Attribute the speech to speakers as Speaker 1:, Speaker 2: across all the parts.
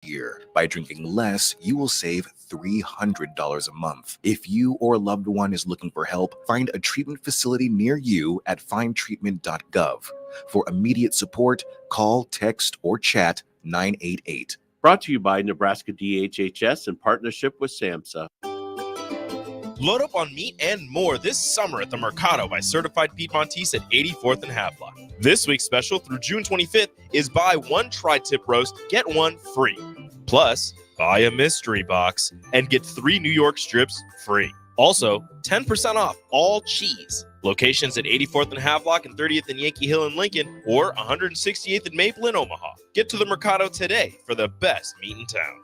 Speaker 1: year. By drinking less, you will save $300 a month. If you or a loved one is looking for help, find a treatment facility near you at findtreatment.gov. For immediate support, call, text, or chat 988.
Speaker 2: Brought to you by Nebraska DHHS in partnership with SAMHSA.
Speaker 3: Load up on meat and more this summer at the Mercado by Certified Piedmontese at 84th and Havelock. This week's special through June 25th is buy one tri-tip roast, get one free. Plus, buy a mystery box and get 3 New York strips free. Also, 10% off all cheese. Locations at 84th and Havelock and 30th and Yankee Hill in Lincoln, or 168th and Maple in Omaha. Get to the Mercado today for the best meat in town.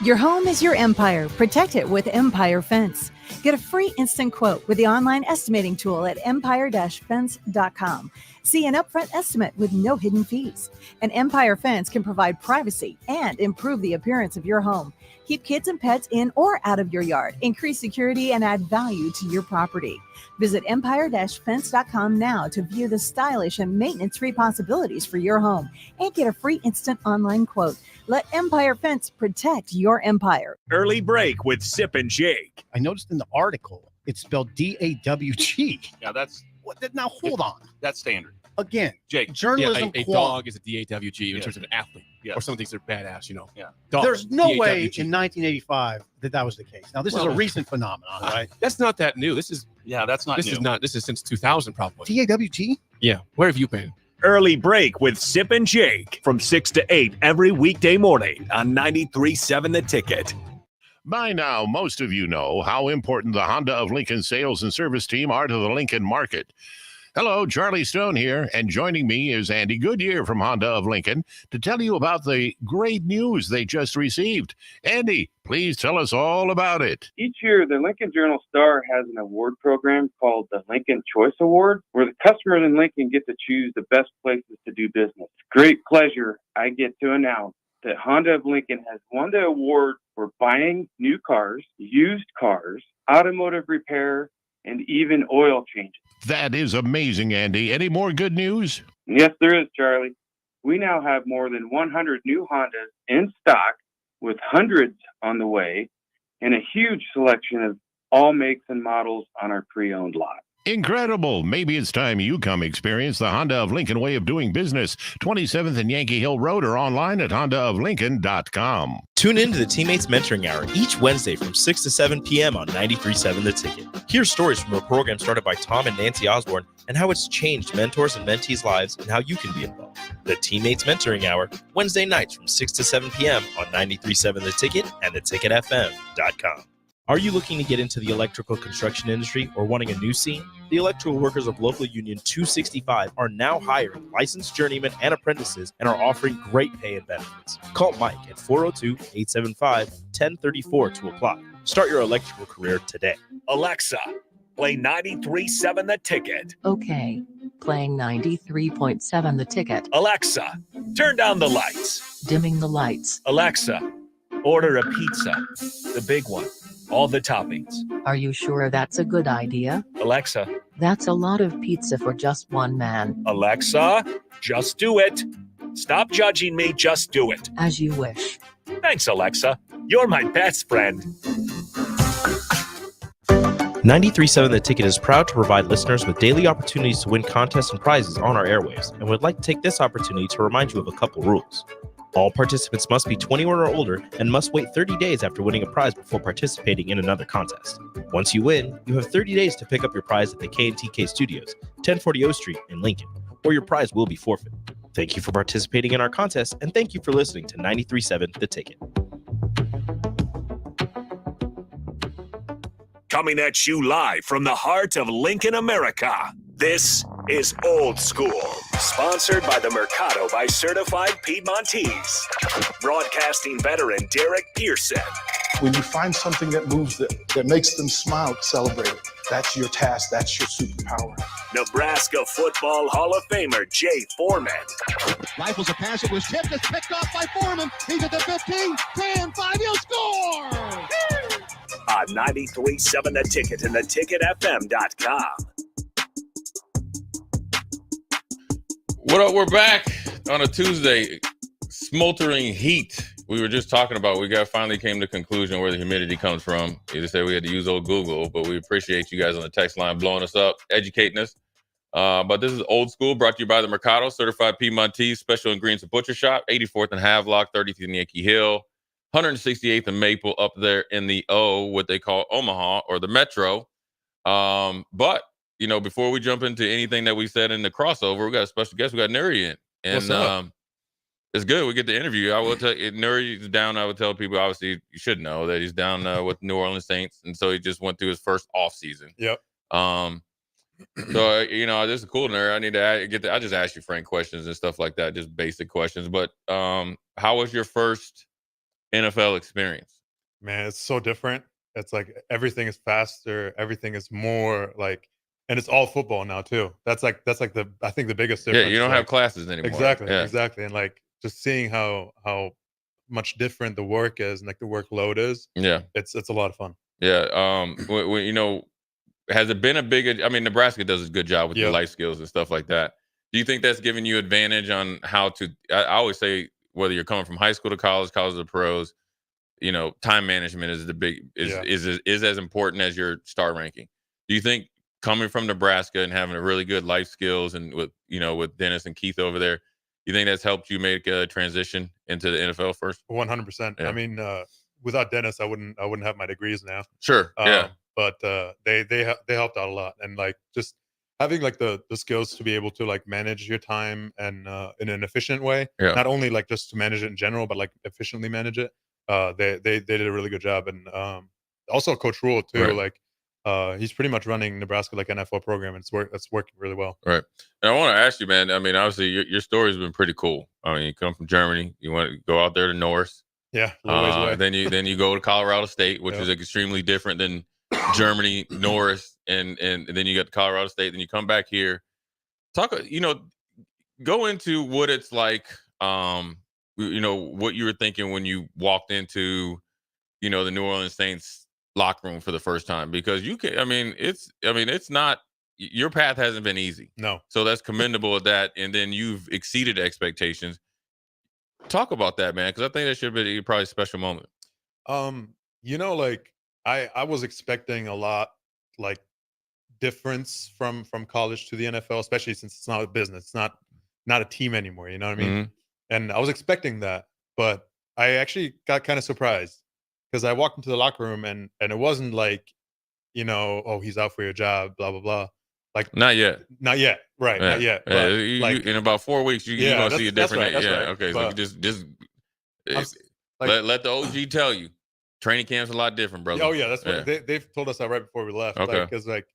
Speaker 4: Your home is your empire. Protect it with Empire Fence. Get a free instant quote with the online estimating tool at empire-fence.com. See an upfront estimate with no hidden fees. An Empire Fence can provide privacy and improve the appearance of your home. Keep kids and pets in or out of your yard. Increase security and add value to your property. Visit empire-fence.com now to view the stylish and maintenance-free possibilities for your home and get a free instant online quote. Let Empire Fence protect your empire.
Speaker 5: Early break with Sip and Jake.
Speaker 6: I noticed in the article it's spelled D-A-W-G.
Speaker 7: Yeah, that's
Speaker 6: Now hold on.
Speaker 7: That's standard.
Speaker 6: Again,
Speaker 7: Jake,
Speaker 6: journalism.
Speaker 8: A dog is a D-A-W-G in terms of an athlete.
Speaker 7: Yes.
Speaker 8: Or some things are badass,
Speaker 7: Yeah.
Speaker 8: Dog,
Speaker 6: There's no way
Speaker 8: D-A-W-G.
Speaker 6: in 1985 that was the case. Now, this is a recent phenomenon, right?
Speaker 8: That's not that new. This is
Speaker 7: that's not new.
Speaker 8: This is since 2000 probably.
Speaker 6: D-A-W-G?
Speaker 8: Yeah. Where have you been?
Speaker 5: Early break with Sip and Jake from 6 to 8 every weekday morning on 93.7 The Ticket.
Speaker 9: By now, most of you know how important the Honda of Lincoln sales and service team are to the Lincoln market. Hello, Charlie Stone here, and joining me is Andy Goodyear from Honda of Lincoln to tell you about the great news they just received. Andy, please tell us all about it.
Speaker 10: Each year, the Lincoln Journal-Star has an award program called the Lincoln Choice Award, where the customers in Lincoln get to choose the best places to do business. Great pleasure, I get to announce that Honda of Lincoln has won the award for buying new cars, used cars, automotive repair, and even oil changes.
Speaker 9: That is amazing, Andy. Any more good news?
Speaker 10: Yes, there is, Charlie. We now have more than 100 new Hondas in stock, with hundreds on the way, and a huge selection of all makes and models on our pre-owned lot.
Speaker 9: Incredible. Maybe it's time you come experience the Honda of Lincoln way of doing business. 27th and Yankee Hill Road, or online at hondaoflincoln.com.
Speaker 3: Tune in to the Teammates Mentoring Hour each Wednesday from 6 to 7 p.m. on 93.7 The Ticket. Hear stories from a program started by Tom and Nancy Osborne and how it's changed mentors and mentees' lives and how you can be involved. The Teammates Mentoring Hour, Wednesday nights from 6 to 7 p.m. on 93.7 The Ticket and theticketfm.com. Are you looking to get into the electrical construction industry or wanting a new scene? The electrical workers of Local Union 265 are now hiring licensed journeymen and apprentices and are offering great pay and benefits. Call Mike at 402-875-1034 to apply. Start your electrical career today.
Speaker 5: Alexa, play 93.7 The Ticket.
Speaker 11: Okay, playing 93.7 The Ticket.
Speaker 5: Alexa, turn down the lights.
Speaker 11: Dimming the lights.
Speaker 5: Alexa, order a pizza, the big one. All the toppings.
Speaker 11: Are you sure that's a good idea?
Speaker 5: Alexa.
Speaker 11: That's a lot of pizza for just one man.
Speaker 5: Alexa, just do it. Stop judging me, just do it.
Speaker 11: As you wish.
Speaker 5: Thanks, Alexa. You're my best friend.
Speaker 3: 93.7 The Ticket is proud to provide listeners with daily opportunities to win contests and prizes on our airwaves, and would like to take this opportunity to remind you of a couple rules. All participants must be 21 or older and must wait 30 days after winning a prize before participating in another contest. Once you win, you have 30 days to pick up your prize at the K&TK Studios, 1040 O Street in Lincoln, or your prize will be forfeit. Thank you for participating in our contest, and thank you for listening to 93.7 The Ticket.
Speaker 5: Coming at you live from the heart of Lincoln, America. This is Old School, sponsored by the Mercado by Certified Piedmontese. Broadcasting veteran Derek Pearson.
Speaker 12: When you find something that moves them, that makes them smile, celebrate it. That's your task. That's your superpower.
Speaker 5: Nebraska Football Hall of Famer Jay Foreman.
Speaker 13: Rifles a pass. It was tipped. It's picked off by Foreman. He's at the 15, 10, 5. He'll score!
Speaker 5: On 93.7 The Ticket and theticketfm.com.
Speaker 14: What up? We're back on a Tuesday.
Speaker 7: smoldering heat we were just talking about. We finally came to the conclusion where the humidity comes from. You just said we had to use old Google, but we appreciate you guys on the text line blowing us up, educating us. But this is Old School, brought to you by the Mercado, certified Piedmontese, special ingredients and butcher shop, 84th and Havelock, 30th and Yankee Hill, 168th and Maple, up there in the O, what they call Omaha or the Metro. But before we jump into anything that we said in the crossover, we got a special guest. We got Nuri in, and it's good. We get the interview. I will tell you, Nuri's down. I would tell people, obviously, you should know that he's down with New Orleans Saints, and so he just went through his first off season.
Speaker 14: Yep.
Speaker 7: So this is cool, Nuri. I need to I just ask you frank questions and stuff like that, just basic questions. But how was your first NFL experience?
Speaker 14: Man, it's so different. It's like everything is faster, everything is more like, and it's all football now too. That's like I think the biggest difference.
Speaker 7: Yeah, you don't have classes anymore.
Speaker 14: Exactly, and like just seeing how much different the work is and like the workload is.
Speaker 7: Yeah,
Speaker 14: it's a lot of fun.
Speaker 7: Yeah, has it been a big? I mean, Nebraska does a good job with the life skills and stuff like that. Do you think that's giving you advantage on how to? I always say whether you're coming from high school to college to pros, time management is is as important as your star ranking. Do you think coming from Nebraska and having a really good life skills and with Dennis and Keith over there, you think that's helped you make a transition into the NFL first?
Speaker 14: 100%. I mean, without Dennis, I wouldn't have my degrees now.
Speaker 7: Sure.
Speaker 14: But they helped out a lot, and like just having like the skills to be able to like manage your time and in an efficient way.
Speaker 7: Yeah.
Speaker 14: Not only like just to manage it in general, but like efficiently manage it. They did a really good job, and also Coach Rule too.
Speaker 7: Right.
Speaker 14: Like he's pretty much running Nebraska like NFL program, and it's working really well.
Speaker 7: Right. And I want to ask you, man. I mean, obviously your story's been pretty cool. I mean, you come from Germany, you want to go out there to North.
Speaker 14: Yeah. A little ways away.
Speaker 7: Then you go to Colorado State, which is extremely different than Germany, North, and then you got Colorado State. Then you come back here. Go into what it's like. What you were thinking when you walked into, the New Orleans Saints locker room for the first time, because it's not, your path hasn't been easy.
Speaker 14: No.
Speaker 7: So that's commendable at that. And then you've exceeded expectations. Talk about that, man, because I think that should be probably a special moment.
Speaker 14: Like I was expecting a lot like difference from college to the NFL, especially since it's not a business. It's not a team anymore. You know what I mean?
Speaker 7: Mm-hmm.
Speaker 14: And I was expecting that, but I actually got kind of surprised because I walked into the locker room and it wasn't like, oh, he's out for your job, blah, blah, blah. Like
Speaker 7: not yet.
Speaker 14: Right.
Speaker 7: Yeah.
Speaker 14: Not yet.
Speaker 7: Yeah.
Speaker 14: But,
Speaker 7: in about 4 weeks, you're going to see a different.
Speaker 14: That's right.
Speaker 7: Okay.
Speaker 14: But,
Speaker 7: so let the OG tell you. Training camp's a lot different, brother.
Speaker 14: Oh yeah, that's what they've told us that right before we left.
Speaker 7: Okay.
Speaker 14: Because like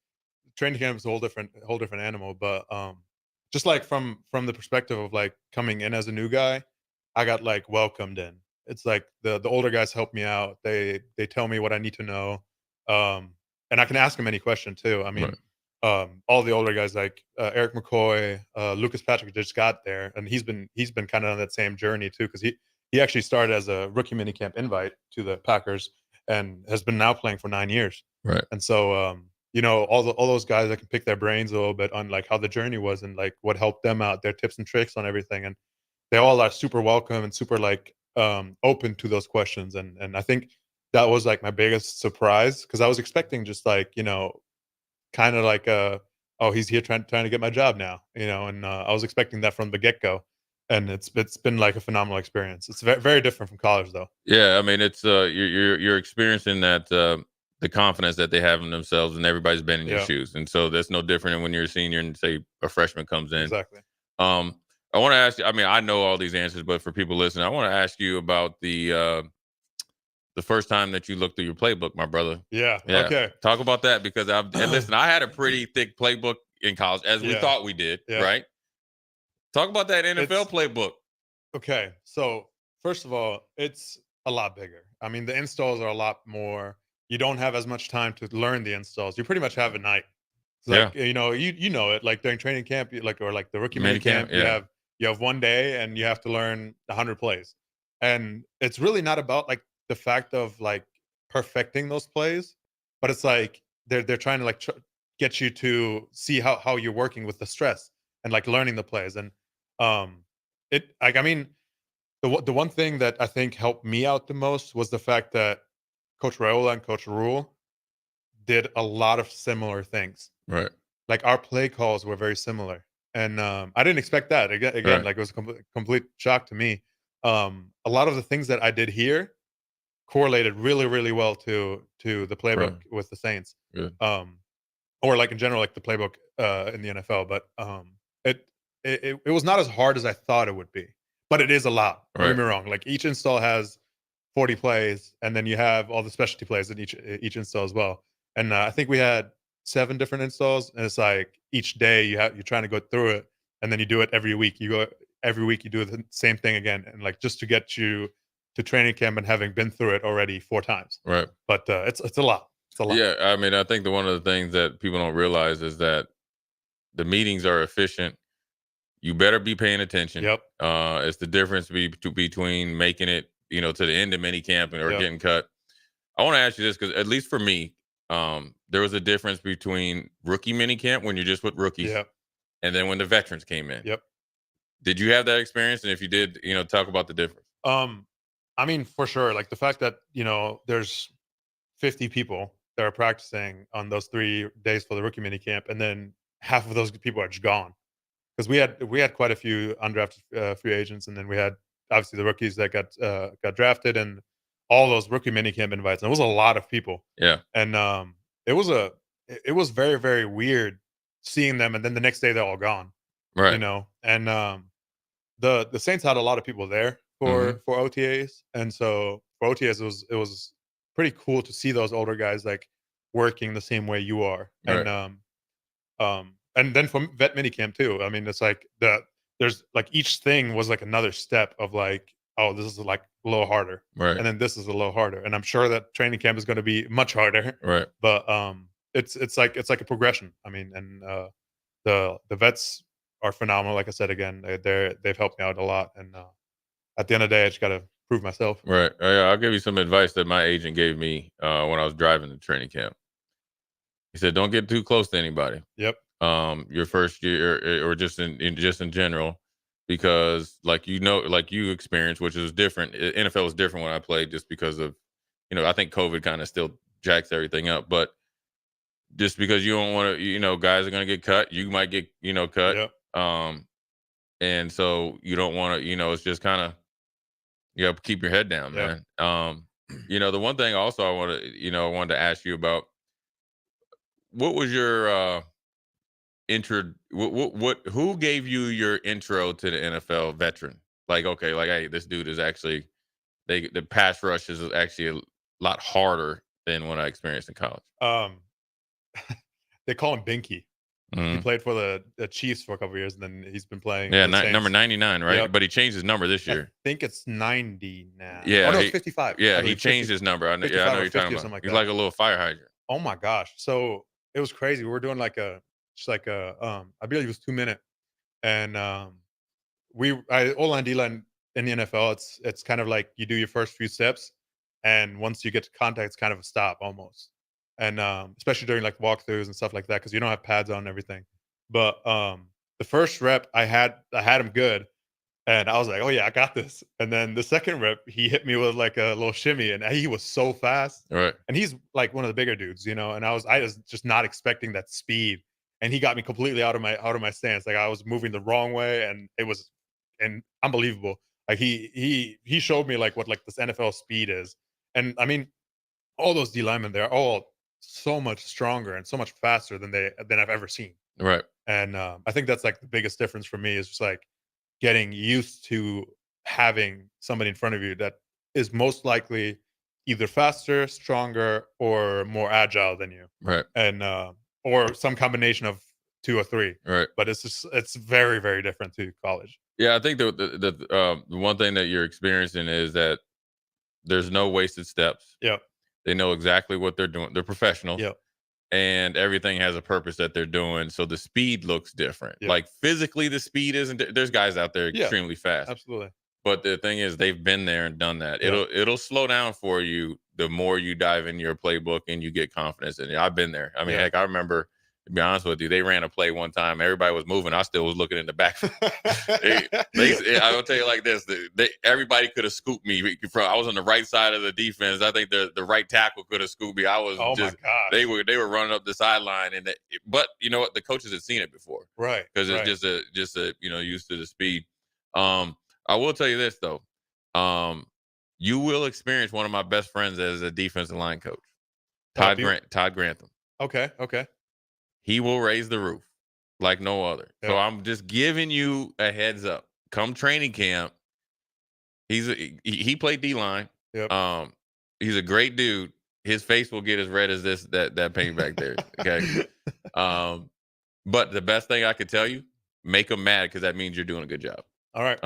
Speaker 14: training camp is a whole different animal. But just like from the perspective of like coming in as a new guy, I got like welcomed in. It's like the older guys help me out. They tell me what I need to know, and I can ask them any question too. I mean, all the older guys like Eric McCoy, Lucas Patrick just got there, and he's been kind of on that same journey too, because he actually started as a rookie minicamp invite to the Packers and has been now playing for 9 years.
Speaker 7: Right.
Speaker 14: And so, all those guys, I can pick their brains a little bit on like how the journey was and like what helped them out, their tips and tricks on everything. And they all are super welcome and super like open to those questions. And I think that was like my biggest surprise, because I was expecting just like, kind of like oh, he's here trying to get my job now, and I was expecting that from the get-go. And it's been like a phenomenal experience. It's very, very different from college, though.
Speaker 7: Yeah, I mean, it's you're experiencing that the confidence that they have in themselves, and everybody's been in your shoes, and so that's no different than when you're a senior and say a freshman comes in.
Speaker 14: Exactly.
Speaker 7: I want to ask you. I mean, I know all these answers, but for people listening, I want to ask you about the first time that you looked through your playbook, my brother.
Speaker 14: Yeah. Okay.
Speaker 7: Talk about that, because and listen, I had a pretty thick playbook in college, as we thought we did, right? Talk about that NFL playbook.
Speaker 14: Okay. So first of all, it's a lot bigger. I mean, the installs are a lot more. You don't have as much time to learn the installs. You pretty much have a night. It's like, you know it, like during training camp, or like the rookie mini camp, you have 1 day and you have to learn 100 plays. And it's really not about like the fact of like perfecting those plays, but it's like they're trying to like get you to see how you're working with the stress and like learning the plays. And The one thing that I think helped me out the most was the fact that Coach Raiola and Coach Rule did a lot of similar things.
Speaker 7: Right.
Speaker 14: Like our play calls were very similar, and I didn't expect that. Again,
Speaker 7: Right.
Speaker 14: like it was a complete shock to me. A lot of the things that I did here correlated really, really well to the playbook
Speaker 7: Right.
Speaker 14: with the Saints.
Speaker 7: Good.
Speaker 14: Or like in general, like the playbook in the NFL. But it was not as hard as I thought it would be. But it is a lot. Don't
Speaker 7: Right.
Speaker 14: get me wrong. Like each install has 40 plays, and then you have all the specialty plays in each install as well. And I think we had 7 different installs, and it's like each day you're trying to go through it, and then you do it every week. You go every week, you do the same thing again, and like just to get you to training camp and having been through it already 4 times.
Speaker 7: Right.
Speaker 14: But it's a lot. It's a lot.
Speaker 7: Yeah, I mean, I think one of the things that people don't realize is that the meetings are efficient. You better be paying attention.
Speaker 14: Yep.
Speaker 7: It's the difference between making it, to the end of mini camp or
Speaker 14: Yep.
Speaker 7: getting cut. I want to ask you this because at least for me, there was a difference between rookie mini camp when you're just with rookies,
Speaker 14: Yep.
Speaker 7: and then when the veterans came in.
Speaker 14: Yep.
Speaker 7: Did you have that experience? And if you did, talk about the difference.
Speaker 14: I mean, for sure. Like the fact that there's 50 people that are practicing on those 3 days for the rookie mini camp, and then half of those people are just gone. Because we had quite a few undrafted free agents, and then we had obviously the rookies that got drafted, and all those rookie minicamp invites. And it was a lot of people.
Speaker 7: Yeah,
Speaker 14: and it was very, very weird seeing them, and then the next day they're all gone.
Speaker 7: right.
Speaker 14: And the Saints had a lot of people there for OTAs, and so for OTAs it was pretty cool to see those older guys like working the same way you are, and then for vet minicamp too. I mean, it's like there's like each thing was like another step of like, oh, this is like a little harder,
Speaker 7: Right.
Speaker 14: and then this is a little harder, and I'm sure that training camp is going to be much harder,
Speaker 7: Right.
Speaker 14: but it's like a progression. I mean, and the vets are phenomenal. Like I said again, they've helped me out a lot, and at the end of the day, I just got to prove myself.
Speaker 7: Right. Yeah, I'll give you some advice that my agent gave me when I was driving to training camp. He said, "Don't get too close to anybody.
Speaker 14: Yep.
Speaker 7: Your first year or just in general, because like you experienced, which is different. NFL was different when I played, just because of I think COVID kind of still jacks everything up. But just because you don't want to, guys are going to get cut, you might get cut.
Speaker 14: Yep.
Speaker 7: And so you don't want to, it's just kind of you got to keep your head down,
Speaker 14: Yeah.
Speaker 7: man. The one thing also I wanted to ask you about, what was your who gave you your intro to the NFL veteran? Like, okay, like, hey, this dude is actually the pass rush is actually a lot harder than what I experienced in college.
Speaker 14: They call him Binky. He
Speaker 7: Mhm.
Speaker 14: played for the Chiefs for a couple of years, and then he's been playing.
Speaker 7: Yeah,
Speaker 14: for the Saints.
Speaker 7: number 99, right?
Speaker 14: Yep.
Speaker 7: But he changed his number this year.
Speaker 14: I think it's 90 now.
Speaker 7: Yeah,
Speaker 14: Oh, no,
Speaker 7: he-
Speaker 14: it's 55.
Speaker 7: Yeah,
Speaker 14: I
Speaker 7: he
Speaker 14: believe
Speaker 7: changed
Speaker 14: 50
Speaker 7: his number. I know
Speaker 14: 55
Speaker 7: you're
Speaker 14: or 50
Speaker 7: talking
Speaker 14: or
Speaker 7: about.
Speaker 14: something like
Speaker 7: He's
Speaker 14: that.
Speaker 7: like a little fire hydrant.
Speaker 14: Oh my gosh! So it was crazy. We were doing like I believe it was 2-minute, and O-line D-line in the NFL, it's kind of like you do your first few steps, and once you get to contact, it's kind of a stop almost. And especially during like walkthroughs and stuff like that, because you don't have pads on and everything. But the first rep, I had him good, and I was like, oh yeah, I got this. And then the second rep, he hit me with like a little shimmy, and he was so fast.
Speaker 7: Right.
Speaker 14: And he's like one of the bigger dudes, and I was just not expecting that speed, and he got me completely out of my stance. Like I was moving the wrong way, and it was unbelievable. Like he showed me like what like this NFL speed is, and I mean, all those D linemen, they're all so much stronger and so much faster than I've ever seen.
Speaker 7: Right.
Speaker 14: And I think that's like the biggest difference for me is just like getting used to having somebody in front of you that is most likely either faster, stronger, or more agile than you.
Speaker 7: Right.
Speaker 14: And or some combination of 2 or 3.
Speaker 7: Right.
Speaker 14: But it's very, very different to college.
Speaker 7: Yeah, I think the one thing that you're experiencing is that there's no wasted steps.
Speaker 14: Yep.
Speaker 7: They know exactly what they're doing. They're professionals.
Speaker 14: Yep.
Speaker 7: And everything has a purpose that they're doing. So the speed looks different.
Speaker 14: Yep.
Speaker 7: Like physically, the speed isn't. There's guys out there
Speaker 14: Yeah.
Speaker 7: extremely fast.
Speaker 14: Absolutely.
Speaker 7: But the thing is, they've been there and done that.
Speaker 14: Yeah.
Speaker 7: It'll slow down for you the more you dive into your playbook and you get confidence in it. I've been there. I mean,
Speaker 14: Yeah.
Speaker 7: heck, I remember To be honest with you, they ran a play one time. Everybody was moving. I still was looking in the back. I will tell you like this: everybody could have scooped me. I was on the right side of the defense. I think the right tackle could have scooped me. I was
Speaker 14: Oh
Speaker 7: just.
Speaker 14: my God.
Speaker 7: They were running up the sideline, but you know what? The coaches had seen it before,
Speaker 14: Right?
Speaker 7: Because it's just a used to the speed. I will tell you this though. You will experience one of my best friends as a defensive line coach, Todd Grantham.
Speaker 14: Okay.
Speaker 7: He will raise the roof like no other.
Speaker 14: Yeah.
Speaker 7: So I'm just giving you a heads up. Come training camp, he played D-line.
Speaker 14: Yep.
Speaker 7: He's a great dude. His face will get as red as that paint back there. Okay. But the best thing I could tell you, make him mad because that means you're doing a good job.
Speaker 14: All right.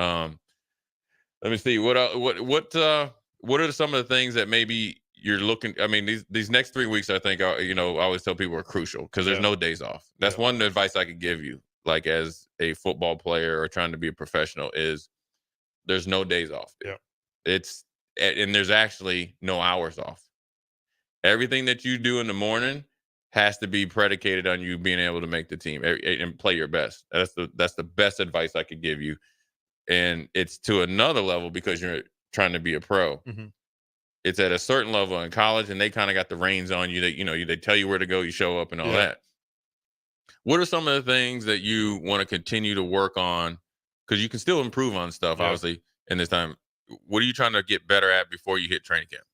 Speaker 7: Let me see what are some of the things that maybe you're looking. I mean, these next 3 weeks, I think, I always tell people are crucial because there's no days off. That's one advice I could give you, like as a football player or trying to be a professional, is there's no days off.
Speaker 14: Yeah.
Speaker 7: And there's actually no hours off. Everything that you do in the morning has to be predicated on you being able to make the team and play your best. That's the best advice I could give you. And it's to another level because you're trying to be a pro.
Speaker 14: Mm-hmm.
Speaker 7: It's at a certain level in college, and they kind of got the reins on you. They tell you where to go, you show up, and all that. What are some of the things that you want to continue to work on? Because you can still improve on stuff, obviously, in this time. What are you trying to get better at before you hit training camp?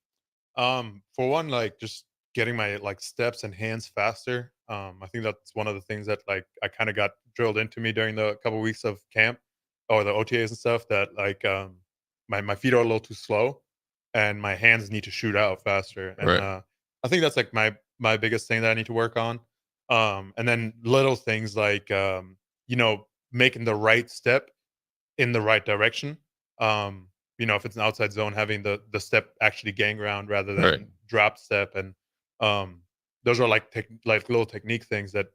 Speaker 14: For one, like just getting my steps and hands faster. I think that's one of the things that I kind of got drilled into me during the couple weeks of camp or the OTAs and stuff, that my feet are a little too slow and my hands need to shoot out faster. And I think that's my biggest thing that I need to work on. And then little things like making the right step in the right direction. If it's an outside zone, having the step actually gain ground rather than drop step. And those are like little technique things that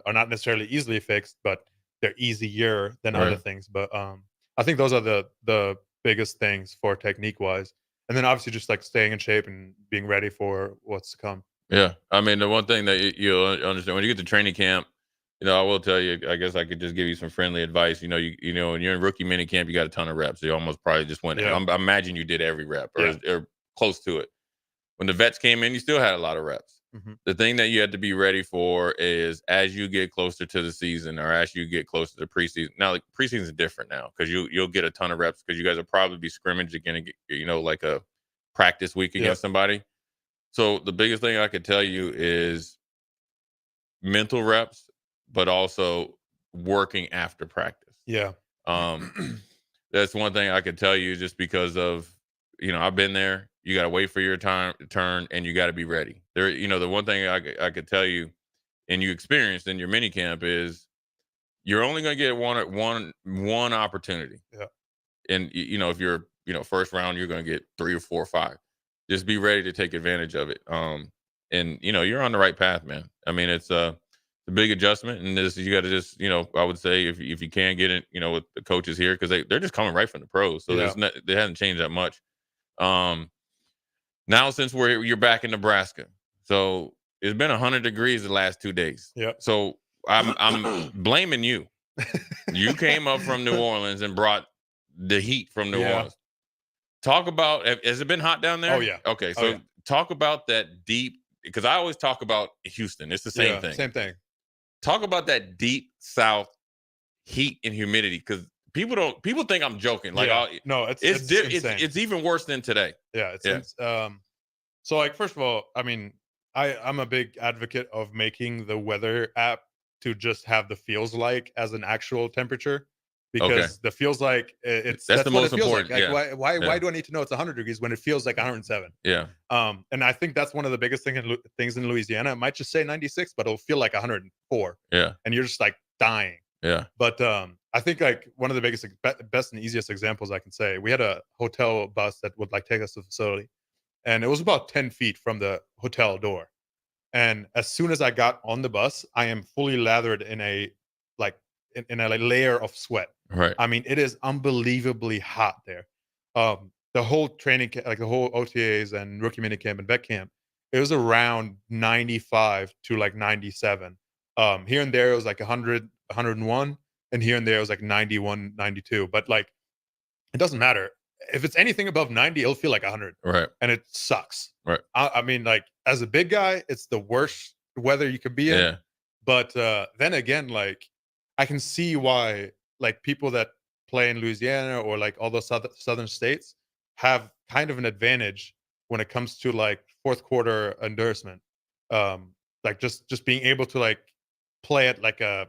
Speaker 14: are not necessarily easily fixed, but they're easier than other things. But I think those are the biggest things for technique wise. And then obviously just staying in shape and being ready for what's to come.
Speaker 7: Yeah. I mean, the one thing that you'll understand when you get to training camp, I will tell you, I guess I could just give you some friendly advice. When you're in rookie mini camp, you got a ton of reps. You almost probably just went. I imagine you did every rep or close to it. When the vets came in, you still had a lot of reps.
Speaker 14: Mm-hmm.
Speaker 7: The thing that you had to be ready for is as you get closer to the season or as you get closer to preseason. Now, preseason is different now because you'll get a ton of reps because you guys will probably be scrimmage again, like a practice week against somebody. So the biggest thing I could tell you is mental reps, but also working after practice.
Speaker 14: Yeah.
Speaker 7: That's one thing I could tell you just because of, I've been there. You got to wait for your time to turn and you got to be ready. There, the one thing I could tell you and you experienced in your mini camp is you're only going to get one opportunity.
Speaker 14: Yeah.
Speaker 7: And, if you're, first round, you're going to get 3 or 4 or 5. Just be ready to take advantage of it. And, you're on the right path, man. I mean, it's a big adjustment, and you got to just, I would say if you can get it, with the coaches here, because they're just coming right from the pros, so they hasn't changed that much. Now since you're back in Nebraska, so it's been 100 degrees the last 2 days.
Speaker 14: Yeah.
Speaker 7: So I'm blaming you. You came up from New Orleans and brought the heat from New Orleans. Talk about, has it been hot down there?
Speaker 14: Oh yeah.
Speaker 7: Okay, so talk about that deep, because I always talk about Houston. It's the same thing.
Speaker 14: Same thing.
Speaker 7: Talk about that deep South heat and humidity, because people think I'm joking.
Speaker 14: No, it's insane.
Speaker 7: It's even worse than today.
Speaker 14: Yeah. So first of all, I mean, I'm a big advocate of making the weather app to just have the feels like as an actual temperature, because the feels like that's
Speaker 7: the most important.
Speaker 14: Why do I need to know it's 100 degrees when it feels like 107?
Speaker 7: Yeah.
Speaker 14: And I think that's one of the biggest things in Louisiana. It might just say 96, but it'll feel like 104.
Speaker 7: Yeah.
Speaker 14: And you're just dying.
Speaker 7: Yeah.
Speaker 14: But I think one of the biggest, best and easiest examples I can say, we had a hotel bus that would take us to the facility, and it was about 10 feet from the hotel door. And as soon as I got on the bus, I am fully lathered in a layer of sweat.
Speaker 7: Right.
Speaker 14: I mean, it is unbelievably hot there. The whole training, the whole OTAs and rookie minicamp and vet camp, it was around 95 to 97. Here and there it was like 100, 101, and here and there it was like 91, 92. But like, it doesn't matter. If it's anything above 90, it'll feel like 100.
Speaker 7: Right.
Speaker 14: And it sucks.
Speaker 7: Right.
Speaker 14: I mean, like, as a big guy, it's the worst weather you could be in.
Speaker 7: Yeah.
Speaker 14: But then again, like, I can see why, like, people that play in Louisiana or like all those southern states have kind of an advantage when it comes to like fourth quarter endorsement. Like just being able to like play at like a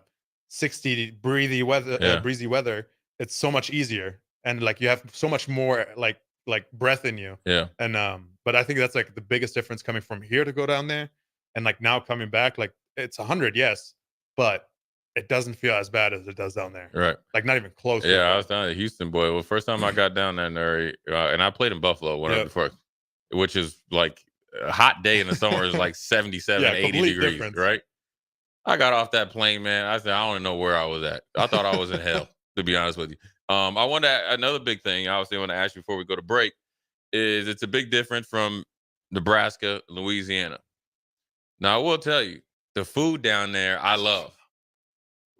Speaker 14: 60 breezy weather, it's so much easier, and like you have so much more like breath in you.
Speaker 7: Yeah.
Speaker 14: And but I think that's like the biggest difference coming from here to go down there, and like now coming back, like it's 100, yes, but it doesn't feel as bad as it does down there.
Speaker 7: Right.
Speaker 14: Like not even close.
Speaker 7: Yeah, I was down at Houston, boy. Well, first time I got down there, and I played in Buffalo before, which is like a hot day in the summer is like 77, 80 degrees, difference. Right? I got off that plane, man. I said, I don't even know where I was at. I thought I was in hell, to be honest with you. I want to another big thing I obviously want to ask you before we go to break is it's a big difference from Nebraska, Louisiana. Now, I will tell you, the food down there, I love.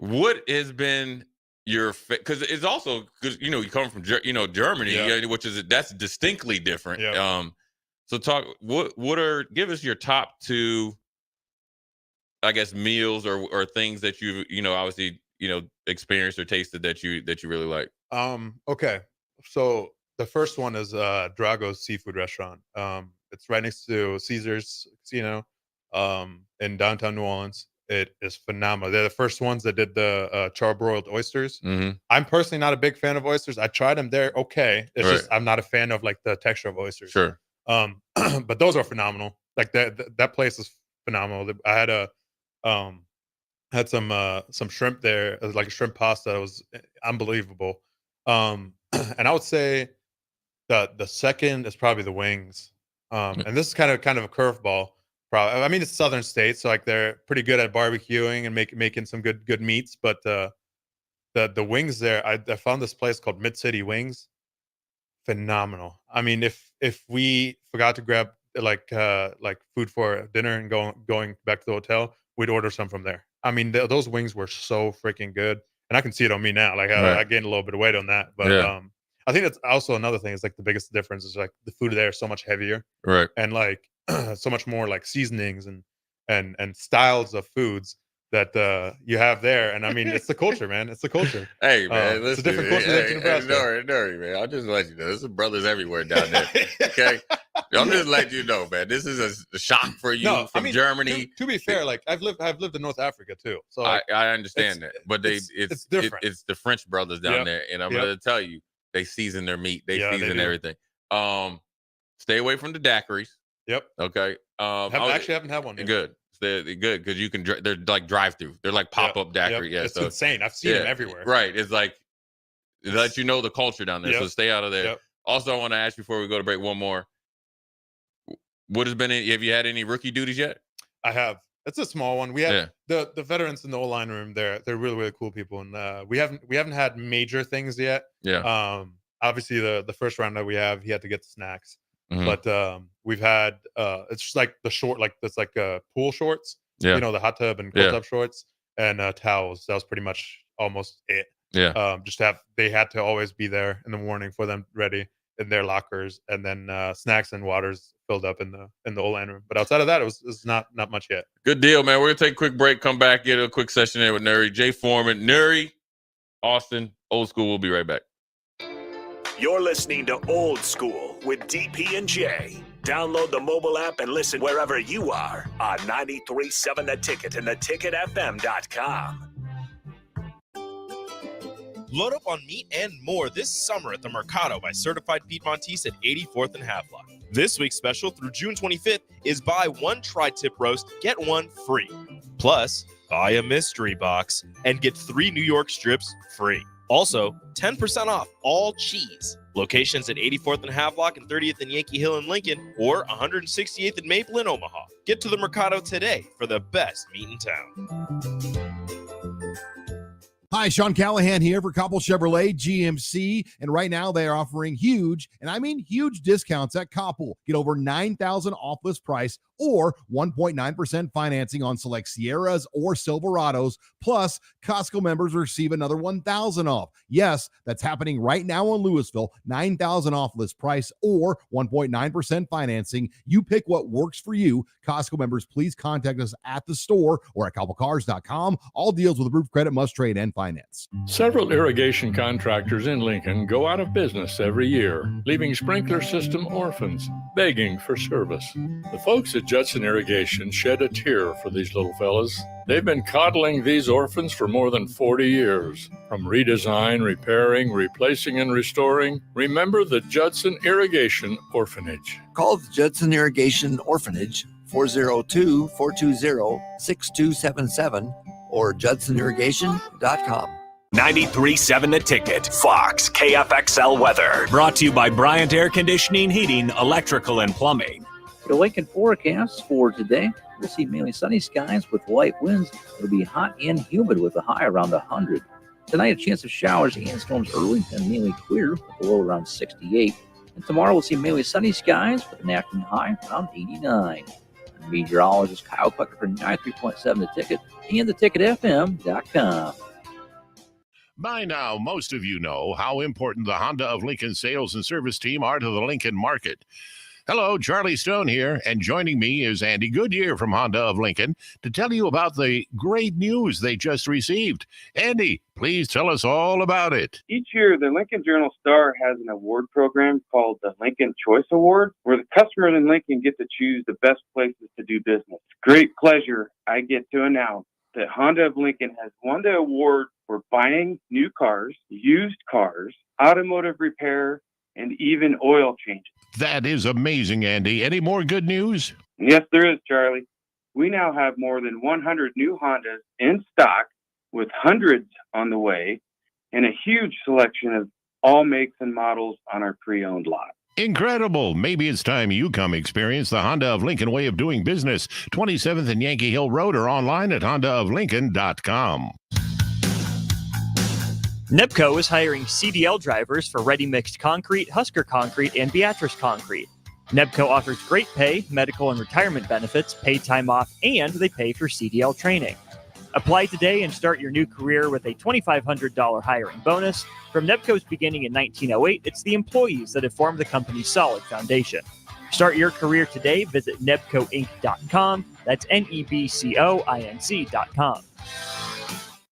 Speaker 7: What has been your because it's also because you come from Germany, which is that's distinctly different. So give us your top two, I guess, meals or things that you obviously experienced or tasted that you really like.
Speaker 14: Okay, so the first one is Drago's Seafood Restaurant. It's right next to Caesar's Casino in downtown New Orleans. It is phenomenal. They're the first ones that did the charbroiled oysters.
Speaker 7: Mm-hmm.
Speaker 14: I'm personally not a big fan of oysters. I tried them there. Okay. It's just I'm not a fan of like the texture of oysters.
Speaker 7: Sure.
Speaker 14: But those are phenomenal. Like that place is phenomenal. I had some shrimp there. It was like a shrimp pasta. It was unbelievable. And I would say the second is probably the wings. And this is kind of a curveball. Probably. I mean, it's southern states, so like they're pretty good at barbecuing and making some good meats. But the wings there, I found this place called Mid City Wings. Phenomenal. I mean, if we forgot to grab like food for dinner and going back to the hotel, we'd order some from there. I mean, those wings were so freaking good, and I can see it on me now. Like I gained a little bit of weight on that, but I think that's also another thing. Is like the biggest difference is like the food there is so much heavier,
Speaker 7: right?
Speaker 14: And like so much more like seasonings and styles of foods that you have there. And I mean, it's the culture, man. It's the culture.
Speaker 7: Hey, man, listen,
Speaker 14: it's a different culture than Nebraska.
Speaker 7: Nuri, man. I'll just let you know. There's some brothers everywhere down there. Okay, I'm just letting you know, man. This is a shock for you from Germany.
Speaker 14: To be fair, like I've lived in North Africa too, so
Speaker 7: like, I understand that, but it's different. It's the French brothers down there, and I'm going to tell you, they season their meat, they season everything. Stay away from the daiquiris.
Speaker 14: Yep.
Speaker 7: Okay.
Speaker 14: Actually haven't had one yet.
Speaker 7: Good. They're good because you can. They're like drive-through. They're like pop-up daiquiri. Yeah,
Speaker 14: it's insane. I've seen them everywhere.
Speaker 7: Right. It's like it lets you know the culture down there. So stay out of there. Also, I want to ask before we go to break one more. What has been? Have you had any rookie duties yet?
Speaker 14: I have. It's a small one. We have the veterans in the O-line room. They're really really cool people, and we haven't had major things yet.
Speaker 7: Yeah.
Speaker 14: Obviously the first round that we have, he had to get the snacks. Mm-hmm. But we've had it's just like the short, like that's like pool shorts, the hot tub and cold tub shorts and towels. That was pretty much almost it. They had to always be there in the morning for them ready in their lockers, and then snacks and waters filled up in the O-line room. But outside of that, it's not much yet.
Speaker 7: Good deal, man. We're gonna take a quick break, come back, get a quick session there with Nuri, Jay Foreman, Nuri, Austin, Old School. We'll be right back.
Speaker 5: You're listening to Old School with DP and J. Download the mobile app and listen wherever you are on 93.7 The Ticket and theticketfm.com.
Speaker 3: Load up on meat and more this summer at the Mercado by Certified Piedmontese at 84th and Havelock. This week's special through June 25th is buy one tri-tip roast, get one free. Plus, buy a mystery box and get 3 New York strips free. Also, 10% off all cheese. Locations at 84th and Havelock and 30th and Yankee Hill in Lincoln or 168th and Maple in Omaha. Get to the Mercado today for the best meat in town.
Speaker 15: Hi, Sean Callahan here for Koppel Chevrolet GMC, and right now they are offering huge, and I mean huge discounts at Koppel. Get over $9,000 off list price or 1.9% financing on select Sierras or Silverados. Plus, Costco members receive another $1,000 off. Yes, that's happening right now in Louisville. $9,000 off list price or 1.9% financing. You pick what works for you. Costco members, please contact us at the store or at cobblecars.com. All deals with approved credit must trade and finance.
Speaker 16: Several irrigation contractors in Lincoln go out of business every year, leaving sprinkler system orphans, begging for service. The folks at Judson Irrigation shed a tear for these little fellas. They've been coddling these orphans for more than 40 years. From redesign, repairing, replacing, and restoring, remember the Judson Irrigation Orphanage.
Speaker 17: Call the Judson Irrigation Orphanage 402-420-6277 or judsonirrigation.com.
Speaker 5: 93.7 The Ticket, Fox, KFXL weather. Brought to you by Bryant Air Conditioning, Heating, Electrical, and Plumbing.
Speaker 18: The Lincoln forecast for today, we'll see mainly sunny skies with light winds. It'll be hot and humid with a high around 100. Tonight, a chance of showers and storms early and mainly clear with a low around 68. And tomorrow, we'll see mainly sunny skies with an afternoon high around 89. Meteorologist Kyle Clucker for 93.7 The Ticket and theticketfm.com.
Speaker 9: By now, most of you know how important the Honda of Lincoln sales and service team are to the Lincoln market. Hello, Charlie Stone here, and joining me is Andy Goodyear from Honda of Lincoln to tell you about the great news they just received. Andy, please tell us all about it.
Speaker 10: Each year, the Lincoln Journal-Star has an award program called the Lincoln Choice Award, where the customers in Lincoln get to choose the best places to do business. Great pleasure, I get to announce that Honda of Lincoln has won the award for buying new cars, used cars, automotive repair, and even oil changes.
Speaker 9: That is amazing, Andy. Any more good news?
Speaker 10: Yes, there is, Charlie. We now have more than 100 new Hondas in stock, with hundreds on the way, and a huge selection of all makes and models on our pre-owned lot.
Speaker 9: Incredible. Maybe it's time you come experience the Honda of Lincoln way of doing business. 27th and Yankee Hill Road or online at hondaoflincoln.com.
Speaker 19: NEPCO is hiring CDL drivers for ready-mixed concrete, Husker Concrete, and Beatrice Concrete. NEPCO offers great pay, medical and retirement benefits, paid time off, and they pay for CDL training. Apply today and start your new career with a $2,500 hiring bonus. From NEPCO's beginning in 1908, it's the employees that have formed the company's solid foundation. Start your career today. Visit nebcoinc.com. That's NEBCOINC.com.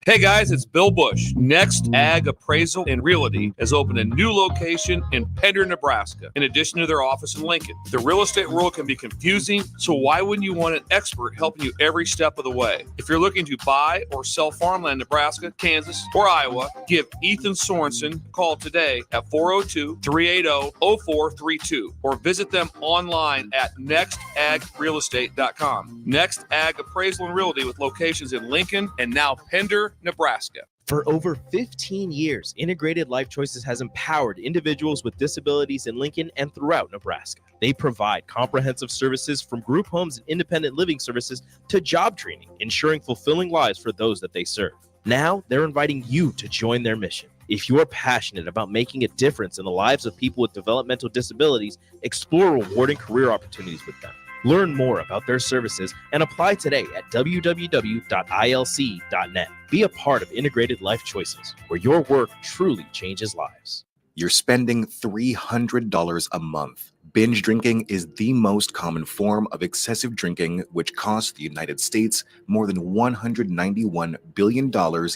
Speaker 20: Hey guys, it's Bill Bush. Next Ag Appraisal and Realty has opened a new location in Pender, Nebraska, in addition to their office in Lincoln. The real estate world can be confusing, so why wouldn't you want an expert helping you every step of the way? If you're looking to buy or sell farmland in Nebraska, Kansas, or Iowa, give Ethan Sorensen a call today at 402-380-0432 or visit them online at nextagrealestate.com. Next Ag Appraisal and Realty with locations in Lincoln and now Pender, Nebraska.
Speaker 3: For over 15 years, Integrated Life Choices has empowered individuals with disabilities in Lincoln and throughout Nebraska. They provide comprehensive services from group homes and independent living services to job training, ensuring fulfilling lives for those that they serve. Now, they're inviting you to join their mission. If you're passionate about making a difference in the lives of people with developmental disabilities, explore rewarding career opportunities with them. Learn more about their services and apply today at www.ilc.net. Be a part of Integrated Life Choices, where your work truly changes lives.
Speaker 1: You're spending $300 a month. Binge drinking is the most common form of excessive drinking, which costs the United States more than $191 billion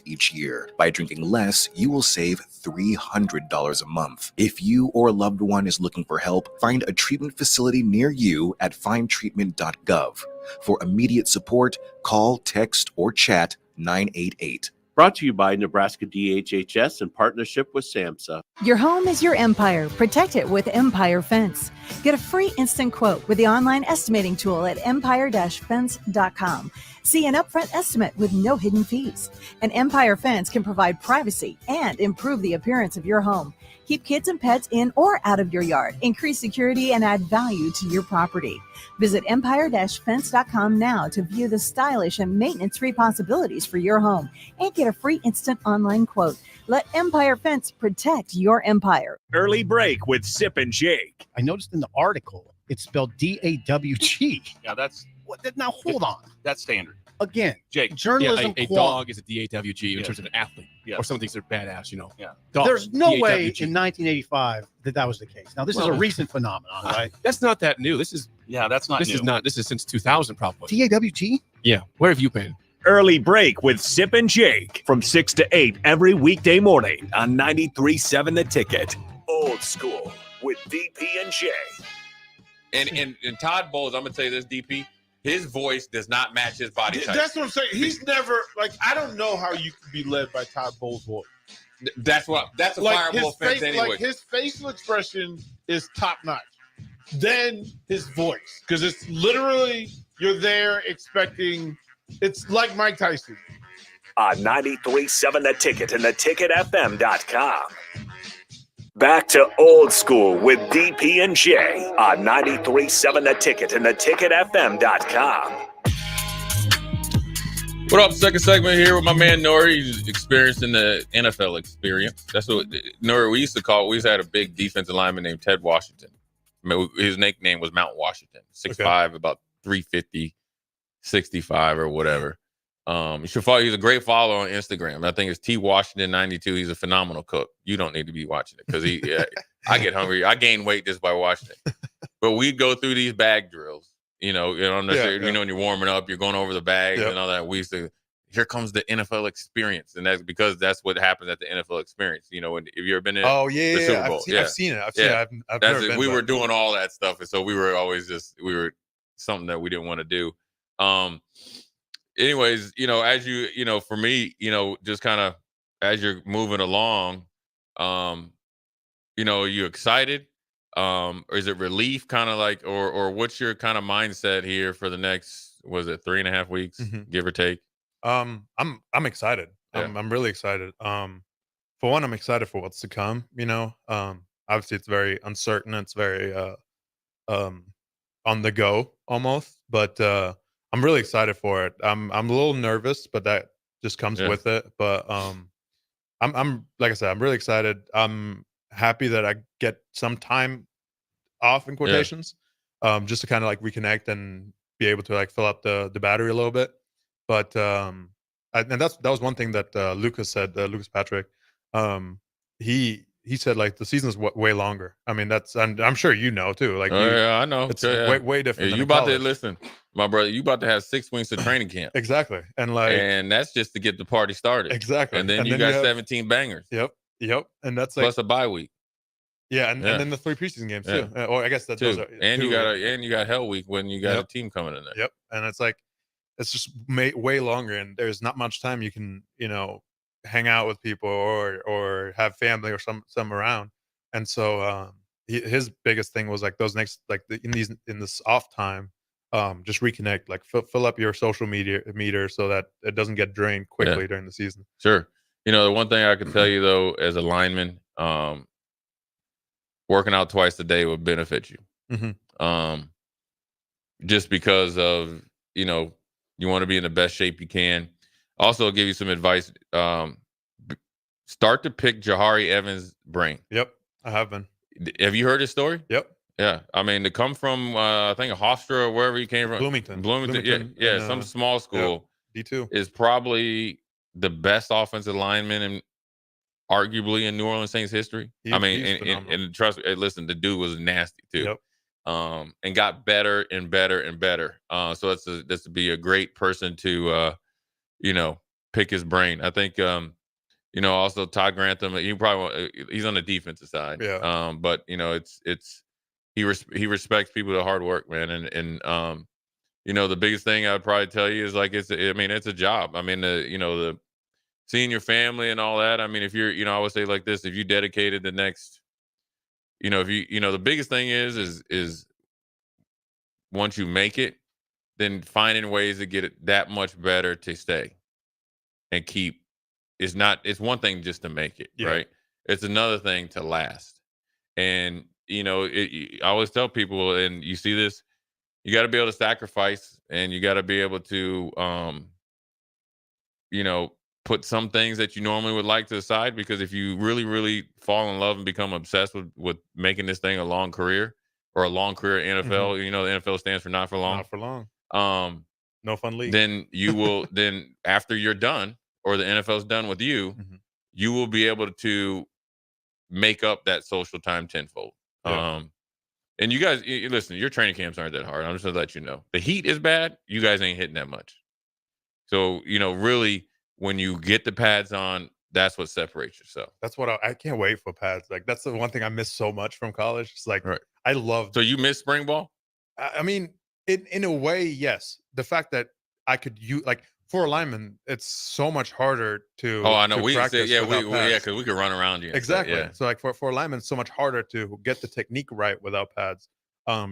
Speaker 1: each year. By drinking less, you will save $300 a month. If you or a loved one is looking for help, find a treatment facility near you at findtreatment.gov. For immediate support, call, text, or chat 988.
Speaker 2: Brought to you by Nebraska DHHS in partnership with SAMHSA.
Speaker 4: Your home is your empire. Protect it with Empire Fence. Get a free instant quote with the online estimating tool at empire-fence.com. See an upfront estimate with no hidden fees. And Empire Fence can provide privacy and improve the appearance of your home. Keep kids and pets in or out of your yard. Increase security and add value to your property. Visit empire-fence.com now to view the stylish and maintenance-free possibilities for your home and get a free instant online quote. Let Empire Fence protect your empire.
Speaker 5: Early break with Sip and Jake.
Speaker 6: I noticed in the article It's spelled DAWG.
Speaker 8: Yeah, that's
Speaker 6: Now hold on.
Speaker 8: that's standard.
Speaker 6: Again,
Speaker 8: Jake,
Speaker 6: journalism.
Speaker 8: a dog is a DAWG in terms of an athlete, or someone thinks they're badass.
Speaker 6: Yeah.
Speaker 8: Dog,
Speaker 6: There's no way
Speaker 8: DAWG.
Speaker 6: in 1985 that was the case. Now this is a recent phenomenon, right?
Speaker 8: That's not that new. This is
Speaker 2: that's not
Speaker 8: This
Speaker 2: new.
Speaker 8: is not. This is since 2000 probably.
Speaker 6: DAWG.
Speaker 8: Yeah. Where have you been?
Speaker 5: Early Break with Sip and Jake from 6 to 8 every weekday morning on 93.7 The Ticket. Old School with DP and J.
Speaker 7: And Todd Bowles, I'm gonna tell you this, DP. His voice does not match his body type.
Speaker 21: That's what I'm saying. He's never I don't know how you can be led by Todd Bowles' voice.
Speaker 7: That's a fireable offense anyway.
Speaker 21: Like his facial expression is top notch. Then his voice, because it's literally you're there expecting. It's like Mike Tyson.
Speaker 5: On 93.7 The Ticket and theticketfm.com. Back to Old School with DP and J on 93.7 The Ticket and theticketfm.com.
Speaker 7: What up? Second segment here with my man Nori. He's experiencing the NFL experience. That's what Nori, we used to had a big defensive lineman named Ted Washington. His nickname was Mount Washington. 6'5", about 350, 65 or whatever. You should follow. He's a great follower on Instagram. I think it's T Washington 92. He's a phenomenal cook. You don't need to be watching it because I get hungry. I gain weight just by watching it. But we go through these bag drills. You know, when you're warming up, you're going over the bags and all that. We used to. Here comes the NFL experience, and that's because that's what happens at the NFL experience. You know, if you've ever been in the Super Bowl,
Speaker 14: I've seen it. I've never been,
Speaker 7: we were doing all that stuff, and so we were always something that we didn't want to do. Anyways, as for me, just kind of as you're moving along, are you excited? Or is it relief, kind of like, or what's your kind of mindset here for the next, was it 3.5 weeks, give or take?
Speaker 14: I'm excited.
Speaker 7: Yeah.
Speaker 14: I'm really excited. For one, I'm excited for what's to come. Obviously it's very uncertain. It's very on the go almost, but I'm really excited for it. I'm a little nervous, but that just comes with it. But I'm like I said, I'm really excited. I'm happy that I get some time off in quotations, just to kind of like reconnect and be able to like fill up the battery a little bit. But and that was one thing that Lucas said, Lucas Patrick. He said like the season's way longer. I mean, I'm sure too. Like,
Speaker 7: I know.
Speaker 14: It's way different.
Speaker 7: You about to listen, my brother. You about to have 6 weeks of training camp.
Speaker 14: Exactly, and
Speaker 7: that's just to get the party started.
Speaker 14: Exactly,
Speaker 7: and then you got 17 bangers.
Speaker 14: Yep, and that's
Speaker 7: plus a bye week.
Speaker 14: Yeah, and then the 3 preseason games too. Or I guess that those are
Speaker 7: and you got Hell Week when you got a team coming in there.
Speaker 14: Yep, and it's like it's just way longer, and there's not much time you can hang out with people or have family or some around. And so his biggest thing was like those next in this off time, just reconnect, like fill up your social media meter so that it doesn't get drained quickly during the season.
Speaker 7: Sure. The one thing I can tell you though, as a lineman, working out twice a day would benefit you. Just because of you want to be in the best shape you can. Also, I'll give you some advice. Start to pick Jahari Evans' brain.
Speaker 14: Yep, I have been.
Speaker 7: Have you heard his story?
Speaker 14: Yep.
Speaker 7: Yeah, I mean, to come from I think Hofstra or wherever he came from,
Speaker 14: Bloomington.
Speaker 7: Yeah, some small school.
Speaker 14: D2
Speaker 7: is probably the best offensive lineman and arguably in New Orleans Saints history. And trust me, listen, the dude was nasty too.
Speaker 14: Yep.
Speaker 7: And got better and better and better. So that's to be a great person to pick his brain. I think also Todd Grantham, he's on the defensive side.
Speaker 14: Yeah.
Speaker 7: But he respects people that hard work, man. And the biggest thing I'd probably tell you is like it's a job. I mean, the seeing your family and all that. I mean, if you're, I would say like this, if you dedicated the next, if you, the biggest thing is once you make it, then finding ways to get it that much better to stay and keep. It's one thing just to make it, right? It's another thing to last. And, I always tell people, and you see this, you got to be able to sacrifice, and you got to be able to, put some things that you normally would like to the side, because if you really, really fall in love and become obsessed with making this thing a long career, or a long career in NFL, you know, the NFL stands for not for long.
Speaker 14: Not for long. No fun league.
Speaker 7: Then you will, then after you're done, or the NFL's done with you, you will be able to make up that social time tenfold.
Speaker 14: Yeah.
Speaker 7: And you guys, listen, your training camps aren't that hard. I'm just gonna let you know. The heat is bad. You guys ain't hitting that much. So, you know, really, when you get the pads on, that's what separates yourself.
Speaker 14: That's what I can't wait for pads. Like, that's the one thing I miss so much from college. It's like, I love.
Speaker 7: So you miss spring ball?
Speaker 14: I mean, in a way, yes. The fact that I could use, like, for a lineman, it's so much harder to.
Speaker 7: Oh, I know.
Speaker 14: To
Speaker 7: We
Speaker 14: practice without pads.
Speaker 7: because we could run around you.
Speaker 14: Exactly.
Speaker 7: Yeah.
Speaker 14: So, like, for a lineman, it's so much harder to get the technique right without pads,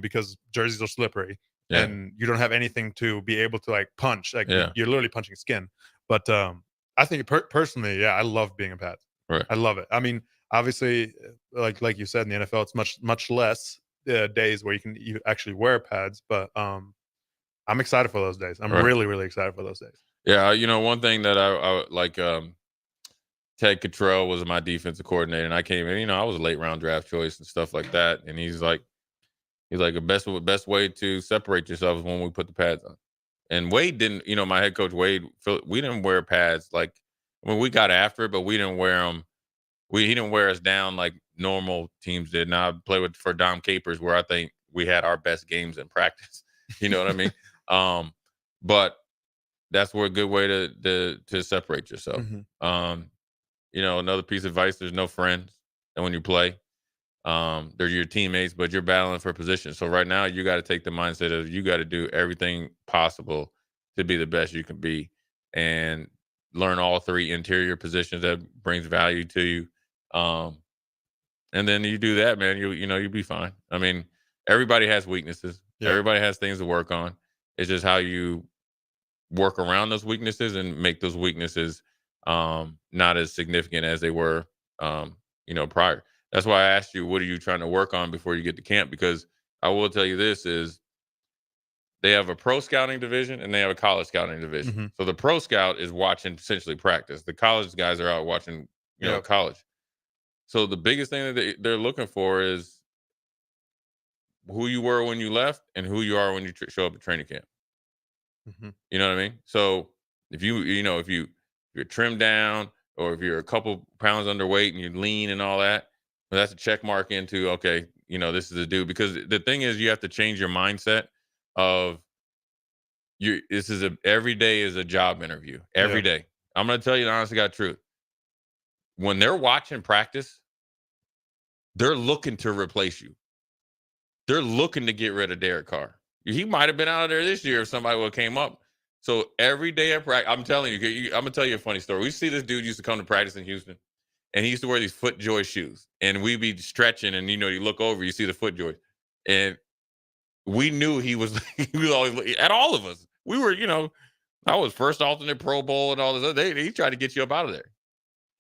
Speaker 14: because jerseys are slippery, and you don't have anything to be able to like punch. Like, you're literally punching skin. But I think personally, I love being in pads.
Speaker 7: Right.
Speaker 14: I love it. I mean, obviously, like you said, in the NFL, it's much less days where you actually wear pads. But I'm excited for those days. I'm really, really excited for those days.
Speaker 7: Yeah, you know, one thing that I like, Ted Cottrell was my defensive coordinator, and I came in, you know, I was a late round draft choice and stuff like that. And he's like the best way to separate yourself is when we put the pads on. And Wade didn't, you know, my head coach Wade, we didn't wear pads. Like, I mean, we got after it, but we didn't wear them. He didn't wear us down like normal teams did. Now I play for Dom Capers, where I think we had our best games in practice. You know what I mean? But that's where a good way to separate yourself. You know, another piece of advice: there's no friends, and when you play, they're your teammates, but you're battling for position. So right now, you got to take the mindset of you got to do everything possible to be the best you can be, and learn all three interior positions that brings value to you. And then you do that, man. You'll be fine. I mean, everybody has weaknesses.
Speaker 14: Yeah.
Speaker 7: Everybody has things to work on. It's just how you work around those weaknesses and make those weaknesses not as significant as they were, prior. That's why I asked you, what are you trying to work on before you get to camp? Because I will tell you this is they have a pro scouting division and they have a college scouting division. So the pro scout is watching essentially practice. The college guys are out watching, college. So the biggest thing that they're looking for is who you were when you left and who you are when you show up at training camp. You know what I mean? So if you're trimmed down, or if you're a couple pounds underweight and you're lean and all that, well, that's a check mark into, okay, this is a dude. Because the thing is, you have to change your mindset of every day is a job interview. Every day. I'm going to tell you the honest to God truth. When they're watching practice, they're looking to replace you. They're looking to get rid of Derek Carr. He might have been out of there this year if somebody would have came up. So every day at practice, I'm telling you, I'm going to tell you a funny story. We see this dude used to come to practice in Houston, and he used to wear these FootJoy shoes. And we'd be stretching, and, you look over, you see the FootJoy. And we knew he was always at all of us. We were, I was first alternate Pro Bowl and all this other. He tried to get you up out of there.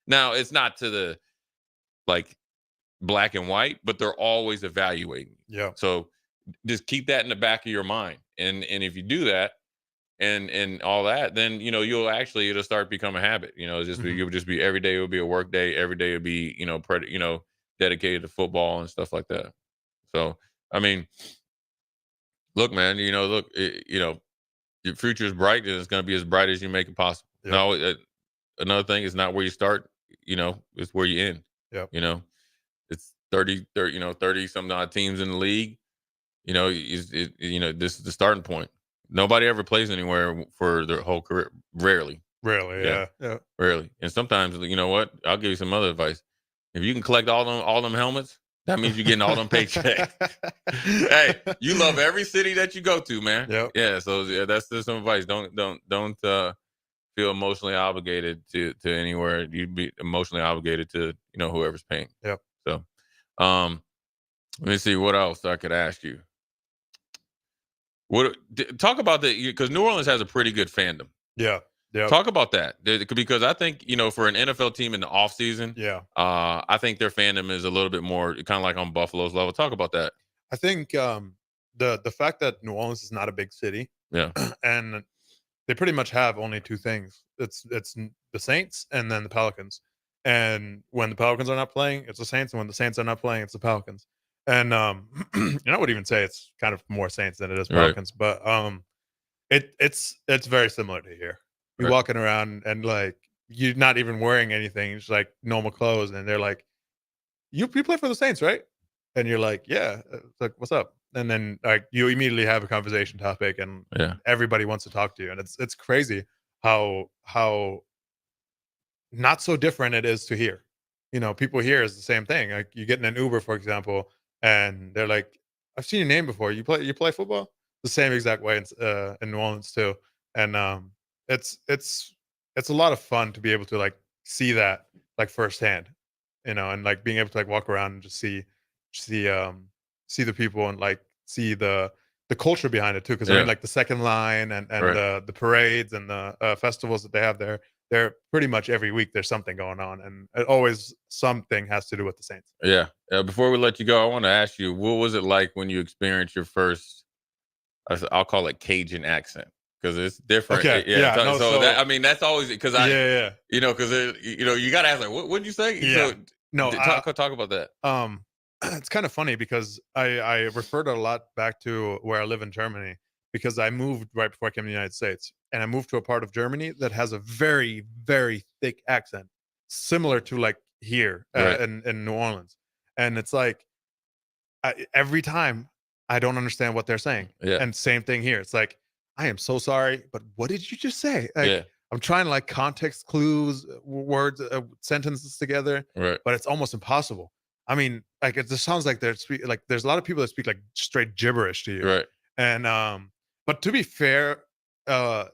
Speaker 7: Now, it's not to the, black and white, but they're always evaluating.
Speaker 14: Yeah.
Speaker 7: So just keep that in the back of your mind. And if you do that and all that, then, it'll start becoming a habit. You'll just be every day. It'll be a work day. Every day will be, dedicated to football and stuff like that. So, I mean, look, man, your future is bright, and it's going to be as bright as you make it possible.
Speaker 14: Yeah.
Speaker 7: Now, another thing is not where you start, it's where you end.
Speaker 14: Yeah.
Speaker 7: It's 30 some odd teams in the league. This is the starting point. Nobody ever plays anywhere for their whole career. Rarely.
Speaker 14: Yeah.
Speaker 7: Rarely. And sometimes, you know what? I'll give you some other advice. If you can collect all them helmets, that means you're getting all them paychecks. Hey, you love every city that you go to, man.
Speaker 14: Yep.
Speaker 7: Yeah. So that's just some advice. Don't feel emotionally obligated to anywhere. You'd be emotionally obligated to whoever's paying.
Speaker 14: Yep.
Speaker 7: So, let me see what else I could ask you. Talk about because New Orleans has a pretty good fandom.
Speaker 14: Yeah.
Speaker 7: Talk about that, because I think for an NFL team in the offseason, I think their fandom is a little bit more kind of like on Buffalo's level. Talk about that.
Speaker 14: I think the fact that New Orleans is not a big city, and they pretty much have only two things. It's the Saints and then the Pelicans. And when the Pelicans are not playing, it's the Saints, and when the Saints are not playing, it's the Pelicans. And I would even say it's kind of more Saints than it is
Speaker 7: Right.
Speaker 14: Falcons, but it's very similar to here. You're
Speaker 7: Right.
Speaker 14: walking around and like you're not even wearing anything, it's like normal clothes, and they're like, "You play for the Saints, right?" And you're like, "Yeah." It's like, "What's up?" And then like you immediately have a conversation topic, and
Speaker 7: Yeah.
Speaker 14: everybody wants to talk to you, and it's crazy how not so different it is to here. People here is the same thing. Like you get in an Uber, for example, and they're like, "I've seen your name before. You play football?" The same exact way in New Orleans too. And it's a lot of fun to be able to like see that like firsthand, and like being able to like walk around and just see the people and like see the culture behind it too. Because I
Speaker 7: Yeah.
Speaker 14: mean, like the second line and
Speaker 7: Right.
Speaker 14: the parades and the festivals that they have there. They're pretty much every week there's something going on, and it always something has to do with the Saints.
Speaker 7: Yeah. Before we let you go, I want to ask you, what was it like when you experienced your first, I'll call it Cajun accent? Because it's different.
Speaker 14: Okay.
Speaker 7: Yeah.
Speaker 14: Yeah,
Speaker 7: So,
Speaker 14: no,
Speaker 7: so
Speaker 14: so-
Speaker 7: that, I mean, that's always because
Speaker 14: Yeah.
Speaker 7: because you got to ask like, what'd you say?
Speaker 14: Yeah.
Speaker 7: So,
Speaker 14: No,
Speaker 7: talk about that.
Speaker 14: It's kind of funny because I referred a lot back to where I live in Germany because I moved right before I came to the United States, and I moved to a part of Germany that has a very, very thick accent, similar to like here
Speaker 7: Right.
Speaker 14: in New Orleans. And it's like every time I don't understand what they're saying.
Speaker 7: Yeah.
Speaker 14: And same thing here. It's like, I am so sorry, but what did you just say? Like,
Speaker 7: Yeah.
Speaker 14: I'm trying to like context clues, words, sentences together,
Speaker 7: Right.
Speaker 14: but it's almost impossible. I mean, like it just sounds like like there's a lot of people that speak like straight gibberish to you.
Speaker 7: Right.
Speaker 14: And but to be fair, a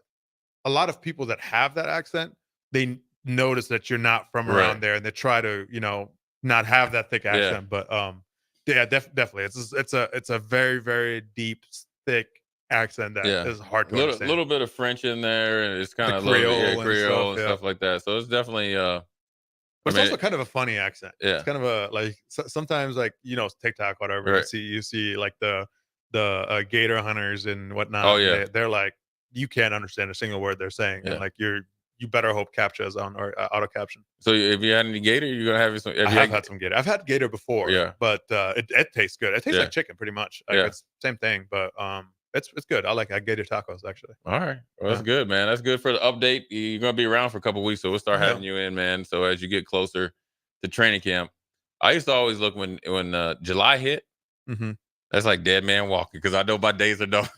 Speaker 14: lot of people that have that accent, they notice that you're not from around
Speaker 7: Right.
Speaker 14: there, and they try to not have that thick
Speaker 7: Yeah.
Speaker 14: accent. But yeah, definitely, it's a very, very deep, thick accent that is hard to understand.
Speaker 7: Little bit of French in there, and it's kind
Speaker 14: The
Speaker 7: of
Speaker 14: Creole and
Speaker 7: Creole and
Speaker 14: stuff,
Speaker 7: stuff like that. So it's definitely
Speaker 14: But it's
Speaker 7: I mean,
Speaker 14: also kind of a funny accent.
Speaker 7: Yeah.
Speaker 14: It's kind of a like sometimes like TikTok, whatever.
Speaker 7: Right.
Speaker 14: You see like the gator hunters and whatnot.
Speaker 7: Oh, yeah.
Speaker 14: They're like, you can't understand a single word they're saying,
Speaker 7: Yeah.
Speaker 14: and like you better hope CAPTCHA is on or auto caption.
Speaker 7: So if you had any gator, you're gonna have some.
Speaker 14: I have had some gator. I've had gator before.
Speaker 7: Yeah.
Speaker 14: But it tastes good. It tastes
Speaker 7: Yeah.
Speaker 14: like chicken pretty much. Like,
Speaker 7: Yeah.
Speaker 14: it's same thing, but it's good. I like gator tacos actually.
Speaker 7: All right. Well, that's
Speaker 14: Yeah.
Speaker 7: good, man. That's good for the update. You're gonna be around for a couple weeks, so we'll start
Speaker 14: Yeah.
Speaker 7: having you in, man. So as you get closer to training camp, I used to always look when July hit.
Speaker 14: Mm-hmm.
Speaker 7: That's like dead man walking because I know my days are done.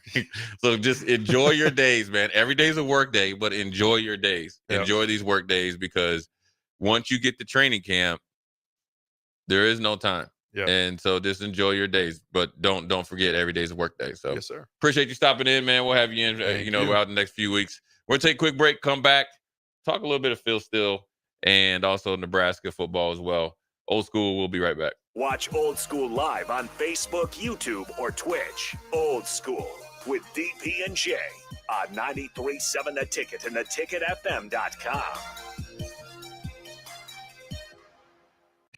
Speaker 7: So just enjoy your days, man. Every day's a work day, but enjoy your days.
Speaker 14: Yeah.
Speaker 7: Enjoy these work days because once you get to training camp, there is no time.
Speaker 14: Yeah.
Speaker 7: And so just enjoy your days, but don't forget every day's a work day. So
Speaker 14: Yes, sir.
Speaker 7: appreciate you stopping in, man. We'll have you in,
Speaker 14: Thank you.
Speaker 7: out the next few weeks. We'll take a quick break, come back, talk a little bit of Phil Steele and also Nebraska football as well. Old School, we'll be right back.
Speaker 5: Watch Old School live on Facebook, YouTube, or Twitch. Old School with DP and J on 93.7 The Ticket and theticketfm.com.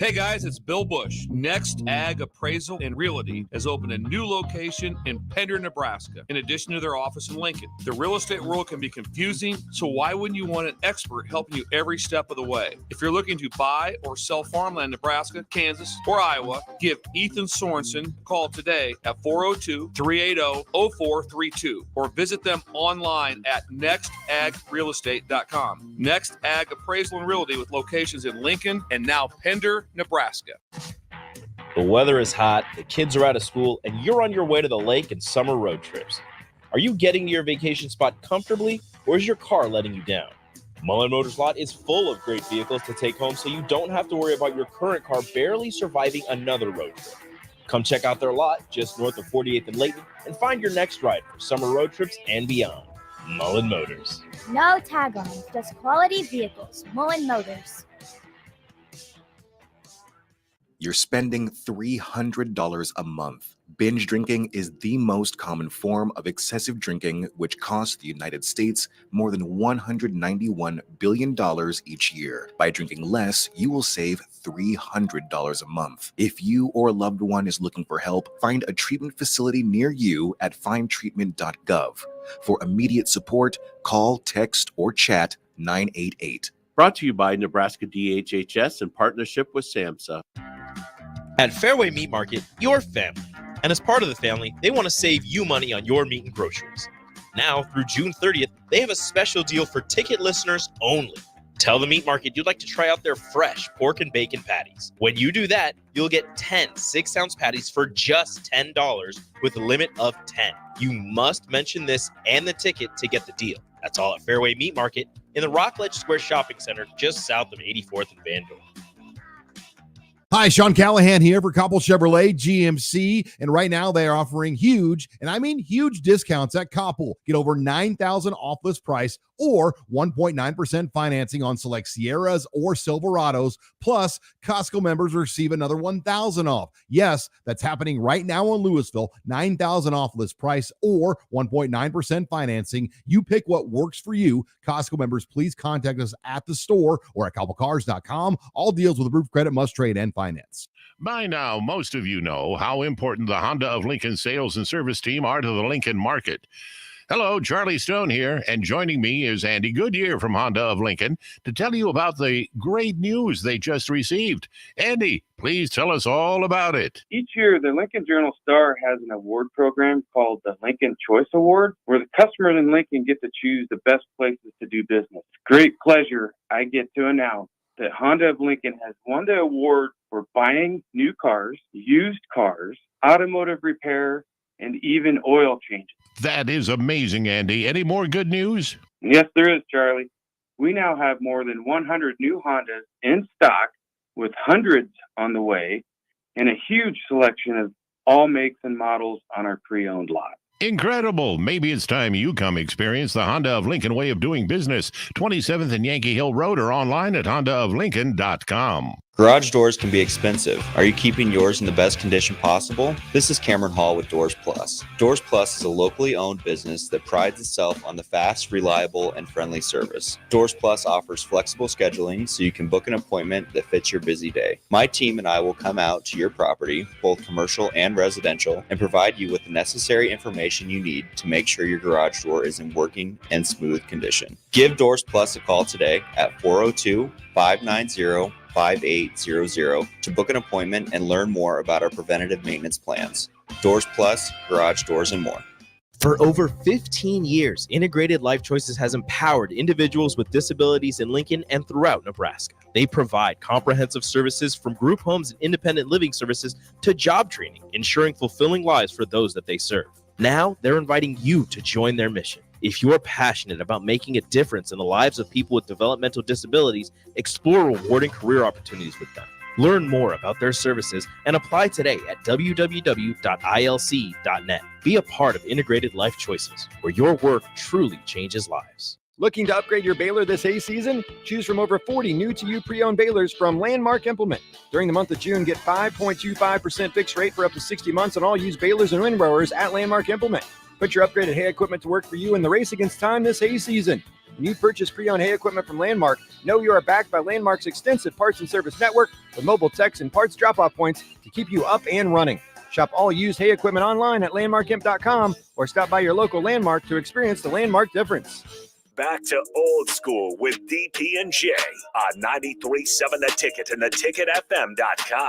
Speaker 20: Hey guys, it's Bill Bush. Next Ag Appraisal and Realty has opened a new location in Pender, Nebraska, in addition to their office in Lincoln. The real estate world can be confusing, so why wouldn't you want an expert helping you every step of the way? If you're looking to buy or sell farmland in Nebraska, Kansas, or Iowa, give Ethan Sorensen a call today at 402-380-0432 or visit them online at nextagrealestate.com. Next Ag Appraisal and Realty with locations in Lincoln and now Pender, Nebraska.
Speaker 3: The weather is hot, the kids are out of school, and you're on your way to the lake and summer road trips. Are you getting to your vacation spot comfortably, or is your car letting you down? Mullen Motors Lot is full of great vehicles to take home, so you don't have to worry about your current car barely surviving another road trip. Come check out their lot just north of 48th and Layton and find your next ride for summer road trips and beyond. Mullen Motors.
Speaker 11: No tag-ons, just quality vehicles. Mullen Motors.
Speaker 1: You're spending $300 a month. Binge drinking is the most common form of excessive drinking, which costs the United States more than $191 billion each year. By drinking less, you will save $300 a month. If you or a loved one is looking for help, find a treatment facility near you at findtreatment.gov. For immediate support, call, text, or chat 988.
Speaker 2: Brought to you by Nebraska DHHS in partnership with SAMHSA.
Speaker 3: At Fairway Meat Market, your family. And as part of the family, they want to save you money on your meat and groceries. Now, through June 30th, they have a special deal for ticket listeners only. Tell the meat market you'd like to try out their fresh pork and bacon patties. When you do that, you'll get 10 6-ounce patties for just $10 with a limit of 10. You must mention this and the ticket to get the deal. That's all at Fairway Meat Market in the Rockledge Square Shopping Center just south of 84th and Vanderbilt.
Speaker 15: Hi, Sean Callahan here for Copple Chevrolet GMC. And right now they are offering huge, and I mean huge discounts at Copple. Get over $9,000 off list price or 1.9% financing on select Sierras or Silverados. Plus, Costco members receive another $1,000 off. Yes, that's happening right now in Louisville. $9,000 off list price or 1.9% financing. You pick what works for you. Costco members, please contact us at the store or at CoppleCars.com. All deals with approved credit must trade and finance.
Speaker 9: By now, most of you know how important the Honda of Lincoln sales and service team are to the Lincoln market. Hello, Charlie Stone here, and joining me is Andy Goodyear from Honda of Lincoln to tell you about the great news they just received. Andy, please tell us all about it.
Speaker 10: Each year, the Lincoln Journal-Star has an award program called the Lincoln Choice Award, where the customers in Lincoln get to choose the best places to do business. Great pleasure, I get to announce that Honda of Lincoln has won the award for buying new cars, used cars, automotive repair, and even oil changes.
Speaker 9: That is amazing, Andy. Any more good news?
Speaker 10: Yes, there is, Charlie. We now have more than 100 new Hondas in stock, with hundreds on the way, and a huge selection of all makes and models on our pre-owned lot.
Speaker 9: Incredible. Maybe it's time you come experience the Honda of Lincoln way of doing business. 27th and Yankee Hill Road or online at hondaoflincoln.com.
Speaker 12: Garage doors can be expensive. Are you keeping yours in the best condition possible? This is Cameron Hall with Doors Plus. Doors Plus is a locally owned business that prides itself on the fast, reliable, and friendly service. Doors Plus offers flexible scheduling so you can book an appointment that fits your busy day. My team and I will come out to your property, both commercial and residential, and provide you with the necessary information you need to make sure your garage door is in working and smooth condition. Give Doors Plus a call today at 402-590-5800 to book an appointment and learn more about our preventative maintenance plans. Doors Plus, garage doors, and more.
Speaker 3: For over 15 years, Integrated Life Choices has empowered individuals with disabilities in Lincoln and throughout Nebraska. They provide comprehensive services from group homes and independent living services to job training, ensuring fulfilling lives for those that they serve. Now, they're inviting you to join their mission. If you're passionate about making a difference in the lives of people with developmental disabilities, explore rewarding career opportunities with them. Learn more about their services and apply today at www.ilc.net. Be a part of Integrated Life Choices, where your work truly changes lives.
Speaker 22: Looking to upgrade your baler this hay season? Choose from over 40 new-to-you pre-owned balers from Landmark Implement. During the month of June, get 5.25% fixed rate for up to 60 months on all used balers and windrowers at Landmark Implement. Put your upgraded hay equipment to work for you in the race against time this hay season. When you purchase pre-owned hay equipment from Landmark, know you are backed by Landmark's extensive parts and service network with mobile techs and parts drop-off points to keep you up and running. Shop all used hay equipment online at landmarkimp.com or stop by your local Landmark to experience the Landmark difference.
Speaker 5: Back to old school with DP and J on 93.7 The Ticket and theticketfm.com.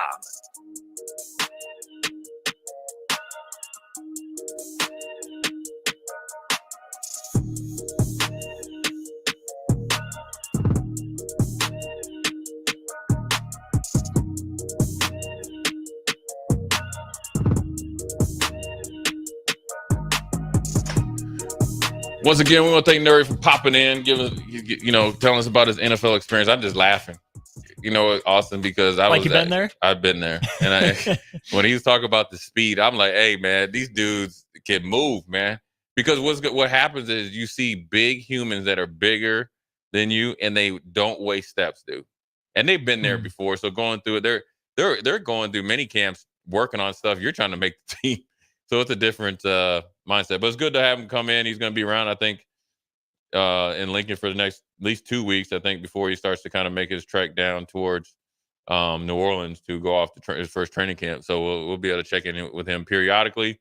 Speaker 7: Once again, we want to thank Nuri for popping in, telling us about his NFL experience. I'm just laughing, Austin, because
Speaker 19: you've been there?
Speaker 7: I've been there, and when he's talking about the speed, I'm like, hey man, these dudes can move, man. Because what happens is you see big humans that are bigger than you, and they don't waste steps, dude. And they've been there before, so going through it, they're going through many camps, working on stuff you're trying to make the team. So it's a different mindset. But it's good to have him come in. He's going to be around, I think, in Lincoln for the next at least 2 weeks, I think, before he starts to kind of make his trek down towards New Orleans to go off to his first training camp. So we'll be able to check in with him periodically.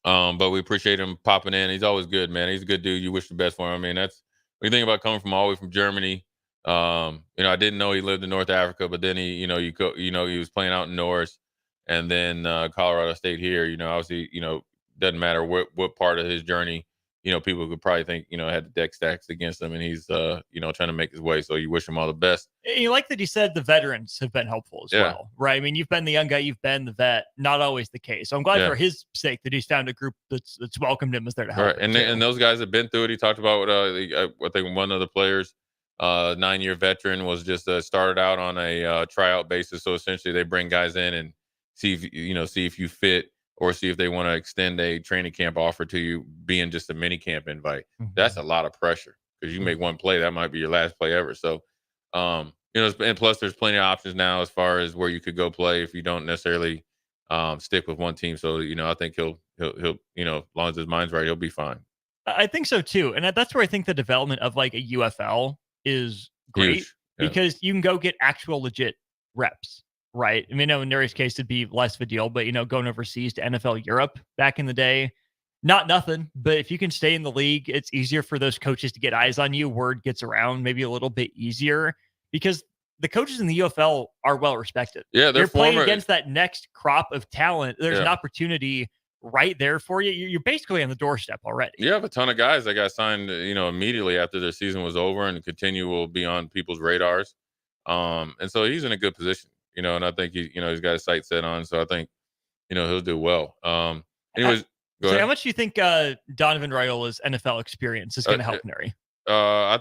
Speaker 7: But we appreciate him popping in. He's always good, man. He's a good dude. You wish the best for him. I mean, that's when you think about coming from all the way from Germany I didn't know he lived in North Africa, but then he was playing out in Norris, and then Colorado State here. Obviously, doesn't matter what part of his journey. People could probably think, had the deck stacks against him, and he's, trying to make his way. So you wish him all the best.
Speaker 19: You like that he said the veterans have been helpful as well, right? I mean, you've been the young guy, you've been the vet. Not always the case. So I'm glad for his sake that he's found a group that's welcomed him, is there to help.
Speaker 7: Right, and those guys have been through it. He talked about I think one of the players, 9-year veteran, was just started out on a tryout basis. So essentially, they bring guys in and see if you fit, or see if they want to extend a training camp offer to you, being just a mini camp invite. Mm-hmm. That's a lot of pressure, because you make one play, that might be your last play ever. So, and plus there's plenty of options now as far as where you could go play if you don't necessarily stick with one team. So, I think he'll as long as his mind's right, he'll be fine.
Speaker 19: I think so too. And that's where I think the development of like a UFL is great, because you can go get actual legit reps. Right. I mean, in Nuri's case, it'd be less of a deal, but, going overseas to NFL Europe back in the day, not nothing. But if you can stay in the league, it's easier for those coaches to get eyes on you. Word gets around maybe a little bit easier, because the coaches in the UFL are well respected.
Speaker 7: Yeah,
Speaker 19: they're playing against that next crop of talent. There's an opportunity right there for you. You're basically on the doorstep already.
Speaker 7: You have a ton of guys that got signed, immediately after their season was over, and continue will be on people's radars. And so he's in a good position. And I think he's got his sights set on. So I think, he'll do well. Anyways,
Speaker 19: so how much do you think Donovan Raiola's NFL experience is going to help Nuri?
Speaker 7: I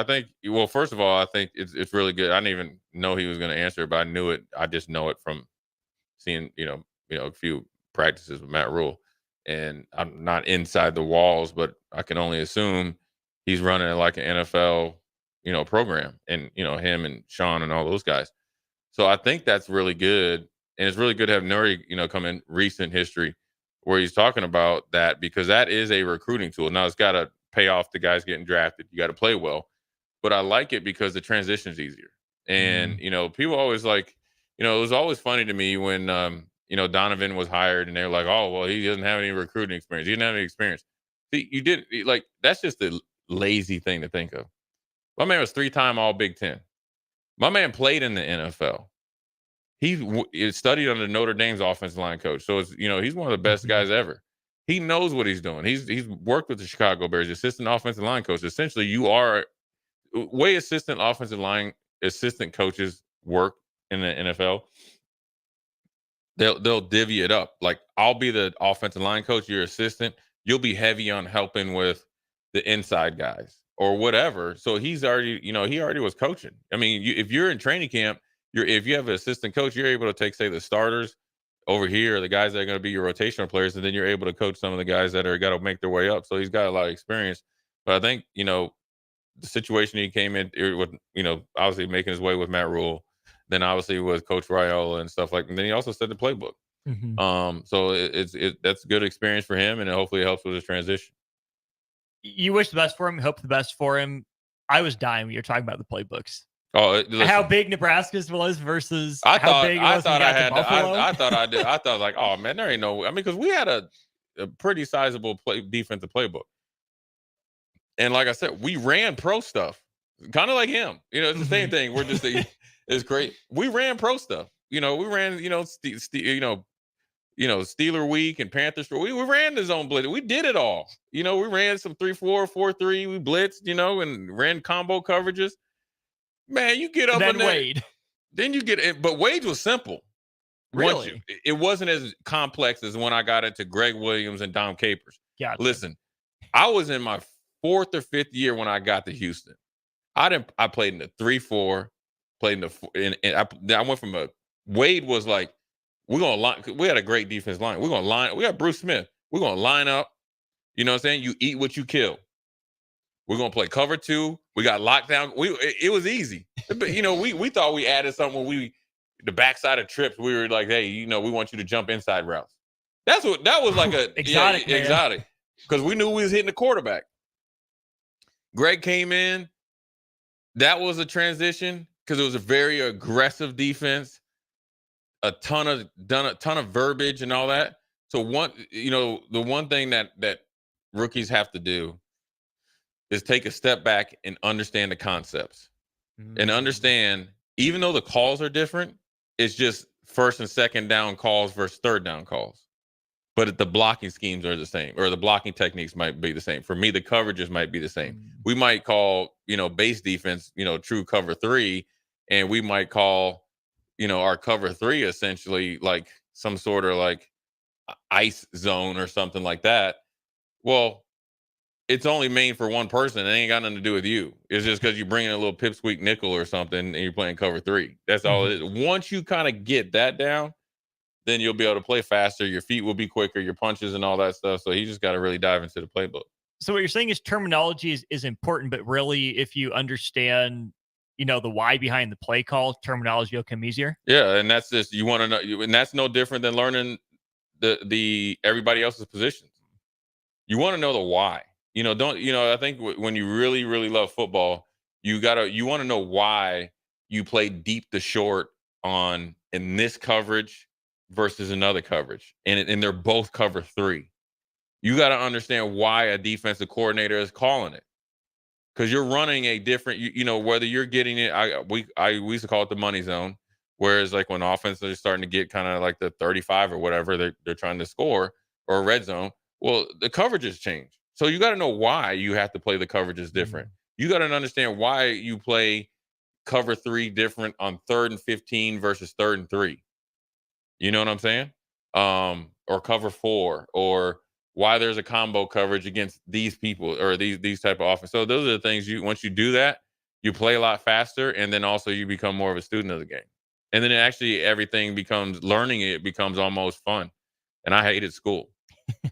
Speaker 7: think. Well, first of all, I think it's really good. I didn't even know he was going to answer it, but I knew it. I just know it from seeing, a few practices with Matt Rule, and I'm not inside the walls, but I can only assume he's running it like an NFL, program, and him and Sean and all those guys. So I think that's really good. And it's really good to have Nuri, come in recent history where he's talking about that, because that is a recruiting tool. Now, it's got to pay off the guys getting drafted. You got to play well. But I like it because the transition is easier. And, people always like, it was always funny to me when, Donovan was hired and they're like, oh, well, he doesn't have any recruiting experience. He didn't have any experience. See, you didn't, like, that's just a lazy thing to think of. My man was 3-time All Big Ten. My man played in the NFL. He studied under Notre Dame's offensive line coach. So it's, he's one of the best guys ever. He knows what he's doing. He's worked with the Chicago Bears, assistant offensive line coach. Essentially, you are way assistant coaches work in the NFL. They'll divvy it up. Like, I'll be the offensive line coach, your assistant. You'll be heavy on helping with the inside guys or whatever. So he's already, he already was coaching. I mean, if you're in training camp, if you have an assistant coach, you're able to take, say, the starters over here, or the guys that are going to be your rotational players, and then you're able to coach some of the guys that are got to make their way up. So he's got a lot of experience. But I think, the situation he came in with, obviously making his way with Matt Rule, then obviously with Coach Raiola and stuff like that. And then he also said the playbook. Mm-hmm. So that's good experience for him, and hopefully it helps with his transition.
Speaker 19: You wish the best for him, hope the best for him. I was dying when you were talking about the playbooks.
Speaker 7: Oh, listen,
Speaker 19: how big Nebraska's was versus
Speaker 7: how
Speaker 19: big it was.
Speaker 7: I thought I did. I thought like, oh man, there ain't no. I mean, because we had a pretty sizable defensive playbook, and like I said, we ran pro stuff, kind of like him. It's the same thing. We're just it's great. We ran pro stuff. We ran Steeler week and Panthers. We ran the zone blitz. We did it all. We ran some 3-4, 4-3. We blitzed. And ran combo coverages. Man, you get up
Speaker 19: and then Wade.
Speaker 7: Then you get it, but Wade was simple.
Speaker 19: Really?
Speaker 7: It wasn't as complex as when I got into Greg Williams and Dom Capers.
Speaker 19: Yeah.
Speaker 7: Listen, I was in my 4th or 5th year when I got to Houston. I played in the 3-4, played in the I went from Wade was like, we're gonna line. We had a great defense line. We're gonna line. We got Bruce Smith. We're gonna line up. You know what I'm saying? You eat what you kill. We're gonna play cover 2. We got lockdown. It was easy. But we thought we added something when the backside of trips. We were like, hey, we want you to jump inside routes. That was like a
Speaker 19: exotic.
Speaker 7: Exotic. Because we knew we was hitting the quarterback. Greg came in. That was a transition because it was a very aggressive defense. A ton of verbiage and all that. So the one thing that rookies have to do is take a step back and understand the concepts. and understand, even though the calls are different, it's just first and second down calls versus third down calls. But the blocking schemes are the same, or the blocking techniques might be the same. For me, the coverages might be the same. We might call, base defense, true cover 3, and we might call, our cover 3 essentially like some sort of like ice zone or something like that. Well, it's only made for one person. It ain't got nothing to do with you. It's just because you bring in a little pipsqueak nickel or something and you're playing cover 3. That's all it is. Once you kind of get that down, then you'll be able to play faster. Your feet will be quicker, your punches and all that stuff. So you just got to really dive into the playbook.
Speaker 19: So what you're saying is terminology is important, but really if you understand, the why behind the play call, terminology will come easier.
Speaker 7: Yeah, and that's just, you want to know, and that's no different than learning the everybody else's positions. You want to know the why. I think when you really, really love football, you want to know why you play deep to short in this coverage versus another coverage. And they're both cover 3. You got to understand why a defensive coordinator is calling it. Because you're running a different, whether you're getting it, we used to call it the money zone. Whereas like when offenses are starting to get kind of like the 35 or whatever they're trying to score, or a red zone, well, the coverages change. So you got to know why you have to play the coverages different. You got to understand why you play cover 3 different on 3rd and 15 versus 3rd and 3. You know what I'm saying? Or cover 4, or why there's a combo coverage against these people or these type of offense. So those are the things once you do that, you play a lot faster, and then also you become more of a student of the game. And then everything learning it becomes almost fun. And I hated school.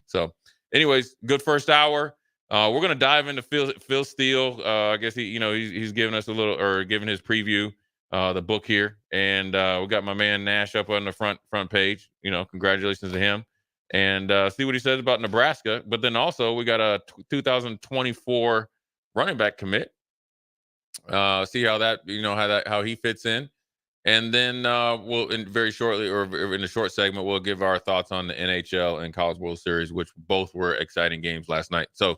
Speaker 7: So anyways, good first hour. We're going to dive into Phil Steele. I guess he's giving us giving his preview, the book here. And we got my man Nash up on the front page. Congratulations to him. And see what he says about Nebraska. But then also we got a 2024 running back commit. See how that, how he fits in. And then very shortly, or in a short segment, we'll give our thoughts on the NHL and College World Series, which both were exciting games last night. So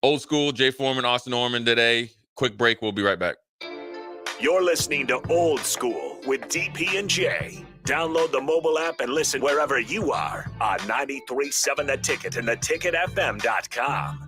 Speaker 7: old school, Jay Foreman, Austin Orman today. Quick break. We'll be right back.
Speaker 5: You're listening to Old School with DP and J. Download the mobile app and listen wherever you are on 93.7 The Ticket and theticketfm.com.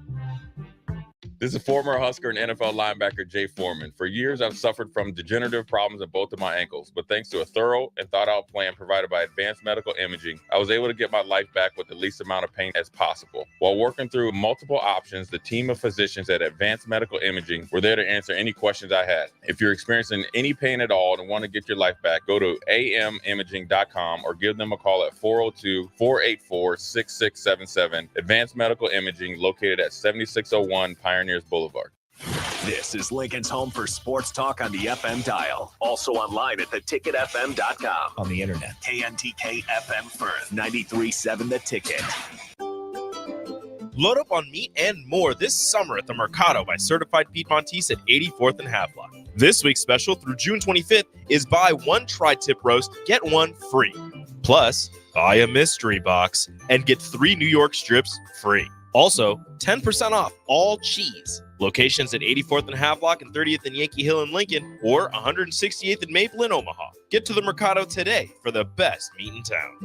Speaker 7: This is former Husker and NFL linebacker Jay Foreman. For years, I've suffered from degenerative problems in both of my ankles, but thanks to a thorough and thought-out plan provided by Advanced Medical Imaging, I was able to get my life back with the least amount of pain as possible. While working through multiple options, the team of physicians at Advanced Medical Imaging were there to answer any questions I had. If you're experiencing any pain at all and want to get your life back, go to amimaging.com or give them a call at 402-484-6677. Advanced Medical Imaging, located at 7601 Pioneers Boulevard.
Speaker 5: This is Lincoln's home for sports talk on the FM dial. Also online at theticketfm.com.
Speaker 13: On the internet.
Speaker 5: KNTK FM Firth, 93.7 The Ticket.
Speaker 3: Load up on meat and more this summer at the Mercado by Certified Piedmontese at 84th and Havelock. This week's special through June 25th is buy one tri-tip roast, get one free. Plus, buy a mystery box and get 3 New York strips free. Also, 10% off all cheese. Locations at 84th and Havelock and 30th and Yankee Hill in Lincoln, or 168th and Maple in Omaha. Get to the Mercado today for the best meat in town.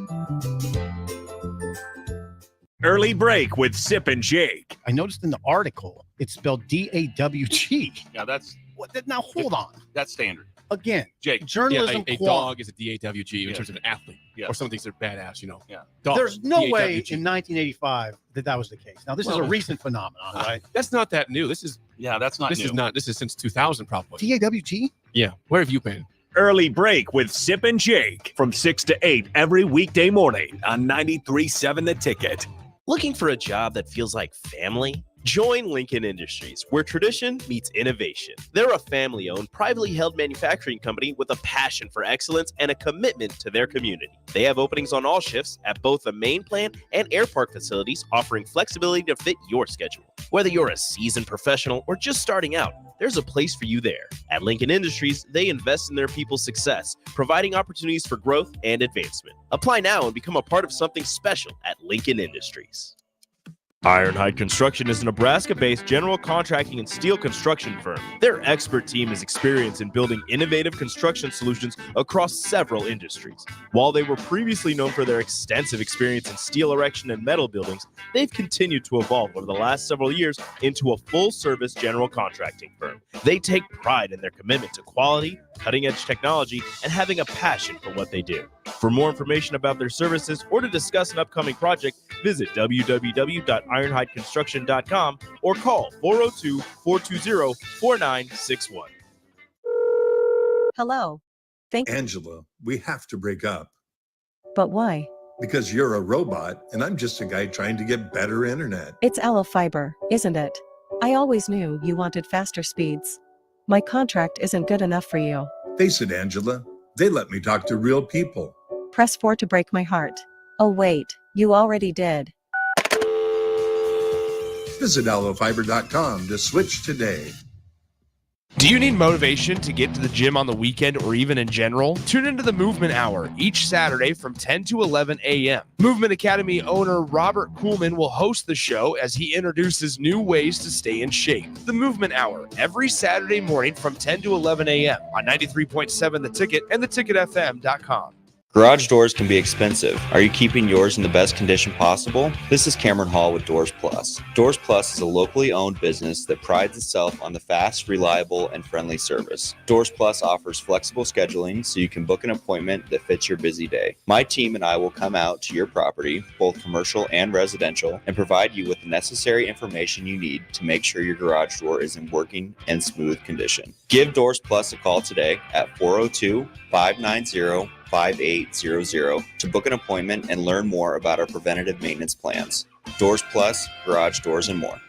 Speaker 5: Early break with Sip and Jake.
Speaker 6: I noticed in the article it's spelled DAWG.
Speaker 8: Yeah, that's
Speaker 6: Now hold on.
Speaker 8: That's standard.
Speaker 6: Again,
Speaker 8: Jake,
Speaker 6: journalism.
Speaker 8: a dog is a DAWG in terms of an athlete,
Speaker 6: Yeah.
Speaker 8: or some things are badass.
Speaker 6: Yeah.
Speaker 8: Dogs,
Speaker 6: There's no way
Speaker 8: DAWG.
Speaker 6: in 1985 that was the case. Now this is a recent phenomenon, right?
Speaker 8: That's not that new. This is
Speaker 6: that's not
Speaker 8: This
Speaker 6: new.
Speaker 8: is not. This is since 2000 probably.
Speaker 6: DAWG.
Speaker 8: Yeah. Where have you been?
Speaker 5: Early break with Sip and Jake from 6 to 8 every weekday morning on 93.7 The Ticket.
Speaker 3: Looking for a job that feels like family? Join Lincoln Industries, where tradition meets innovation. They're a family-owned, privately held manufacturing company with a passion for excellence and a commitment to their community. They have openings on all shifts at both the main plant and Air Park facilities, offering flexibility to fit your schedule. Whether you're a seasoned professional or just starting out, there's a place for you there. At Lincoln Industries, they invest in their people's success, providing opportunities for growth and advancement. Apply now and become a part of something special at Lincoln Industries. Ironhide Construction is a Nebraska-based general contracting and steel construction firm. Their expert team is experienced in building innovative construction solutions across several industries. While they were previously known for their extensive experience in steel erection and metal buildings, they've continued to evolve over the last several years into a full-service general contracting firm. They take pride in their commitment to quality, cutting-edge technology, and having a passion for what they do. For more information about their services or to discuss an upcoming project, visit www.ironhideconstruction.com or call 402-420-4961.
Speaker 13: Hello.
Speaker 16: Angela, we have to break up
Speaker 13: But why?
Speaker 16: because you're a robot and I'm just a guy trying to get better internet.
Speaker 13: It's Aloe Fiber, isn't it? I always knew you wanted faster speeds. My contract isn't good enough for you.
Speaker 16: Face it, Angela, they let me talk to real people.
Speaker 13: Press 4 to break my heart. Oh wait, you already did.
Speaker 16: Visit aloefiber.com to switch today.
Speaker 8: Do you need motivation to get to the gym on the weekend or even in general? Tune into the Movement Hour each Saturday from 10 to 11 a.m. Movement Academy owner Robert Kuhlman will host the show as he introduces new ways to stay in shape. The Movement Hour every Saturday morning from 10 to 11 a.m. on 93.7 The Ticket and theticketfm.com.
Speaker 12: Garage doors can be expensive. Are you keeping yours in the best condition possible? This is Cameron Hall with Doors Plus. Doors Plus is a locally owned business that prides itself on the fast, reliable, and friendly service. Doors Plus offers flexible scheduling so you can book an appointment that fits your busy day. My team and I will come out to your property, both commercial and residential, and provide you with the necessary information you need to make sure your garage door is in working and smooth condition. Give Doors Plus a call today at 402-590-5800 to book an appointment and learn more about our preventative maintenance plans. Doors Plus, garage doors, and more.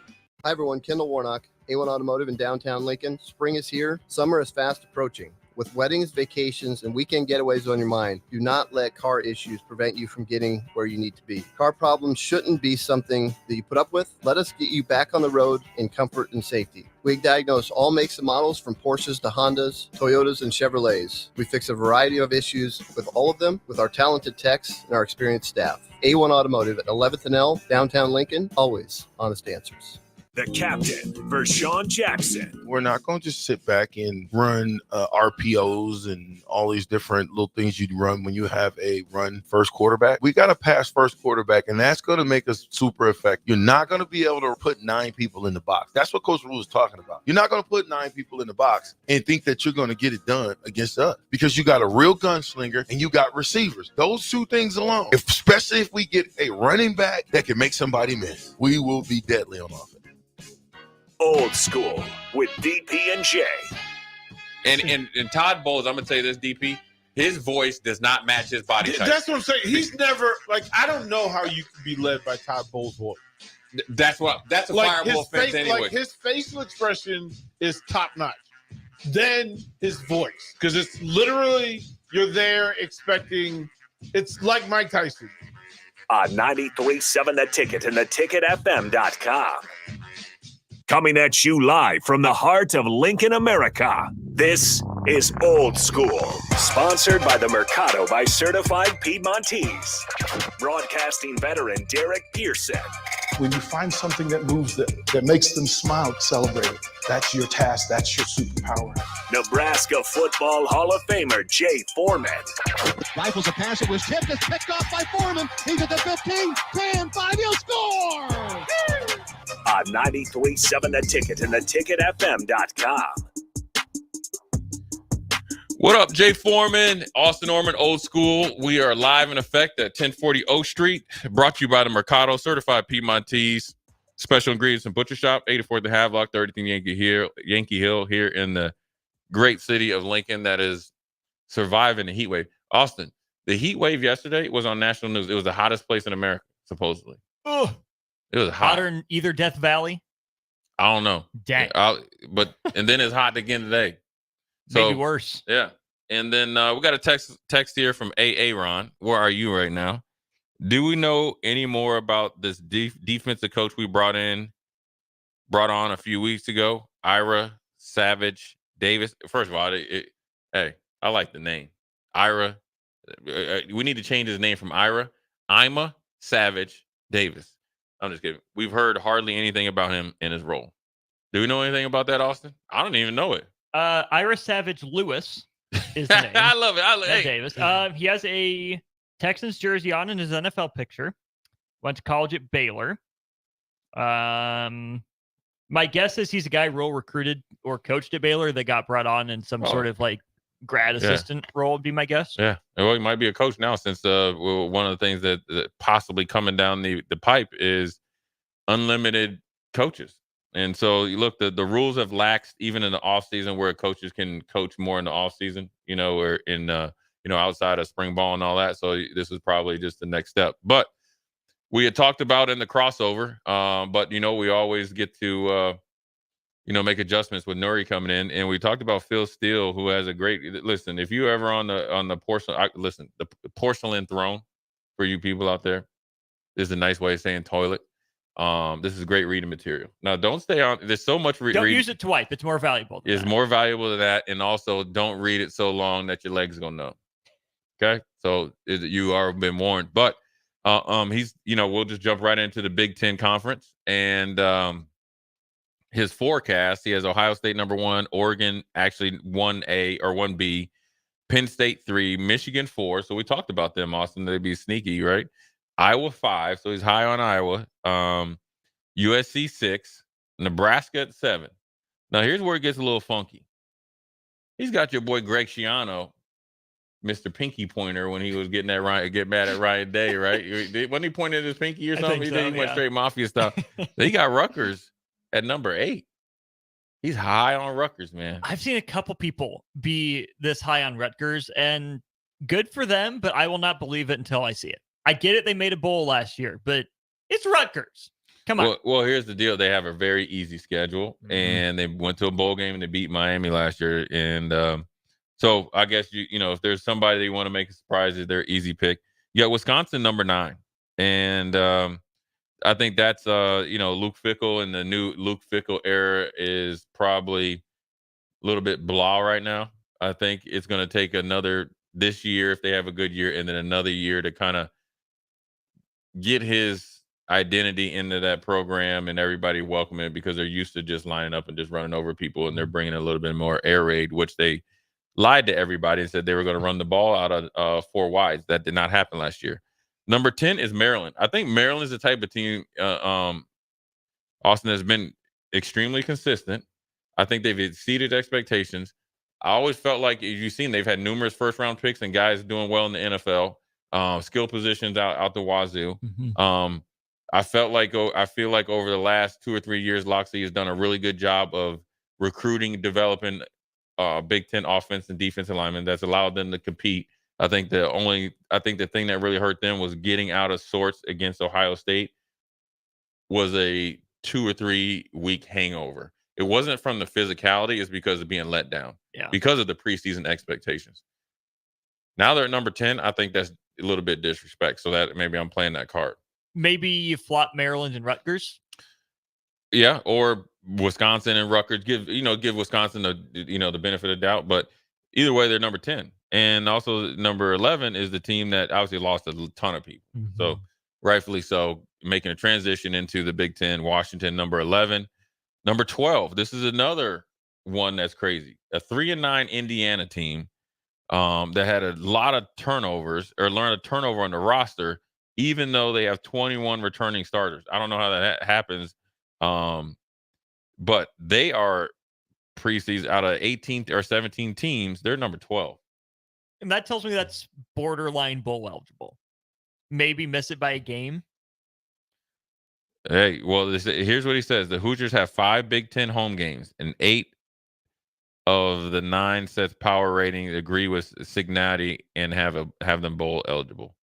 Speaker 23: Hi everyone, Kendall Warnock, A1 Automotive in downtown Lincoln. Spring is here, summer is fast approaching. With weddings, vacations, and weekend getaways on your mind, do not let car issues prevent you from getting where you need to be. Car problems shouldn't be something that you put up with. Let us get you back on the road in comfort and safety. We diagnose all makes and models from Porsches to Hondas, Toyotas, and Chevrolets. We fix a variety of issues with all of them with our talented techs and our experienced staff. A1 Automotive at 11th and L, downtown Lincoln, always honest answers.
Speaker 5: The captain, Vershawn Jackson.
Speaker 24: We're not going to just sit back and run RPOs and all these different little things you'd run when you have a run first quarterback. We got to pass first quarterback, and that's going to make us super effective. You're not going to be able to put 9 people in the box. That's what Coach Rule is talking about. You're not going to put 9 people in the box and think that you're going to get it done against us because you got a real gunslinger and you got receivers. Those two things alone, especially if we get a running back that can make somebody miss, we will be deadly on offense.
Speaker 5: Old School with DP and J.
Speaker 7: And Todd Bowles, I'm gonna tell you this, DP, his voice does not match his body type.
Speaker 21: That's what I'm saying. He's never I don't know how you can be led by Todd Bowles' voice.
Speaker 7: That's a fireable offense anyway.
Speaker 21: Like his facial expression is top notch. Then his voice, because it's literally you're there expecting. It's like Mike Tyson.
Speaker 5: 93.7 The Ticket and theticketfm.com. Coming at you live from the heart of Lincoln, America. This is Old School, sponsored by the Mercado by Certified Piedmontese. Broadcasting veteran Derek Pearson.
Speaker 25: When you find something that moves them, that makes them smile, celebrate it. That's your task. That's your superpower.
Speaker 5: Nebraska Football Hall of Famer Jay Foreman.
Speaker 26: Rifles a pass. It was tipped. It's picked off by Foreman. He's at the 15, 10, 5. He'll score!
Speaker 5: 93.7 The Ticket and theticketfm.com.
Speaker 7: What up, Jay Foreman, Austin Norman, Old School. We are live in effect at 1040 Oak Street, brought to you by the Mercado, Certified Piedmontese, Special Ingredients and Butcher Shop, 84th and Havelock, 30th Yankee Hill here in the great city of Lincoln that is surviving the heat wave. Austin, the heat wave yesterday was on national news. It was the hottest place in America, supposedly.
Speaker 19: Ugh.
Speaker 7: It was hot.
Speaker 19: Hotter than either Death Valley?
Speaker 7: I don't know.
Speaker 19: Dang.
Speaker 7: And then it's hot again today. So,
Speaker 19: maybe worse.
Speaker 7: Yeah. And then we got a text here from AA Ron. Where are you right now? Do we know any more about this defensive coach we brought on a few weeks ago? Ira Savage Davis. First of all, hey, I like the name. Ira. We need to change his name from Ira. Ima Savage Davis. I'm just kidding. We've heard hardly anything about him in his role. Do we know anything about that, Austin? I don't even know it.
Speaker 19: Ira Savage Lewis is the name.
Speaker 7: I love it.
Speaker 19: Ed Davis. He has a Texans jersey on in his NFL picture. Went to college at Baylor. My guess is he's a guy Roll recruited or coached at Baylor that got brought on in some sort of like grad assistant role would be my guess.
Speaker 7: Yeah. Well, he might be a coach now since one of the things that possibly coming down the pipe is unlimited coaches. And so you look, the rules have laxed even in the off season where coaches can coach more in the off season, or in, outside of spring ball and all that. So this is probably just the next step. But we had talked about in the crossover, but we always get to, make adjustments with Nuri coming in, and we talked about Phil Steele, who has a great. Listen, if you ever on the porcelain, the porcelain throne for you people out there, this is a nice way of saying toilet. This is great reading material. Now, don't stay on. There's so much.
Speaker 19: Don't use it to wipe. It's more valuable.
Speaker 7: It's more valuable than that, and also don't read it so long that your legs gonna numb. Okay, so you are been warned, but. He's, we'll just jump right into the Big Ten Conference and his forecast. He has Ohio State number 1, Oregon actually 1A or 1B, Penn State 3, Michigan 4. So we talked about them, Austin. They'd be sneaky, right? Iowa 5. So he's high on Iowa. USC 6, Nebraska at 7. Now here's where it gets a little funky. He's got your boy Greg Schiano, Mr. Pinky Pointer, when he was get mad at Ryan Day, right? Wasn't he pointing at his pinky or something? He went straight mafia stuff. He got Rutgers at number 8. He's high on Rutgers, man.
Speaker 19: I've seen a couple people be this high on Rutgers, and good for them, but I will not believe it until I see it. I get it. They made a bowl last year, but it's Rutgers. Come on.
Speaker 7: Well, here's the deal. They have a very easy schedule, and they went to a bowl game and they beat Miami last year. And so I guess, if there's somebody that you want to make a surprise, they're an easy pick. You got Wisconsin number 9. And I think that's, Luke Fickell and the new Luke Fickell era is probably a little bit blah right now. I think it's going to take this year, if they have a good year, and then another year to kind of get his identity into that program and everybody welcome it, because they're used to just lining up and just running over people, and they're bringing a little bit more air raid, which they lied to everybody and said they were going to run the ball out of 4 wides. That did not happen last year. Number 10 is Maryland. I think Maryland is the type of team, Austin, has been extremely consistent. I think they've exceeded expectations. I always felt like, as you've seen, they've had numerous first-round picks and guys doing well in the NFL, skill positions out the wazoo. I feel like over the last 2 or 3 years, Loxley has done a really good job of recruiting, developing Big Ten offense and defensive linemen that's allowed them to compete. I think the thing that really hurt them was getting out of sorts against Ohio State was a 2 or 3 week hangover. It wasn't from the physicality, it's because of being let down.
Speaker 19: Yeah.
Speaker 7: Because of the preseason expectations. Now they're at number 10. I think that's a little bit disrespect. So that maybe I'm playing that card.
Speaker 19: Maybe you flop Maryland and Rutgers.
Speaker 7: Yeah, or Wisconsin and Rutgers. Give Wisconsin the benefit of the doubt, but either way, they're number 10. And also number 11 is the team that obviously lost a ton of people. So rightfully so, making a transition into the Big Ten. Washington, number 11. Number 12, this is another one that's crazy. A 3-9 Indiana team that had a lot of turnovers or learned a turnover on the roster, even though they have 21 returning starters. I don't know how that happens. But they are preseason out of 18 or 17 teams. They're number 12.
Speaker 19: And that tells me that's borderline bowl eligible. Maybe miss it by a game.
Speaker 7: Hey, well, here's what he says. The Hoosiers have 5 Big Ten home games, and 8 of the 9 sets power rating agree with Cincinnati and have them bowl eligible.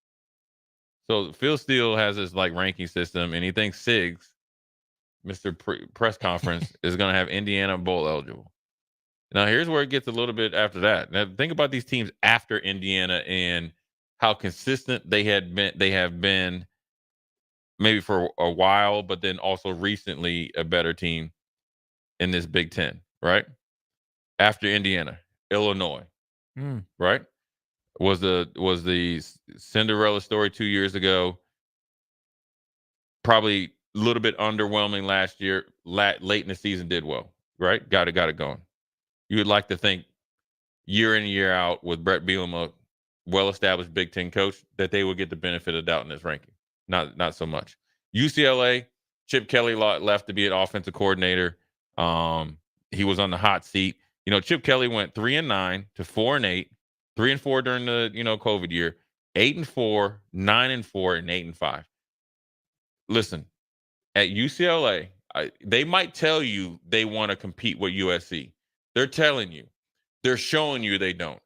Speaker 7: So Phil Steele has this ranking system, and he thinks Sigs, Mr. Press Conference, is going to have Indiana bowl eligible. Now, here's where it gets a little bit after that. Now, think about these teams after Indiana and how consistent they have been maybe for a while, but then also recently a better team in this Big Ten, right? After Indiana, Illinois, right? Was the Cinderella story 2 years ago. Probably a little bit underwhelming last year. Late in the season, did well, right? Got it going. You would like to think year in and year out with Brett Bielema, well-established Big Ten coach, that they would get the benefit of doubt in this ranking. Not so much. UCLA, Chip Kelly left to be an offensive coordinator. He was on the hot seat. Chip Kelly went 3-9 to 4-8, 3-4 during the COVID year, 8-4, 9-4, and 8-5. Listen, at UCLA, they might tell you they want to compete with USC. They're telling you. They're showing you they don't.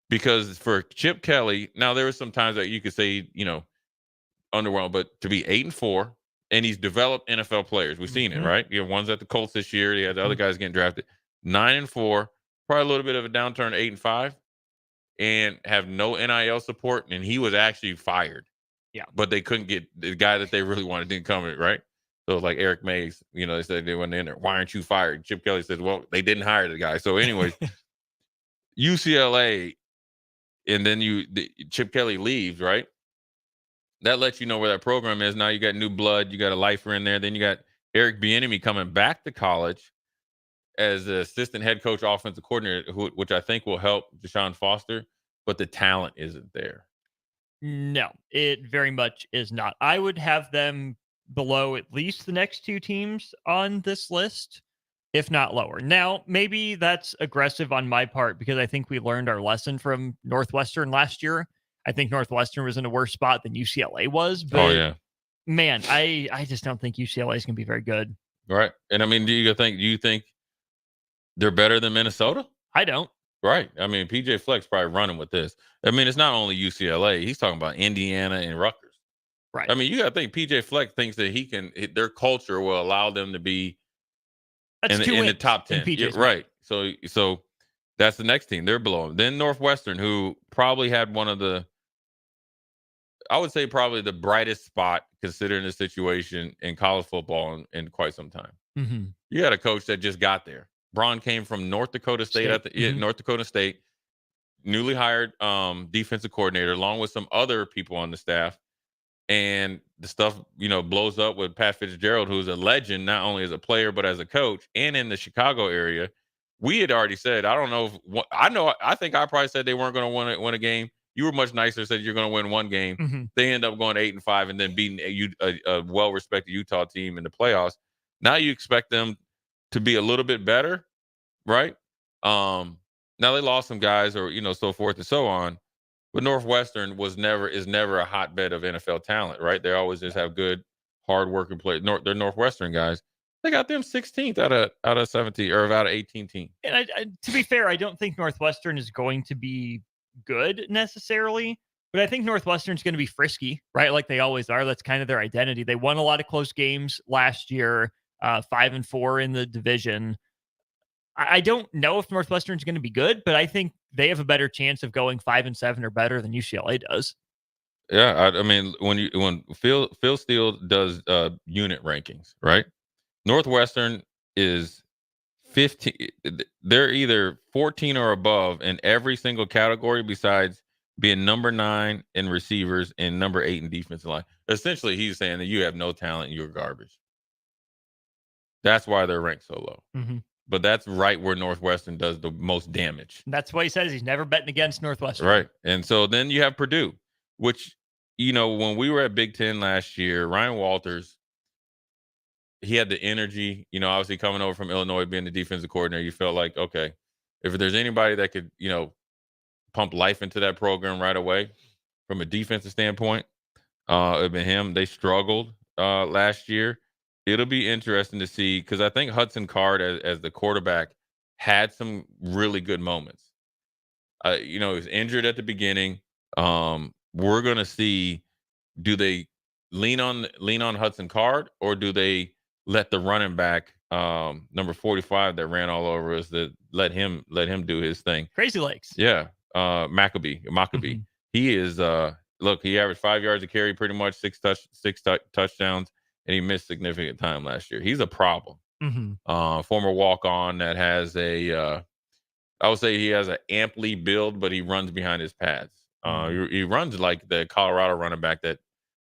Speaker 7: Because for Chip Kelly, now there were some times that you could say, underwhelmed, but to be 8-4, and he's developed NFL players. We've seen it, right? One's at the Colts this year. He had the other guys getting drafted. 9-4, probably a little bit of a downturn, 8-5, and have no NIL support. And he was actually fired.
Speaker 19: Yeah.
Speaker 7: But they couldn't get the guy that they really wanted didn't come in, right? So like Eric Mays, they said they went in there. Why aren't you fired? Chip Kelly said, well, they didn't hire the guy. So anyways, UCLA, and then Chip Kelly leaves, right? That lets you know where that program is. Now you got new blood. You got a lifer in there. Then you got Eric Bieniemy coming back to college as the assistant head coach, offensive coordinator, which I think will help Deshaun Foster, but the talent isn't there.
Speaker 19: No, it very much is not. I would have them below at least the next two teams on this list, if not lower. Now, maybe that's aggressive on my part because I think we learned our lesson from Northwestern last year. I think Northwestern was in a worse spot than UCLA was. But man, I just don't think UCLA is going to be very good.
Speaker 7: Right. And I mean, do you think they're better than Minnesota?
Speaker 19: I don't.
Speaker 7: Right. I mean, PJ Fleck's probably running with this. I mean, it's not only UCLA. He's talking about Indiana and Rutgers.
Speaker 19: Right.
Speaker 7: I mean, you got to think PJ Fleck thinks that their culture will allow them to be in the top 10. Yeah, right. So that's the next team. They're below them. Then Northwestern, who probably had one of the, I would say probably the brightest spot considering the situation in college football in quite some time.
Speaker 19: Mm-hmm.
Speaker 7: You got a coach that just got there. Braun came from North Dakota State. North Dakota State, newly hired defensive coordinator, along with some other people on the staff. And the stuff, blows up with Pat Fitzgerald, who's a legend, not only as a player, but as a coach. And in the Chicago area, we had already said, I think I probably said they weren't going to win a game. You were much nicer, said you're going to win one game.
Speaker 19: Mm-hmm.
Speaker 7: They end up going 8-5 and then beating a well-respected Utah team in the playoffs. Now you expect them to be a little bit better, right? Now they lost some guys or, so forth and so on. But Northwestern is never a hotbed of NFL talent, right? They always just have good, hard-working players. They're Northwestern guys. They got them 16th out of 17 or out of 18 teams.
Speaker 19: And to be fair, I don't think Northwestern is going to be good necessarily, but I think Northwestern's going to be frisky, right? Like they always are. That's kind of their identity. They won a lot of close games last year, 5-4 in the division. I don't know if Northwestern's going to be good, but I think they have a better chance of going 5-7 or better than UCLA does.
Speaker 7: Yeah, I mean, when Phil Steele does unit rankings, right? Northwestern is 15. They're either 14 or above in every single category besides being number 9 in receivers and number 8 in defensive line. Essentially, he's saying that you have no talent and you're garbage. That's why they're ranked so low.
Speaker 19: Mm-hmm.
Speaker 7: But that's right where Northwestern does the most damage.
Speaker 19: That's why he says he's never betting against Northwestern.
Speaker 7: Right. And so then you have Purdue, which, when we were at Big Ten last year, Ryan Walters, he had the energy, obviously coming over from Illinois, being the defensive coordinator. You felt like, okay, if there's anybody that could, pump life into that program right away from a defensive standpoint, it would have been him. They struggled last year. It'll be interesting to see because I think Hudson Card as the quarterback had some really good moments. He was injured at the beginning. We're going to see, do they lean on Hudson Card or do they let the running back number 45 that ran all over us, that let him do his thing?
Speaker 19: Crazy Legs.
Speaker 7: Yeah. Maccabee. Mm-hmm. He is he averaged 5 yards a carry pretty much, six touchdowns, and he missed significant time last year. He's a problem.
Speaker 19: Mm-hmm.
Speaker 7: Former walk-on that has I would say he has an amply build, but he runs behind his pads. He runs like the Colorado running back that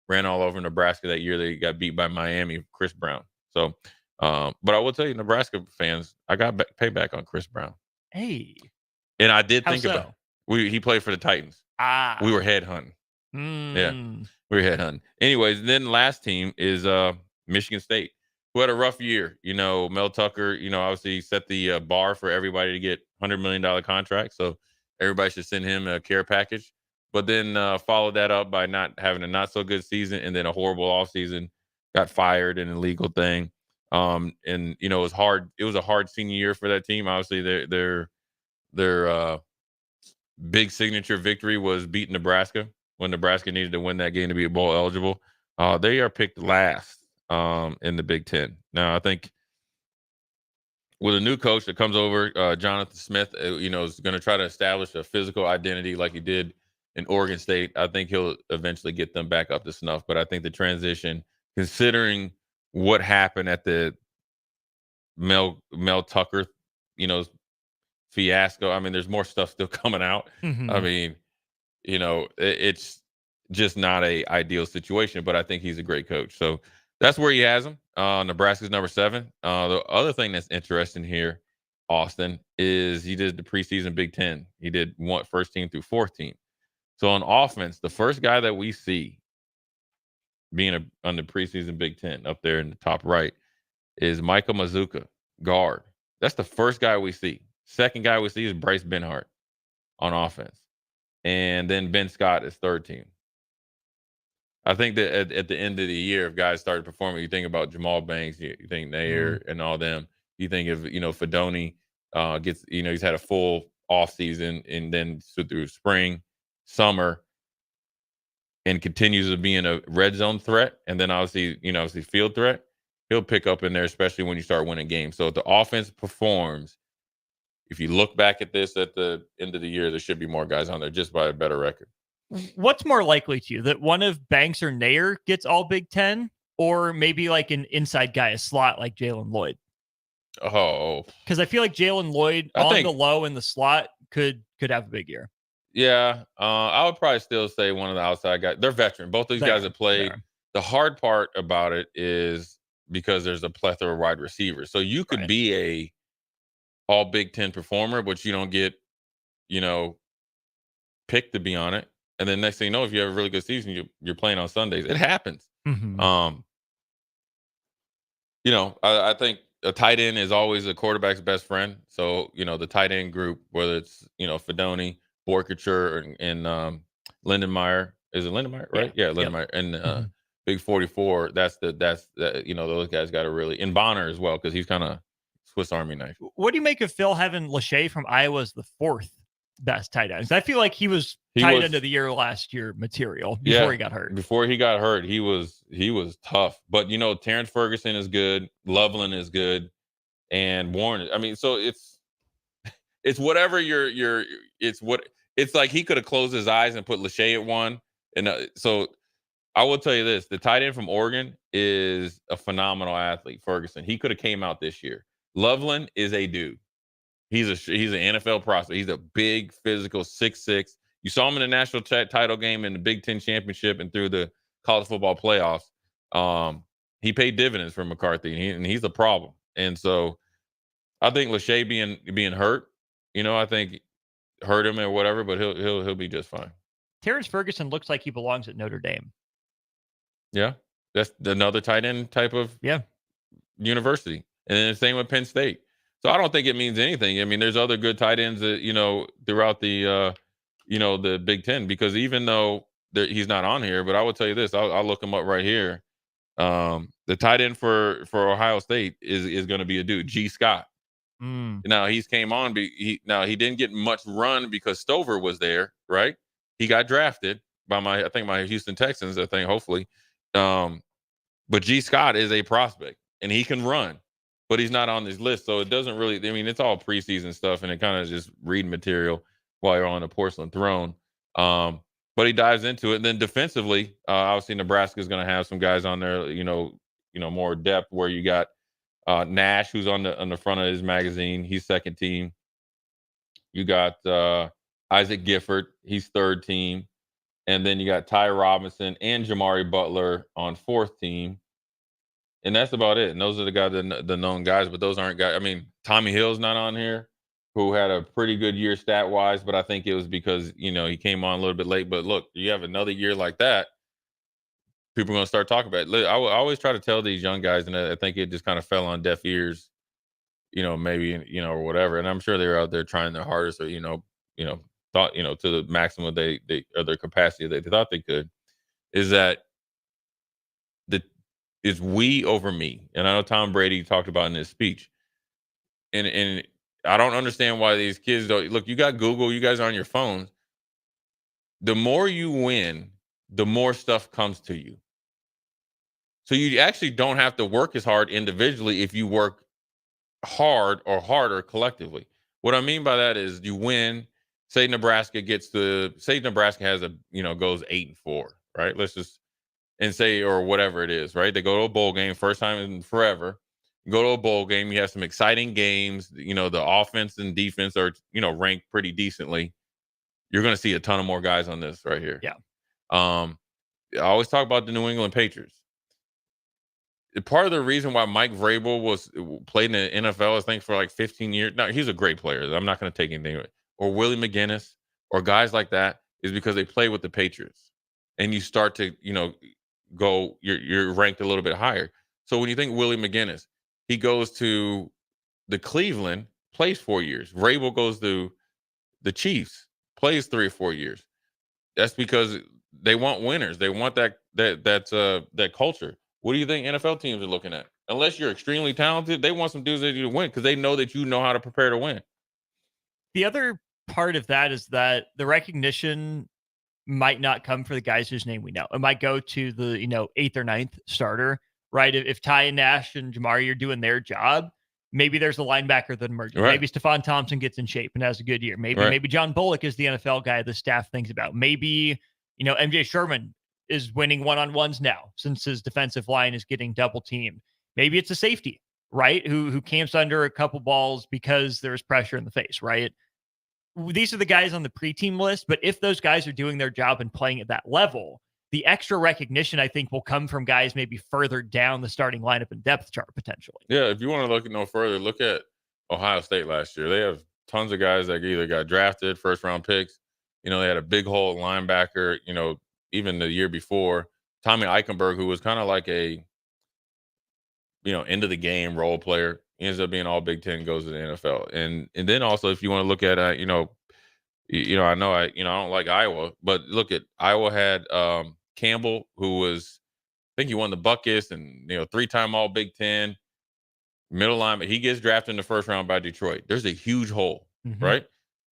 Speaker 7: ran all over Nebraska that year. They got beat by Miami, Chris Brown. So, but I will tell you, Nebraska fans, I got payback on Chris Brown.
Speaker 19: Hey.
Speaker 7: And I did
Speaker 19: How
Speaker 7: think
Speaker 19: so?
Speaker 7: about it. He played for the Titans. We were headhunting. Yeah, we were headhunting. Anyways, then last team is Michigan State, who had a rough year. Mel Tucker, obviously set the bar for everybody to get $100 million contracts. So everybody should send him a care package. But then followed that up by not having a not so good season and then a horrible offseason, got fired, an illegal thing. And it was hard. It was a hard senior year for that team. Obviously, their big signature victory was beating Nebraska when Nebraska needed to win that game to be bowl eligible. They are picked last in the Big Ten. Now, I think with a new coach that comes over, Jonathan Smith, is going to try to establish a physical identity like he did in Oregon State. I think he'll eventually get them back up to snuff. But I think the transition, considering what happened at the Mel Tucker, fiasco. I mean, there's more stuff still coming out.
Speaker 19: Mhm.
Speaker 7: I mean, it's just not a ideal situation, but I think he's a great coach. So that's where he has him. Nebraska's number 7. The other thing that's interesting here, Austin, is he did the preseason Big Ten. He did first team through fourth team. So on offense, the first guy that we see being on the preseason Big Ten up there in the top right is Michael Mazuka, guard. That's the first guy we see. Second guy we see is Bryce Benhart on offense. And then Ben Scott is third team. I think that at the end of the year, if guys started performing, you think about Jamal Banks, you think Nair and all them. You think of, Fedoni gets, he's had a full off season and then through spring, summer, and continues to be in a red zone threat. And then obviously field threat. He'll pick up in there, especially when you start winning games. So if the offense performs, if you look back at this at the end of the year, there should be more guys on there just by a better record.
Speaker 19: What's more likely to you, that one of Banks or Nair gets all Big Ten, or maybe like an inside guy, a slot like Jalen Lloyd?
Speaker 7: Oh,
Speaker 19: because I feel like Jalen Lloyd on the low in the slot could have a big year.
Speaker 7: Yeah, I would probably still say one of the outside guys. They're veteran. Both these guys have played. The hard part about it is because there's a plethora of wide receivers. So you could be a all Big Ten performer, but you don't get, picked to be on it. And then next thing you know, if you have a really good season, you're playing on Sundays. It happens.
Speaker 19: Mm-hmm.
Speaker 7: I think a tight end is always a quarterback's best friend. So, the tight end group, whether it's, Fedoni, Borkature, and Lindenmeyer. Is it Lindenmeyer, right? Yeah, Lindenmeyer. And Big 44, those guys got to really, and Bonner as well, because he's kind of Swiss Army knife.
Speaker 19: What do you make of Phil having Lachey from Iowa as the 4th best tight end? I feel like he was tight end of the year last year material before he got hurt.
Speaker 7: Before he got hurt, he was tough. But Terrence Ferguson is good, Loveland is good, and Warren. I mean, so it's whatever it's like he could have closed his eyes and put Lachey at 1. And so I will tell you this: the tight end from Oregon is a phenomenal athlete, Ferguson. He could have came out this year. Loveland is a dude. He's an NFL prospect. He's a big, physical, 6'6". You saw him in the national title game in the Big Ten championship and through the college football playoffs. He paid dividends for McCarthy, and he's a problem. And so I think Lachey being hurt, I think hurt him or whatever, but he'll be just fine.
Speaker 19: Terrence Ferguson looks like he belongs at Notre Dame.
Speaker 7: Yeah, that's another tight end type of university. And then the same with Penn State. So I don't think it means anything. I mean, there's other good tight ends that, throughout the, the Big Ten, because even though he's not on here, but I will tell you this, I'll look him up right here. The tight end for Ohio State is going to be a dude, G. Scott. Now he's came on, he didn't get much run because Stover was there, right? He got drafted by my Houston Texans, hopefully. But G. Scott is a prospect and he can run. But he's not on this list, so it doesn't really. I mean, it's all preseason stuff, and it kind of just reading material while you're on the porcelain throne. But he dives into it, and then defensively, obviously Nebraska is going to have some guys on there, more depth. Where you got Nash, who's on the front of his magazine, he's second team. You got Isaac Gifford, he's third team, And then you got Ty Robinson and Jamari Butler on fourth team. And that's about it. And those are the guys, the known guys, but those aren't guys. I mean, Tommy Hill's not on here, who had a pretty good year stat-wise, but I think it was because, he came on a little bit late. But look, you have another year like that, people are going to start talking about it. I always try to tell these young guys, and I think it just kind of fell on deaf ears, maybe, or whatever. And I'm sure they're out there trying their hardest, or, thought, to the maximum they or their capacity they thought they could, is that it's we over me. And I know Tom Brady talked about in his speech. And I don't understand why these kids don't look. You got Google, you guys are on your phones. The more you win, the more stuff comes to you. So you actually don't have to work as hard individually if you work hard or harder collectively. What I mean by that is you win. Say Nebraska has goes 8-4, right? Let's just say, or whatever it is, right? They go to a bowl game, first time in forever. Go to a bowl game, you have some exciting games. The offense and defense are, ranked pretty decently. You're going to see a ton of more guys on this right here.
Speaker 19: Yeah.
Speaker 7: I always talk about the New England Patriots. Part of the reason why Mike Vrabel played in the NFL, I think, for like 15 years. Now, he's a great player. I'm not going to take anything away. Or Willie McGinnis or guys like that is because they play with the Patriots. And you start to, you're ranked a little bit higher. So when you think Willie McGinnis, he goes to the Cleveland, plays 4 years. Vrabel goes to the Chiefs, plays 3 or 4 years. That's because they want winners. They want that culture. What do you think NFL teams are looking at? Unless you're extremely talented, they want some dudes that you to win because they know that you know how to prepare to win.
Speaker 19: The other part of that is that the recognition might not come for the guys whose name we know. It might go to the 8th or 9th starter, right? If Ty and Nash and Jamari are doing their job, maybe there's a linebacker that emerges.
Speaker 7: Right.
Speaker 19: Maybe Stephon Thompson gets in shape and has a good year. Maybe John Bullock is the NFL guy the staff thinks about. Maybe MJ Sherman is winning one-on-ones now since his defensive line is getting double teamed. Maybe it's a safety, right? Who camps under a couple balls because there's pressure in the face, right? These are the guys on the pre-team list, but if those guys are doing their job and playing at that level, the extra recognition, I think, will come from guys maybe further down the starting lineup and depth chart potentially.
Speaker 7: Yeah, if you want to look no further, look at Ohio State last year. They have tons of guys that either got drafted, first-round picks. They had a big hole linebacker, even the year before. Tommy Eichenberg, who was kind of like a, end of the game role player. He ends up being all Big Ten, goes to the NFL. And then also, if you want to look at, I know I don't like Iowa, but look at Iowa had Campbell, who was, I think he won the Buckus and 3-time All Big Ten middle lineman. He gets drafted in the first round by Detroit. There's a huge hole, right?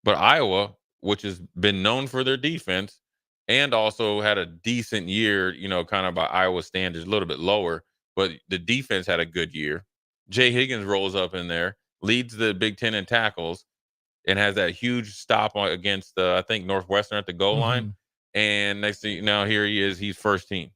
Speaker 7: But Iowa, which has been known for their defense, and also had a decent year, kind of by Iowa standards, a little bit lower, but the defense had a good year. Jay Higgins rolls up in there, leads the Big Ten in tackles, and has that huge stop against, I think, Northwestern at the goal line. And next thing, now here he is, he's first team.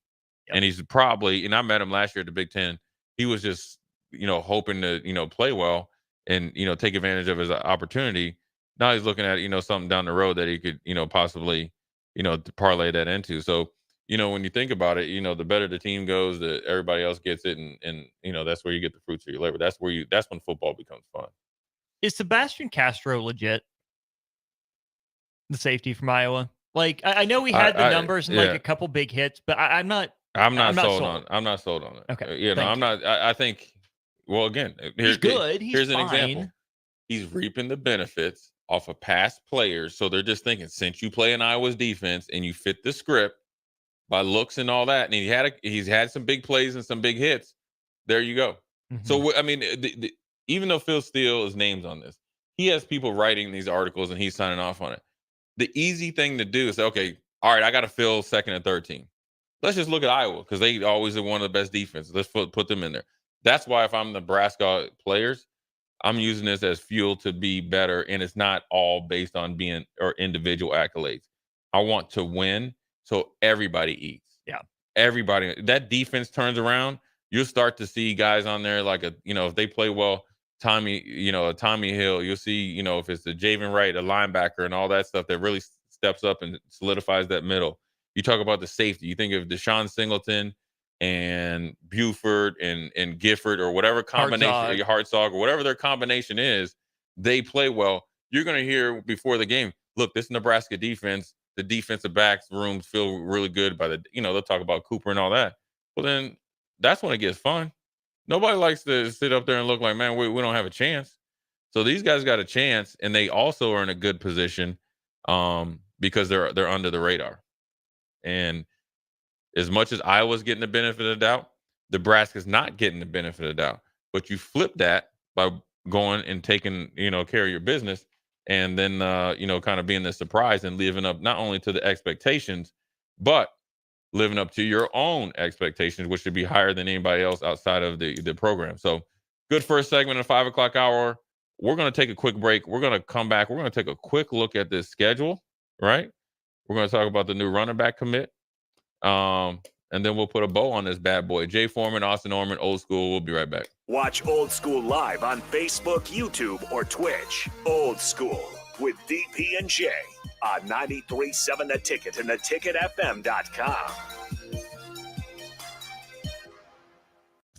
Speaker 7: Yep. And he's probably, and I met him last year at the Big Ten, he was just, hoping to, play well and, take advantage of his opportunity. Now he's looking at, something down the road that he could, possibly, to parlay that into. So, when you think about it, the better the team goes, everybody else gets it. And that's where you get the fruits of your labor. That's when football becomes fun.
Speaker 19: Is Sebastian Castro legit? The safety from Iowa? Like, I know we had the numbers and like a couple big hits, but I'm not
Speaker 7: sold on it.
Speaker 19: Okay.
Speaker 7: I'm not. I think. Well, again,
Speaker 19: he's good.
Speaker 7: Here's
Speaker 19: fine.
Speaker 7: an example. He's reaping the benefits off of past players, so they're just thinking, since you play in Iowa's defense and you fit the script by looks and all that, and he's had some big plays and some big hits. There you go. So I mean, even though Phil Steele is named on this, he has people writing these articles and he's signing off on it. The easy thing to do is say, okay, all right, I got to fill second and third team. Let's just look at Iowa because they always are one of the best defenses. Let's put them in there. That's why if I'm Nebraska players, I'm using this as fuel to be better, and it's not all based on being or individual accolades. I want to win, so everybody eats.
Speaker 19: Yeah,
Speaker 7: everybody. That defense turns around. You'll start to see guys on there like if they play well, Tommy Hill. You'll see, if it's the Javen Wright, a linebacker, and all that stuff that really steps up and solidifies that middle. You talk about the safety. You think of Deshaun Singleton and Buford and Gifford or whatever combination, Hartzog or whatever their combination is, they play well. You're going to hear before the game, look, this Nebraska defense, the defensive backs rooms feel really good by the, they'll talk about Cooper and all that. Well, then that's when it gets fun. Nobody likes to sit up there and look like, man, we don't have a chance. So these guys got a chance, and they also are in a good position because they're under the radar. And as much as Iowa's getting the benefit of the doubt, Nebraska's not getting the benefit of the doubt. But you flip that by going and taking, care of your business, and then, kind of being the surprise and living up not only to the expectations, but living up to your own expectations, which should be higher than anybody else outside of the program. So good first segment of 5 o'clock hour. We're going to take a quick break. We're going to come back. We're going to take a quick look at this schedule, right? We're going to talk about the new running back commit. And then we'll put a bow on this bad boy. Jay Foreman, Austin Orman, Old School. We'll be right back.
Speaker 5: Watch Old School live on Facebook, YouTube, or Twitch. Old School with DP and J on 93.7 The Ticket and theticketfm.com.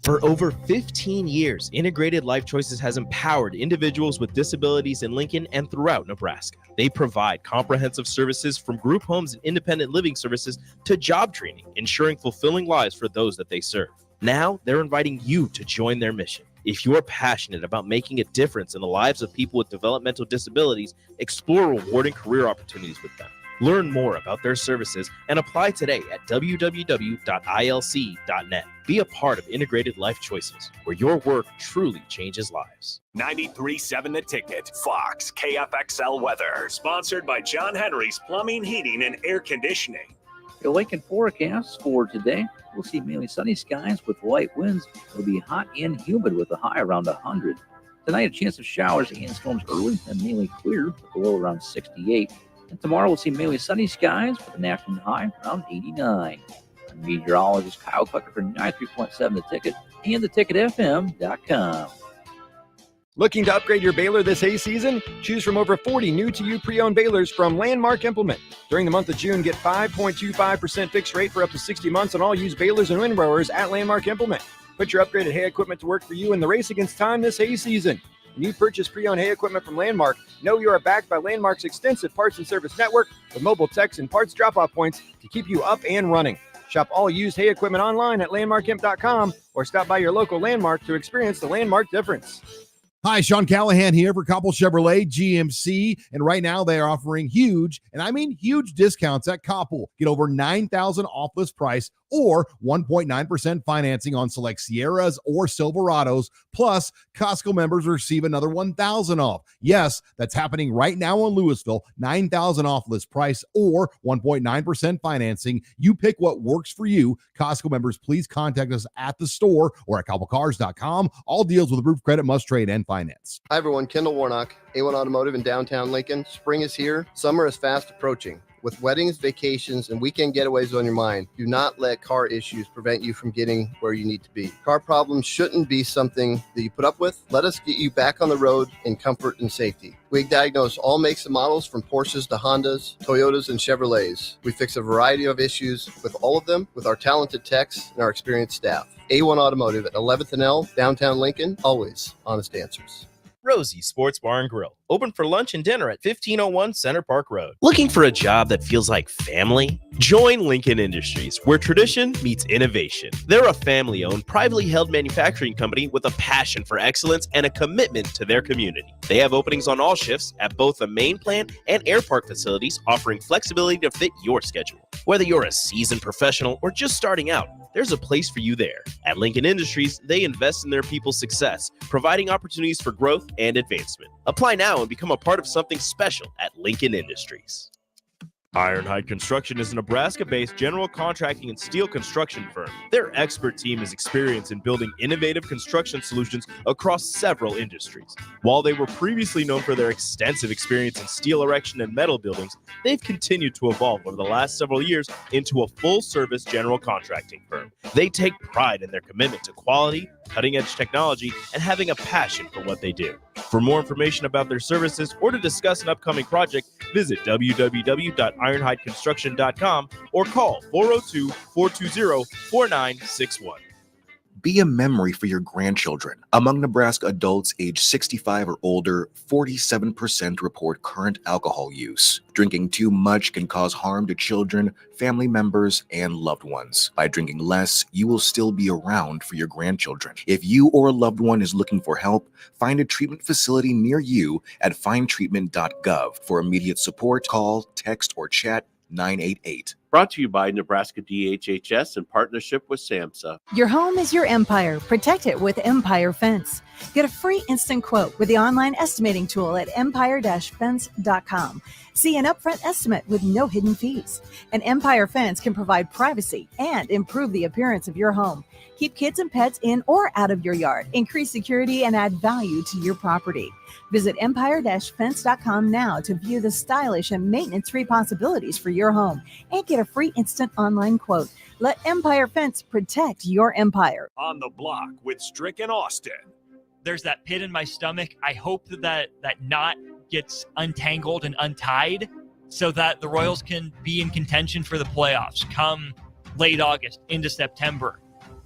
Speaker 3: For over 15 years, Integrated Life Choices has empowered individuals with disabilities in Lincoln and throughout Nebraska. They provide comprehensive services from group homes and independent living services to job training, ensuring fulfilling lives for those that they serve. Now, they're inviting you to join their mission. If you're passionate about making a difference in the lives of people with developmental disabilities, explore rewarding career opportunities with them. Learn more about their services and apply today at www.ilc.net. Be a part of Integrated Life Choices, where your work truly changes lives.
Speaker 5: 93.7 The Ticket, Fox, KFXL weather. Sponsored by John Henry's Plumbing, Heating, and Air Conditioning.
Speaker 4: The Lincoln forecast for today, we'll see mainly sunny skies with light winds. It'll be hot and humid with a high around 100. Tonight, a chance of showers and storms early and mainly clear with a low around 68. And tomorrow, we'll see mainly sunny skies with an afternoon high around 89. I'm meteorologist Kyle Clucker for 93.7 The Ticket and theticketfm.com.
Speaker 22: Looking to upgrade your baler this hay season? Choose from over 40 new-to-you pre-owned balers from Landmark Implement. During the month of June, get 5.25% fixed rate for up to 60 months on all used balers and windrowers at Landmark Implement. Put your upgraded hay equipment to work for you in the race against time this hay season. When you purchase pre-owned hay equipment from Landmark, know you are backed by Landmark's extensive parts and service network with mobile techs and parts drop-off points to keep you up and running. Shop all used hay equipment online at landmarkimp.com or stop by your local Landmark to experience the Landmark difference.
Speaker 15: Hi, Sean Callahan here for Koppel Chevrolet GMC, and right now they are offering huge, and I mean huge discounts at Koppel. Get over $9,000 off list price or 1.9% financing on select Sierras or Silverados, plus Costco members receive another $1,000 off. Yes, that's happening right now in Louisville, $9,000 off list price or 1.9% financing. You pick what works for you. Costco members, please contact us at the store or at koppelcars.com. All deals with approved credit must trade and finance.
Speaker 23: Hi, everyone. Kendall Warnock, A1 Automotive in downtown Lincoln. Spring is here. Summer is fast approaching. With weddings, vacations, and weekend getaways on your mind, do not let car issues prevent you from getting where you need to be. Car problems shouldn't be something that you put up with. Let us get you back on the road in comfort and safety. We diagnose all makes and models from Porsches to Hondas, Toyotas, and Chevrolets. We fix a variety of issues with all of them with our talented techs and our experienced staff. A1 Automotive at 11th and L, downtown Lincoln, always honest answers.
Speaker 3: Rosie Sports Bar and Grill, open for lunch and dinner at 1501 Center Park Road. Looking for a job that feels like family? Join Lincoln Industries, where tradition meets innovation. They're a family-owned, privately held manufacturing company with a passion for excellence and a commitment to their community. They have openings on all shifts at both the main plant and air park facilities, offering flexibility to fit your schedule. Whether you're a seasoned professional or just starting out, there's a place for you there. At Lincoln Industries, they invest in their people's success, providing opportunities for growth and advancement. Apply now and become a part of something special at Lincoln Industries. Ironhide Construction is a Nebraska-based general contracting and steel construction firm. Their expert team is experienced in building innovative construction solutions across several industries. While they were previously known for their extensive experience in steel erection and metal buildings, they've continued to evolve over the last several years into a full-service general contracting firm. They take pride in their commitment to quality, cutting-edge technology, and having a passion for what they do. For more information about their services or to discuss an upcoming project, Visit www.ironhideconstruction.com or call 402-420-4961.
Speaker 1: Be a memory for your grandchildren. Among Nebraska adults age 65 or older, 47% report current alcohol use. Drinking too much can cause harm to children, family members, and loved ones. By drinking less, you will still be around for your grandchildren. If you or a loved one is looking for help, find a treatment facility near you at findtreatment.gov. For immediate support, call, text, or chat 988.
Speaker 2: Brought to you by Nebraska DHHS in partnership with SAMHSA.
Speaker 11: Your home is your empire. Protect it with Empire Fence. Get a free instant quote with the online estimating tool at empire-fence.com. See an upfront estimate with no hidden fees. An Empire Fence can provide privacy and improve the appearance of your home. Keep kids and pets in or out of your yard. Increase security and add value to your property. Visit empire-fence.com now to view the stylish and maintenance-free possibilities for your home and get a free instant online quote. Let Empire Fence protect your empire.
Speaker 5: On the Block with Strick and Austin.
Speaker 19: There's that pit in my stomach. I hope that knot gets untangled and untied so that the Royals can be in contention for the playoffs come late August into September.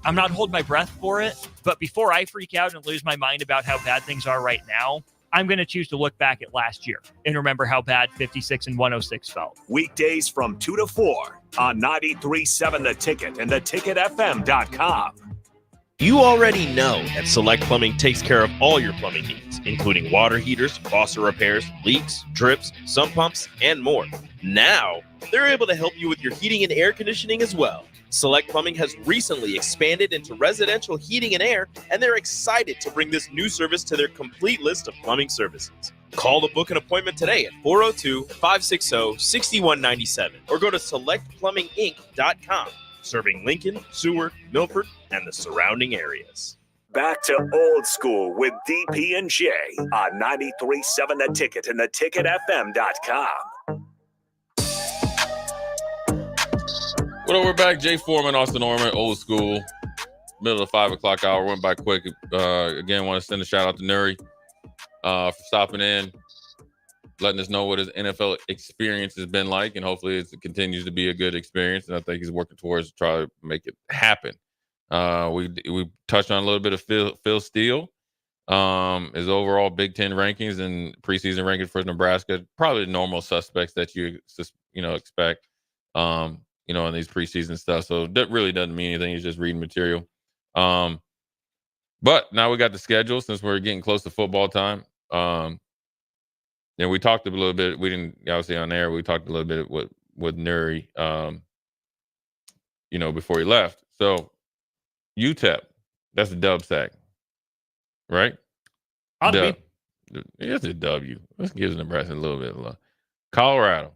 Speaker 19: I'm not holding my breath for it, but before I freak out and lose my mind about how bad things are right now, I'm going to choose to look back at last year and remember how bad 56 and 106 felt.
Speaker 5: Weekdays from 2 to 4 on 93.7 The Ticket and theticketfm.com.
Speaker 3: You already know that Select Plumbing takes care of all your plumbing needs, including water heaters, faucet repairs, leaks, drips, sump pumps, and more. Now, they're able to help you with your heating and air conditioning as well. Select Plumbing has recently expanded into residential heating and air, and they're excited to bring this new service to their complete list of plumbing services. Call to book an appointment today at 402-560-6197 or go to selectplumbinginc.com, serving Lincoln, Seward, Milford, and the surrounding areas.
Speaker 5: Back to old school with DP and J on 93.7 The Ticket and theticketfm.com.
Speaker 7: Well, we're back. Jay Foreman, Austin Orman, old school. Middle of the 5 o'clock hour. Went by quick. Again, want to send a shout out to Nuri for stopping in, letting us know what his NFL experience has been like, and hopefully it continues to be a good experience. And I think he's working towards to try to make it happen. We touched on a little bit of Phil Steele, his overall Big Ten rankings and preseason ranking for Nebraska. Probably the normal suspects that you expect. In these preseason stuff. So that really doesn't mean anything. He's just reading material. But now we got the schedule since we're getting close to football time. And we talked a little bit. We didn't obviously on air. We talked a little bit with Nuri, before he left. So UTEP, that's a dub sack, right? Dub. It's a W. Let's give Nebraska a little bit of love. Colorado.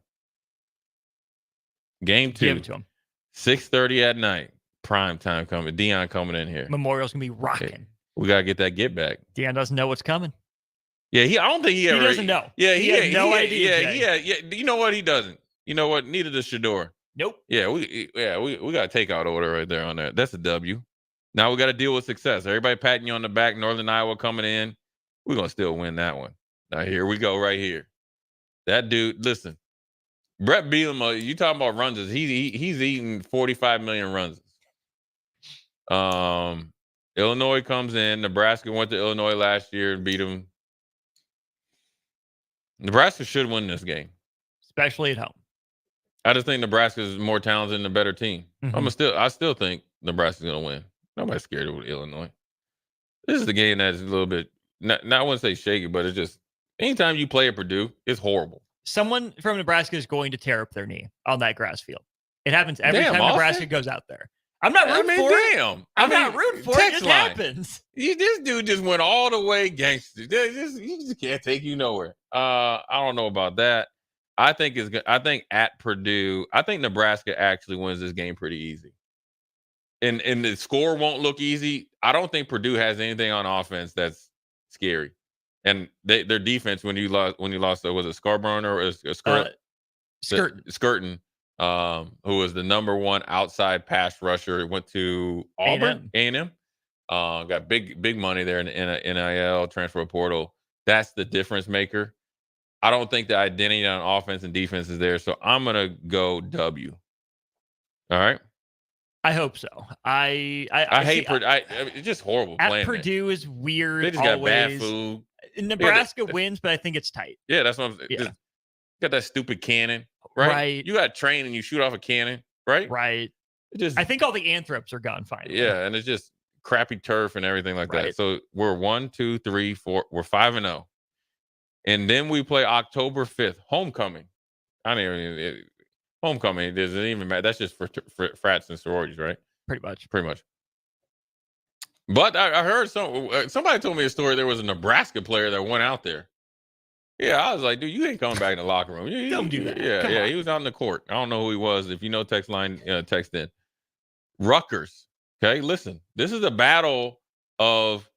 Speaker 7: Game 2,
Speaker 19: Give it to him.
Speaker 7: 6:30 at night. Prime time coming. Dion coming in here.
Speaker 19: Memorial's going to be rocking.
Speaker 7: Hey, we got to get that get back.
Speaker 19: Dion doesn't know what's coming.
Speaker 7: Yeah, I don't think he
Speaker 19: doesn't know.
Speaker 7: Yeah,
Speaker 19: he has no idea.
Speaker 7: Yeah. You know what? He doesn't. You know what? Neither does Shador.
Speaker 19: Nope.
Speaker 7: Yeah, we got a takeout order right there on that. That's a W. Now we got to deal with success. Everybody patting you on the back. Northern Iowa coming in. We're going to still win that one. Now here we go right here. That dude, listen. Brett Bielema, you talking about runs? He's eating 45 million runs. Illinois comes in. Nebraska went to Illinois last year and beat them. Nebraska should win this game,
Speaker 19: especially at home.
Speaker 7: I just think Nebraska is more talented and a better team.
Speaker 19: Mm-hmm.
Speaker 7: I still think Nebraska's gonna win. Nobody's scared of Illinois. This is the game that's a little bit not I wouldn't say shaky, but it's just anytime you play at Purdue, it's horrible.
Speaker 19: Someone from Nebraska is going to tear up their knee on that grass field. It happens every time Nebraska goes out there. I'm not rooting for it. I'm not rooting for it. It just happens.
Speaker 7: This dude just went all the way gangster. He just can't take you nowhere. I don't know about that. I think at Purdue, I think Nebraska actually wins this game pretty easy. And the score won't look easy. I don't think Purdue has anything on offense that's scary. And their defense when you lost was it Scarborough or Skirton, who was the number one outside pass rusher, went to Auburn, A&M. Got big money there in NIL transfer portal. That's the difference maker. I don't think the identity on offense and defense is there. So I'm going to go W. All right.
Speaker 19: I hope so. I
Speaker 7: hate Purdue. It's just horrible
Speaker 19: at
Speaker 7: playing
Speaker 19: Purdue is weird.
Speaker 7: They just got bad food.
Speaker 19: Nebraska wins, but I think it's tight.
Speaker 7: Yeah, that's what I'm saying.
Speaker 19: Yeah.
Speaker 7: Got that stupid cannon, right? You got to train and you shoot off a cannon, right?
Speaker 19: Right.
Speaker 7: I
Speaker 19: think all the anthropes are gone finally.
Speaker 7: Yeah, and it's just crappy turf and everything like that. So we're 1, 2, 3, 4. We're 5-0, and then we play October 5th, homecoming. I don't even homecoming doesn't even matter. That's just for frats and sororities, right?
Speaker 19: Pretty much.
Speaker 7: But I heard somebody told me a story. There was a Nebraska player that went out there. Yeah, I was like, dude, you ain't coming back in the locker room.
Speaker 19: Don't do that.
Speaker 7: Yeah, he was out in the court. I don't know who he was. If you know, text line, text in. Rutgers. Okay, listen, this is a battle of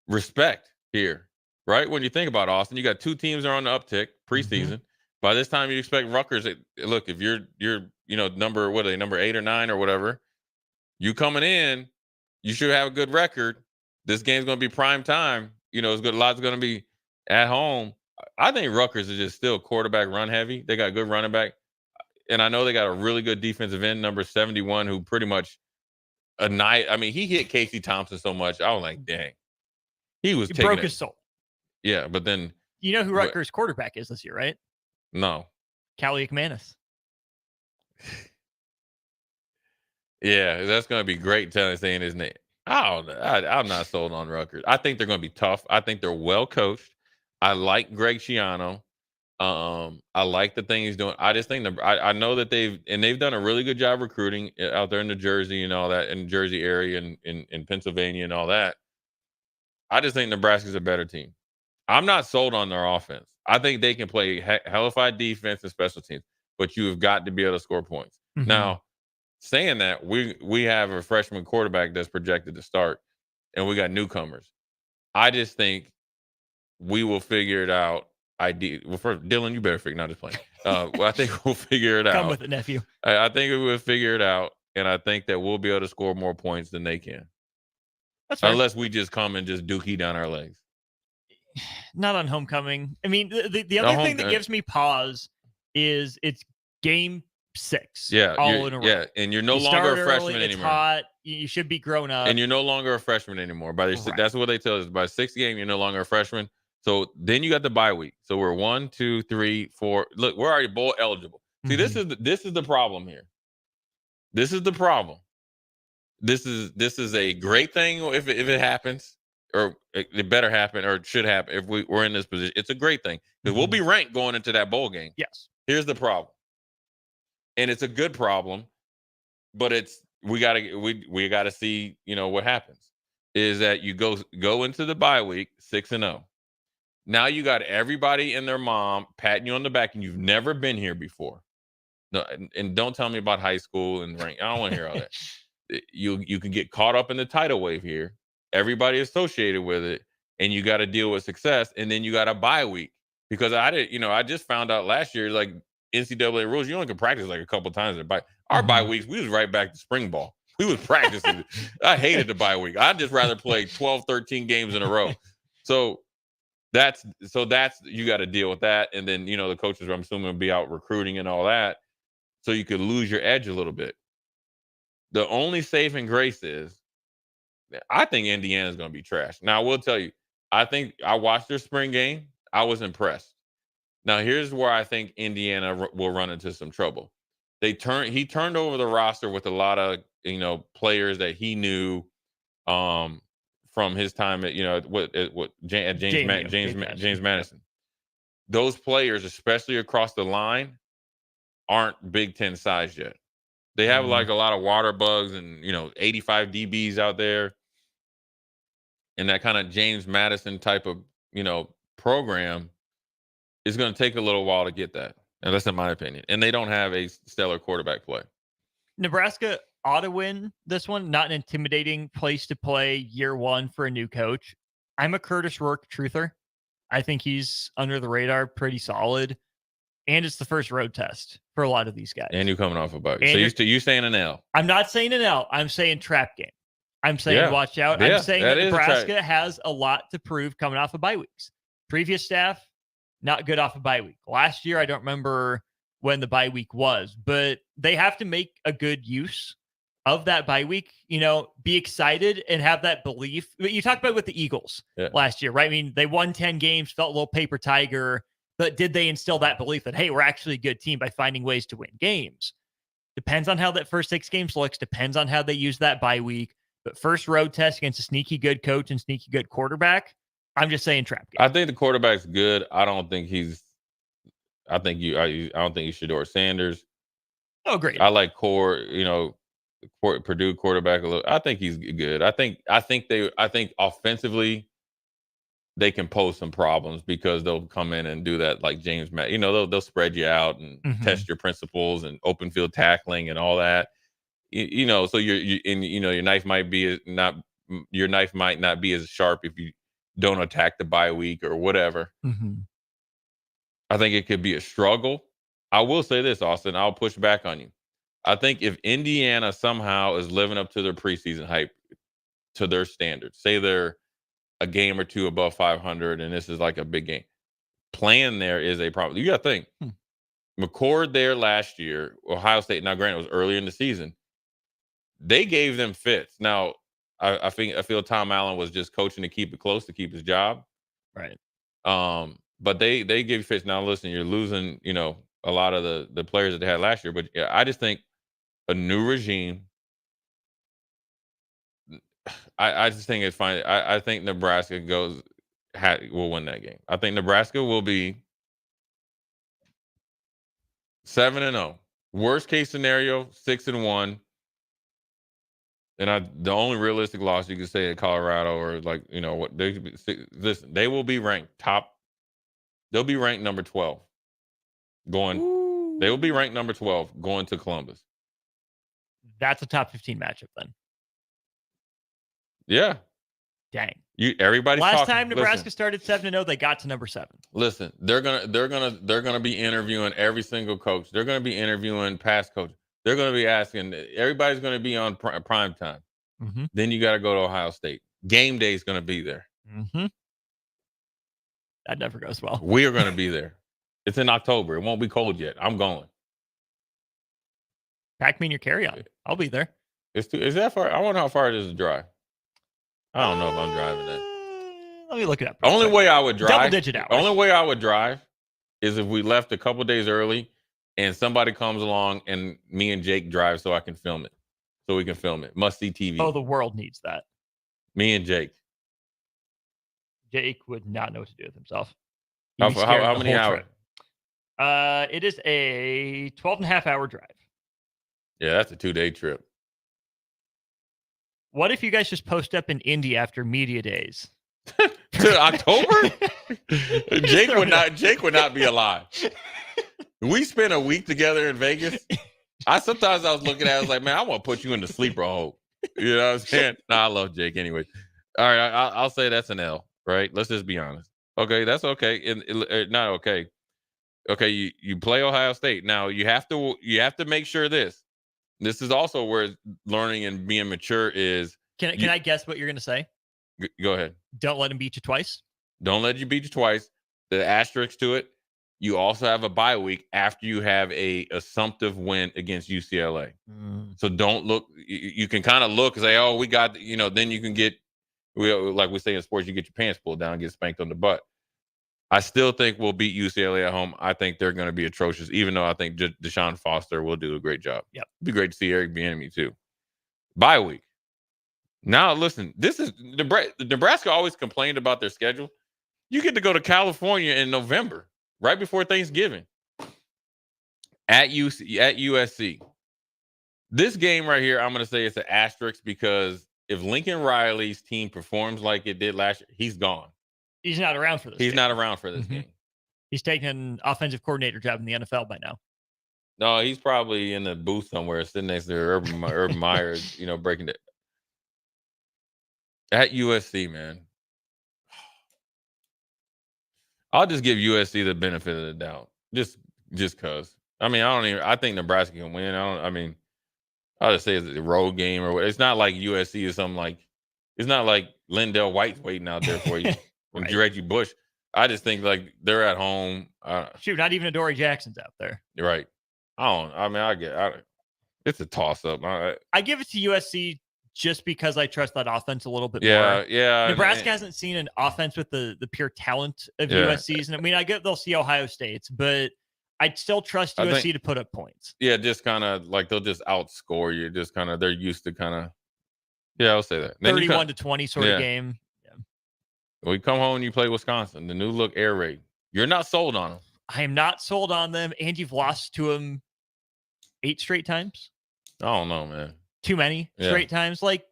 Speaker 7: respect here, right? When you think about Austin, you got two teams that are on the uptick preseason. By this time, you expect Rutgers. Look, if you're number 8 or 9 or whatever, you coming in, you should have a good record. This game's going to be prime time. It's good. A lot's going to be at home. I think Rutgers is just still quarterback run heavy. They got a good running back. And I know they got a really good defensive end, number 71, who pretty much he hit Casey Thompson so much. I was like, dang. He
Speaker 19: broke his soul.
Speaker 7: Yeah, but then.
Speaker 19: You know who Rutgers quarterback is this year, right?
Speaker 7: No.
Speaker 19: Callie McManus.
Speaker 7: Yeah, that's going to be great saying his name. I'm not sold on Rutgers. I think they're going to be tough. I think they're well coached. I like Greg Schiano. I like the thing he's doing. I just think I know that they've done a really good job recruiting out there in New Jersey and all that, in the Jersey area and in Pennsylvania and all that. I just think Nebraska's a better team. I'm not sold on their offense. I think they can play hellified defense and special teams, but you have got to be able to score points. Now, saying that, we have a freshman quarterback that's projected to start, and we got newcomers. I just think we will figure it out. Dylan, you better figure. Not just playing. I think we'll figure it out.
Speaker 19: Come with it, nephew.
Speaker 7: I think we will figure it out, and I think that we'll be able to score more points than they can.
Speaker 19: That's fair.
Speaker 7: Unless we just come and just dookie down our legs.
Speaker 19: Not on homecoming. I mean, the other thing that gives me pause is it's game 6.
Speaker 7: Yeah,
Speaker 19: all in a row.
Speaker 7: Yeah, and you're no longer a freshman
Speaker 19: early,
Speaker 7: anymore.
Speaker 19: It's hot. You should be grown up.
Speaker 7: And you're no longer a freshman anymore. That's what they tell us. By 6th game, you're no longer a freshman. So then you got the bye week. So we're 1, 2, 3, 4. Look, we're already bowl eligible. See, this is the problem here. This is the problem. This is a great thing if it happens, or it better happen, or it should happen if we're in this position. It's a great thing because we'll be ranked going into that bowl game.
Speaker 19: Yes.
Speaker 7: Here's the problem, and it's a good problem, but we gotta see what happens. Is that you go into the bye week 6-0. Now you got everybody and their mom patting you on the back, and you've never been here before. No, and don't tell me about high school and rank. I don't want to hear all that. You can get caught up in the tidal wave here. Everybody associated with it, and you got to deal with success. And then you got a bye week because I just found out last year, like NCAA rules, you only can practice like a couple times. Our bye weeks, we was right back to spring ball. We was practicing. I hated the bye week. I'd just rather play 12, 13 games in a row. So that's you got to deal with that. And then, the coaches, I'm assuming, will be out recruiting and all that. So you could lose your edge a little bit. The only saving grace is I think Indiana's going to be trash. Now, I will tell you, I think I watched their spring game. I was impressed. Now, here's where I think Indiana will run into some trouble. He turned over the roster with a lot of, players that he knew from his time at, James Madison. Those players, especially across the line, aren't Big Ten size yet. They have like a lot of water bugs and 85 DBs out there, and that kind of James Madison type of program is going to take a little while to get that, and that's in my opinion. And they don't have a stellar quarterback play.
Speaker 19: Nebraska ought to win this one. Not an intimidating place to play year one for a new coach. I'm a Curtis Rourke truther. I think he's under the radar, pretty solid. And it's the first road test for a lot of these guys.
Speaker 7: And you're coming off a bug. So you saying an L.
Speaker 19: I'm not saying an L. I'm saying trap game. I'm saying watch out.
Speaker 7: Yeah,
Speaker 19: I'm saying that Nebraska has a lot to prove coming off of bye weeks. Previous staff not good off a bye week. Last year, I don't remember when the bye week was, but they have to make a good use of that bye week, be excited and have that belief. You talked about with the Eagles last year, right? I mean, they won 10 games, felt a little paper tiger, but did they instill that belief that, hey, we're actually a good team by finding ways to win games? Depends on how that first 6 games looks, depends on how they use that bye week. But first road test against a sneaky good coach and sneaky good quarterback, I'm just saying trap game.
Speaker 7: I think the quarterback's good. I don't think he's I don't think he's Shedeur Sanders.
Speaker 19: Oh, great.
Speaker 7: I like Purdue quarterback a little. I think he's good. I think offensively they can pose some problems because they'll come in and do that like James Matt. They'll spread you out and test your principles and open field tackling and all that. So your knife might not be as sharp if you don't attack the bye week or whatever. I think it could be a struggle. I will say this, Austin. I'll push back on you. I think if Indiana somehow is living up to their preseason hype, to their standards, say they're a game or two above 500, and this is like a big game, playing there is a problem. You got to think. McCord there last year, Ohio State. Now, granted, it was early in the season. They gave them fits. Now, I feel Tom Allen was just coaching to keep it close, to keep his job.
Speaker 19: Right.
Speaker 7: But they gave you fits. Now, listen, you're losing, a lot of the players that they had last year. But yeah, I just think a new regime. I just think it's fine. I think Nebraska will win that game. I think Nebraska will be 7-0. Worst case scenario, 6-1. And the only realistic loss you could say at Colorado or listen, they will be ranked top. They'll be ranked number 12 they will be ranked number 12 going to Columbus.
Speaker 19: That's a top 15 matchup then.
Speaker 7: Yeah.
Speaker 19: Dang.
Speaker 7: Everybody's
Speaker 19: last
Speaker 7: talking.
Speaker 19: Time Nebraska started 7-0, they got to number 7.
Speaker 7: Listen, they're gonna be interviewing every single coach. They're gonna be interviewing past coaches. They're gonna be asking. Everybody's gonna be on prime time. Then you got to go to Ohio State. Game day is gonna be there.
Speaker 19: That never goes well.
Speaker 7: We are gonna be there. It's in October. It won't be cold yet. I'm going.
Speaker 19: Pack me in your carry-on. I'll be there.
Speaker 7: Is that far? I wonder how far it is to drive. I don't know if I'm driving that.
Speaker 19: Let me look it up.
Speaker 7: Only way I would drive.
Speaker 19: Double-digit hours.
Speaker 7: Only way I would drive is if we left a couple days early and somebody comes along and me and Jake drive so I can film it. So we can film it. Must see TV.
Speaker 19: Oh, the world needs that.
Speaker 7: Me and Jake.
Speaker 19: Jake would not know what to do with himself.
Speaker 7: How many hours?
Speaker 19: Trip. It is a 12.5-hour drive.
Speaker 7: Yeah, that's a 2-day trip.
Speaker 19: What if you guys just post up in Indy after media days?
Speaker 7: To October? Jake would not be alive. We spent a week together in Vegas. Sometimes I was looking at it, I was like, man, I want to put you in the sleeper hole. You know what I'm saying? I love Jake anyway. All right, I'll say that's an L, right? Let's just be honest. Okay, that's okay. Not okay. Okay, you play Ohio State. Now you have to make sure this is also where learning and being mature is.
Speaker 19: Can I guess what you're going to say?
Speaker 7: Go ahead.
Speaker 19: Don't let him beat you twice.
Speaker 7: Don't let you beat you twice. The asterisk to it, you also have a bye week after you have a assumptive win against UCLA. So don't look. You can kind of look and say, oh, we got, then you can get, like we say in sports, you get your pants pulled down and get spanked on the butt. I still think we'll beat UCLA at home. I think they're going to be atrocious, even though I think Deshaun Foster will do a great job.
Speaker 19: Yep.
Speaker 7: It'd be great to see Eric Bieniemy too. Bye week. Now, listen, this is Nebraska always complained about their schedule. You get to go to California in November, right before Thanksgiving, at USC. This game right here, I'm going to say it's an asterisk because if Lincoln Riley's team performs like it did last year, he's gone.
Speaker 19: He's not around for this.
Speaker 7: He's not around for this game.
Speaker 19: He's taking an offensive coordinator job in the NFL by now.
Speaker 7: No, he's probably in the booth somewhere, sitting next to Urban Meyer, breaking it. At USC, man. I'll just give USC the benefit of the doubt. Just because. I think Nebraska can win. I'll just say it's a road game or what. It's not like USC is something like, it's not like Lindell White's waiting out there for you. And
Speaker 19: Right.
Speaker 7: Reggie Bush. I just think like they're at home.
Speaker 19: Shoot, not even Adoree Jackson's out there.
Speaker 7: You're right. It's a toss up.
Speaker 19: I give it to USC just because I trust that offense a little bit
Speaker 7: Yeah,
Speaker 19: more.
Speaker 7: yeah.
Speaker 19: Nebraska hasn't seen an offense with the pure talent of USC's. And I mean, I get they'll see Ohio State's, but I'd still trust USC to put up points.
Speaker 7: Yeah, just kind of like they'll just outscore you. Just kind of they're used to kind of. Yeah, I'll say that.
Speaker 19: 31-20 sort of game. Yeah.
Speaker 7: When you come home and you play Wisconsin, the new look air raid. You're not sold on them.
Speaker 19: I am not sold on them, and you've lost to them 8 straight times.
Speaker 7: I don't know, man.
Speaker 19: Too many straight times. Like,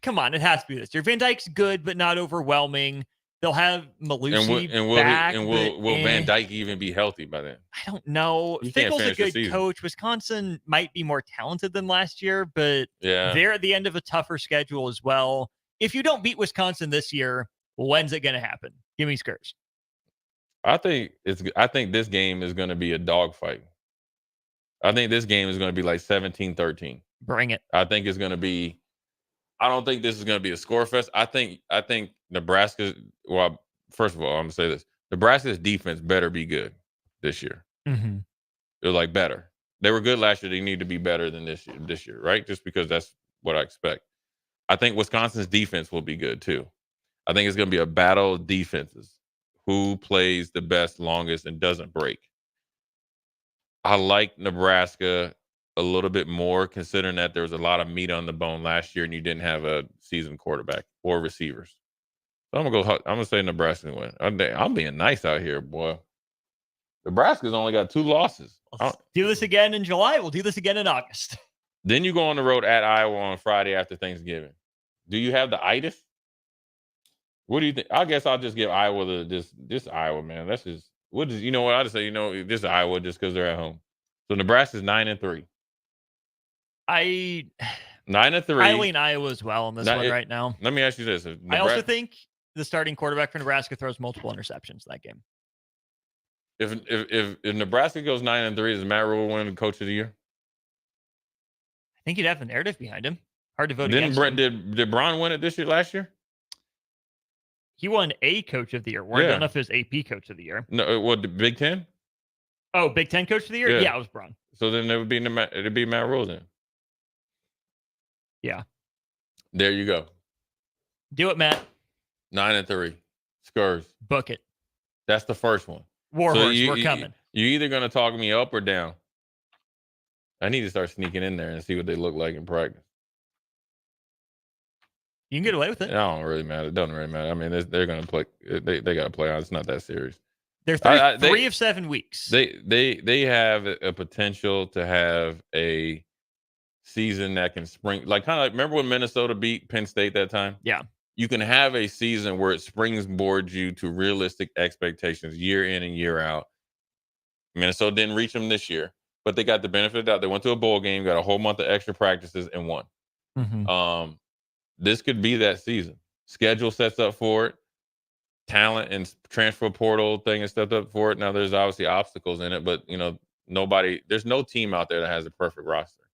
Speaker 19: come on, it has to be this year. Van Dyke's good, but not overwhelming. They'll have Malusi back.
Speaker 7: Will Van Dyke even be healthy by then?
Speaker 19: I don't know. Fickle's a good coach. Wisconsin might be more talented than last year, but they're at the end of a tougher schedule as well. If you don't beat Wisconsin this year, when's it going to happen? Give me Skurs.
Speaker 7: I think this game is going to be a dogfight. I think this game is going to be like 17-13.
Speaker 19: Bring it.
Speaker 7: I think it's going to be. I don't think this is going to be a score fest. I think Nebraska. Well, first of all, I'm going to say this: Nebraska's defense better be good this year.
Speaker 19: Mm-hmm.
Speaker 7: They're like better. They were good last year. They need to be better than this year, right? Just because that's what I expect. I think Wisconsin's defense will be good too. I think it's going to be a battle of defenses. Who plays the best, longest, and doesn't break? I like Nebraska a little bit more, considering that there was a lot of meat on the bone last year and you didn't have a seasoned quarterback or receivers. So I'm gonna say Nebraska win. I'm being nice out here, boy. Nebraska's only got 2 losses.
Speaker 19: Let's do this again in July. We'll do this again in August.
Speaker 7: Then you go on the road at Iowa on Friday after Thanksgiving. Do you have the itis? What do you think? I guess I'll just give Iowa this Iowa, man. That's just you know what? I'll just say, this Iowa just because they're at home. So Nebraska's 9-3.
Speaker 19: 9-3. I lean Iowa as well on this one right now.
Speaker 7: Let me ask you this.
Speaker 19: I also think the starting quarterback for Nebraska throws multiple interceptions that game.
Speaker 7: If Nebraska goes 9-3, is Matt Rule win Coach of the Year?
Speaker 19: I think he'd have the narrative behind him. Hard to vote
Speaker 7: against
Speaker 19: him.
Speaker 7: Did Braun win it last year?
Speaker 19: He won a Coach of the Year. I don't know if it was AP Coach of the Year.
Speaker 7: No, what, the Big Ten?
Speaker 19: Oh, Big Ten Coach of the Year? Yeah, it was Braun.
Speaker 7: So then it'd be Matt Rule then.
Speaker 19: Yeah.
Speaker 7: There you go.
Speaker 19: Do it, Matt.
Speaker 7: 9-3. Skurs.
Speaker 19: Book it.
Speaker 7: That's the first one.
Speaker 19: Warhorse, we're coming.
Speaker 7: You're either going to talk me up or down. I need to start sneaking in there and see what they look like in practice.
Speaker 19: You can get away with it.
Speaker 7: It don't really matter. It doesn't really matter. I mean, they're going to play. They got to play on. It's not that serious.
Speaker 19: They're 3 of 7 weeks.
Speaker 7: They have a potential to have a season that can spring. Like kind of like, remember when Minnesota beat Penn State that time?
Speaker 19: Yeah.
Speaker 7: You can have a season where it springboards you to realistic expectations year in and year out. Minnesota didn't reach them this year, but they got the benefit of the doubt. They went to a bowl game, got a whole month of extra practices, and won.
Speaker 19: Mm-hmm.
Speaker 7: This could be that season. Schedule sets up for it. Talent and transfer portal thing is set up for it. Now, there's obviously obstacles in it, but, there's no team out there that has a perfect roster.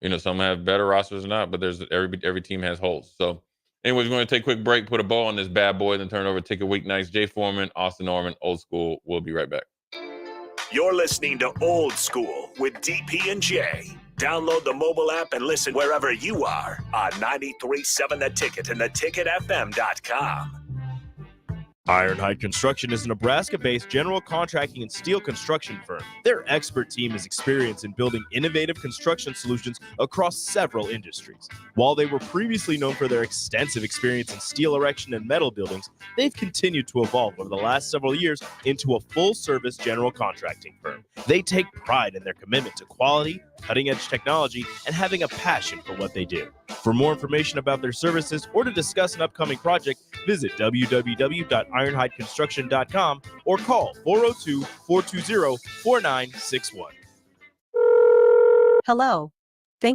Speaker 19: No.
Speaker 7: Some have better rosters than not, but there's every team has holes. So, anyways, we're going to take a quick break, put a bow on this bad boy, then turn it over to Ticket Weeknights. Jay Foreman, Austin Norman, Old School. We'll be right back.
Speaker 5: You're listening to Old School with DP and J. Download the mobile app and listen wherever you are on 93.7 The Ticket and theticketfm.com.
Speaker 3: Ironhide Construction is a Nebraska-based general contracting and steel construction firm. Their expert team is experienced in building innovative construction solutions across several industries. While they were previously known for their extensive experience in steel erection and metal buildings, they've continued to evolve over the last several years into a full-service general contracting firm. They take pride in their commitment to quality, cutting-edge technology, and having a passion for what they do. For more information about their services or to discuss an upcoming project, visit www.ironhideconstruction.com or call 402-420-4961.
Speaker 13: Hello.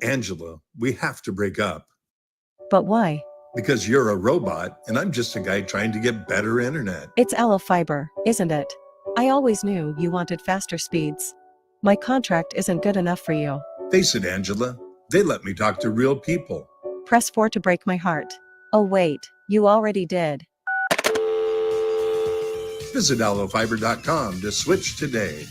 Speaker 16: Angela, we have to break up.
Speaker 13: But why?
Speaker 16: Because you're a robot and I'm just a guy trying to get better internet.
Speaker 13: It's Aloe Fiber, isn't it? I always knew you wanted faster speeds. My contract isn't good enough for you.
Speaker 16: Face it, Angela, they let me talk to real people.
Speaker 13: Press 4 to break my heart. Oh wait, you already did.
Speaker 16: Visit allofiber.com to switch today.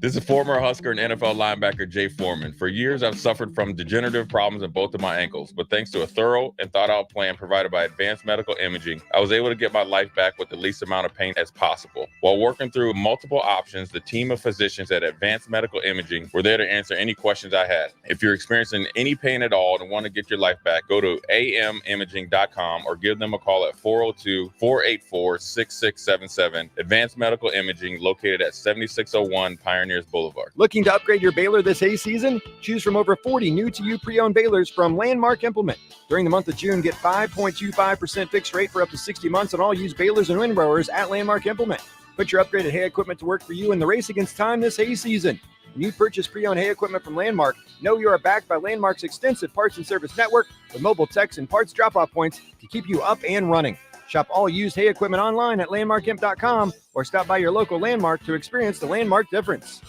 Speaker 7: This is former Husker and NFL linebacker Jay Foreman. For years, I've suffered from degenerative problems in both of my ankles, but thanks to a thorough and thought-out plan provided by Advanced Medical Imaging, I was able to get my life back with the least amount of pain as possible. While working through multiple options, the team of physicians at Advanced Medical Imaging were there to answer any questions I had. If you're experiencing any pain at all and want to get your life back, go to amimaging.com or give them a call at 402-484-6677. Advanced Medical Imaging, located at 7601 Pioneers Boulevard.
Speaker 22: Looking to upgrade your baler this hay season? Choose from over 40 new-to-you pre-owned balers from Landmark Implement. During the month of June, get 5.25% fixed rate for up to 60 months on all used balers and windrowers at Landmark Implement. Put your upgraded hay equipment to work for you in the race against time this hay season. When you purchase pre-owned hay equipment from Landmark, know you are backed by Landmark's extensive parts and service network with mobile techs and parts drop-off points to keep you up and running. Shop all used hay equipment online at landmarkimp.com or stop by your local Landmark to experience the Landmark difference.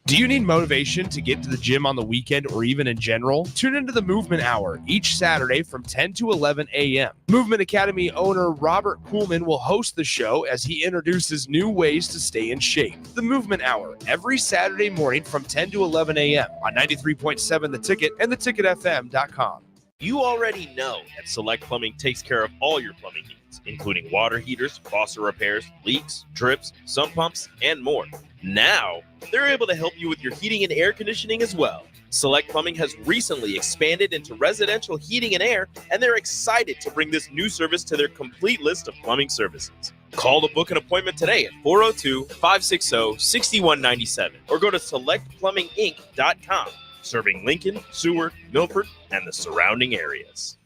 Speaker 8: Do you need motivation to get to the gym on the weekend or even in general? Tune into the Movement Hour each Saturday from 10 to 11 a.m. Movement Academy owner Robert Kuhlman will host the show as he introduces new ways to stay in shape. The Movement Hour every Saturday morning from 10 to 11 a.m. on 93.7 The Ticket and theticketfm.com.
Speaker 3: You already know that Select Plumbing takes care of all your plumbing needs, including water heaters, faucet repairs, leaks, drips, sump pumps, and more. Now, they're able to help you with your heating and air conditioning as well. Select Plumbing has recently expanded into residential heating and air, and they're excited to bring this new service to their complete list of plumbing services. Call to book an appointment today at 402-560-6197 or go to selectplumbinginc.com. Serving Lincoln, Seward, Milford, and the surrounding areas.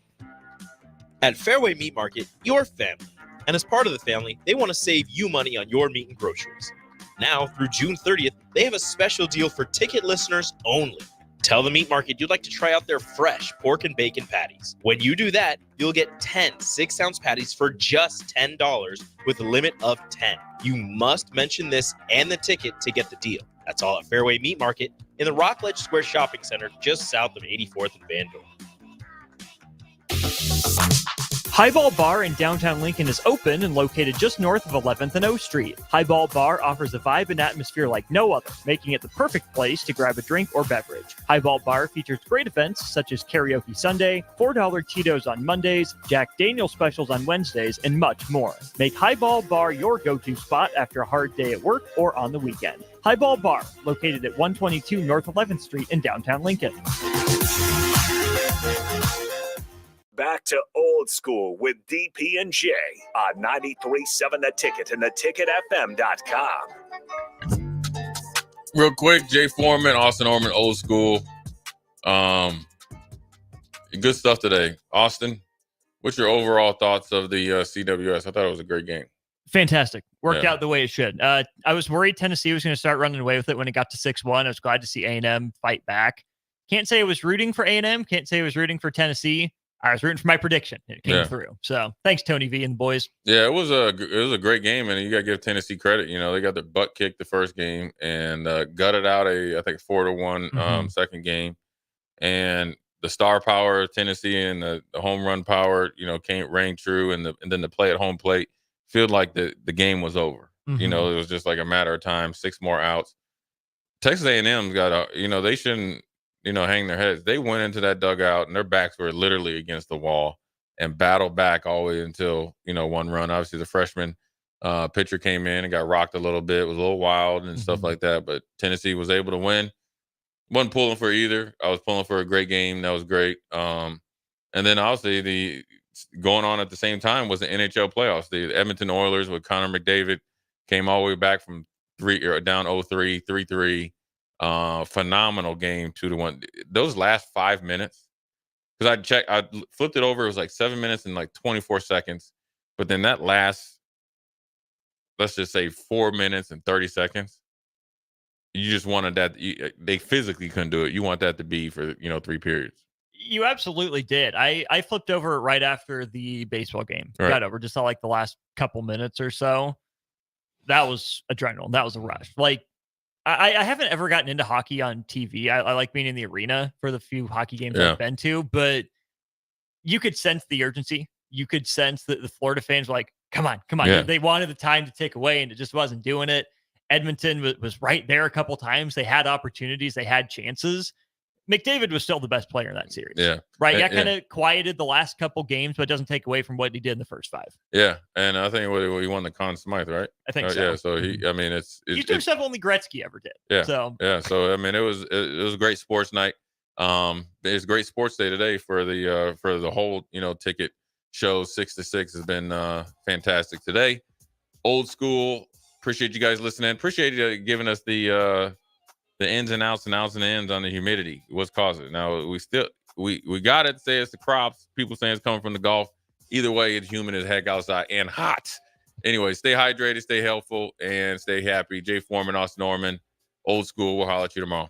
Speaker 3: At Fairway Meat Market, your family. And as part of the family, they want to save you money on your meat and groceries. Now, through June 30th, they have a special deal for ticket listeners only. Tell the Meat Market you'd like to try out their fresh pork and bacon patties. When you do that, you'll get 10 6-ounce patties for just $10 with a limit of 10. You must mention this and the ticket to get the deal. That's all at Fairway Meat Market in the Rockledge Square Shopping Center, just south of 84th and Vanderbilt.
Speaker 19: Highball Bar in downtown Lincoln is open and located just north of 11th and O Street. Highball Bar offers a vibe and atmosphere like no other, making it the perfect place to grab a drink or beverage. Highball Bar features great events such as Karaoke Sunday, $4 Tito's on Mondays, Jack Daniel's specials on Wednesdays, and much more. Make Highball Bar your go-to spot after a hard day at work or on the weekend. Highball Bar, located at 122 North 11th Street in downtown Lincoln.
Speaker 5: Back to old school with DP and J on 93.7 The Ticket and theticketfm.com.
Speaker 7: Real quick, Jay Foreman, Austin Orman, old school. Good stuff today. Austin, what's your overall thoughts of the CWS? I thought it was a great game.
Speaker 19: Fantastic. Worked out the way it should. I was worried Tennessee was going to start running away with it when it got to 6-1. I was glad to see A&M fight back. Can't say I was rooting for A&M. Can't say I was rooting for Tennessee. I was rooting for my prediction. It came through. So thanks, Tony V and the boys.
Speaker 7: Yeah, it was a great game, and you got to give Tennessee credit. You know, they got their butt kicked the first game and gutted out I think 4-1 second game, and the star power of Tennessee and the home run power, rang true, and then the play at home plate felt like the game was over. You know, it was just like a matter of time. 6 more outs. Texas A&M's got they shouldn't hang their heads. They went into that dugout and their backs were literally against the wall and battled back all the way until, one run. Obviously, the freshman pitcher came in and got rocked a little bit. It was a little wild and stuff like that, but Tennessee was able to win. Wasn't pulling for either. I was pulling for a great game. That was great. And then obviously the going on at the same time was the NHL playoffs. The Edmonton Oilers with Connor McDavid came all the way back from down 0-3, 3-3. Phenomenal game, 2-1. Those last 5 minutes, because I flipped it over. It was like 7 minutes and like 24 seconds. But then that last, let's just say 4 minutes and 30 seconds, you just wanted that. They physically couldn't do it. You want that to be for 3 periods.
Speaker 19: You absolutely did. I flipped over right after the baseball game.
Speaker 7: Right.
Speaker 19: Got over just saw like the last couple minutes or so. That was adrenaline. That was a rush. Like I haven't ever gotten into hockey on TV. I like being in the arena for the few hockey games I've been to, but you could sense the urgency. You could sense that the Florida fans were like, come on.
Speaker 7: Yeah.
Speaker 19: They wanted the time to tick away, and it just wasn't doing it. Edmonton was right there a couple times. They had opportunities. They had chances. McDavid was still the best player in that series.
Speaker 7: Yeah.
Speaker 19: Right.
Speaker 7: Yeah,
Speaker 19: That kind of quieted the last couple games, but it doesn't take away from what he did in the first 5.
Speaker 7: Yeah. And I think he won the Conn Smythe, right?
Speaker 19: I think so.
Speaker 7: Yeah. So he
Speaker 19: doing stuff only Gretzky ever did.
Speaker 7: Yeah.
Speaker 19: So
Speaker 7: yeah. So I mean, it was a great sports night. It's a great sports day today for the whole ticket show. 6 to 6 has been fantastic today. Old school. Appreciate you guys listening. Appreciate you giving us the ins and outs and ends on the humidity. What's causing it? Now we got it. Say it's the crops. People saying it's coming from the Gulf. Either way, it's humid as heck outside and hot. Anyway, stay hydrated, stay healthful, and stay happy. Jay Foreman, Austin Norman, Old School. We'll holler at you tomorrow.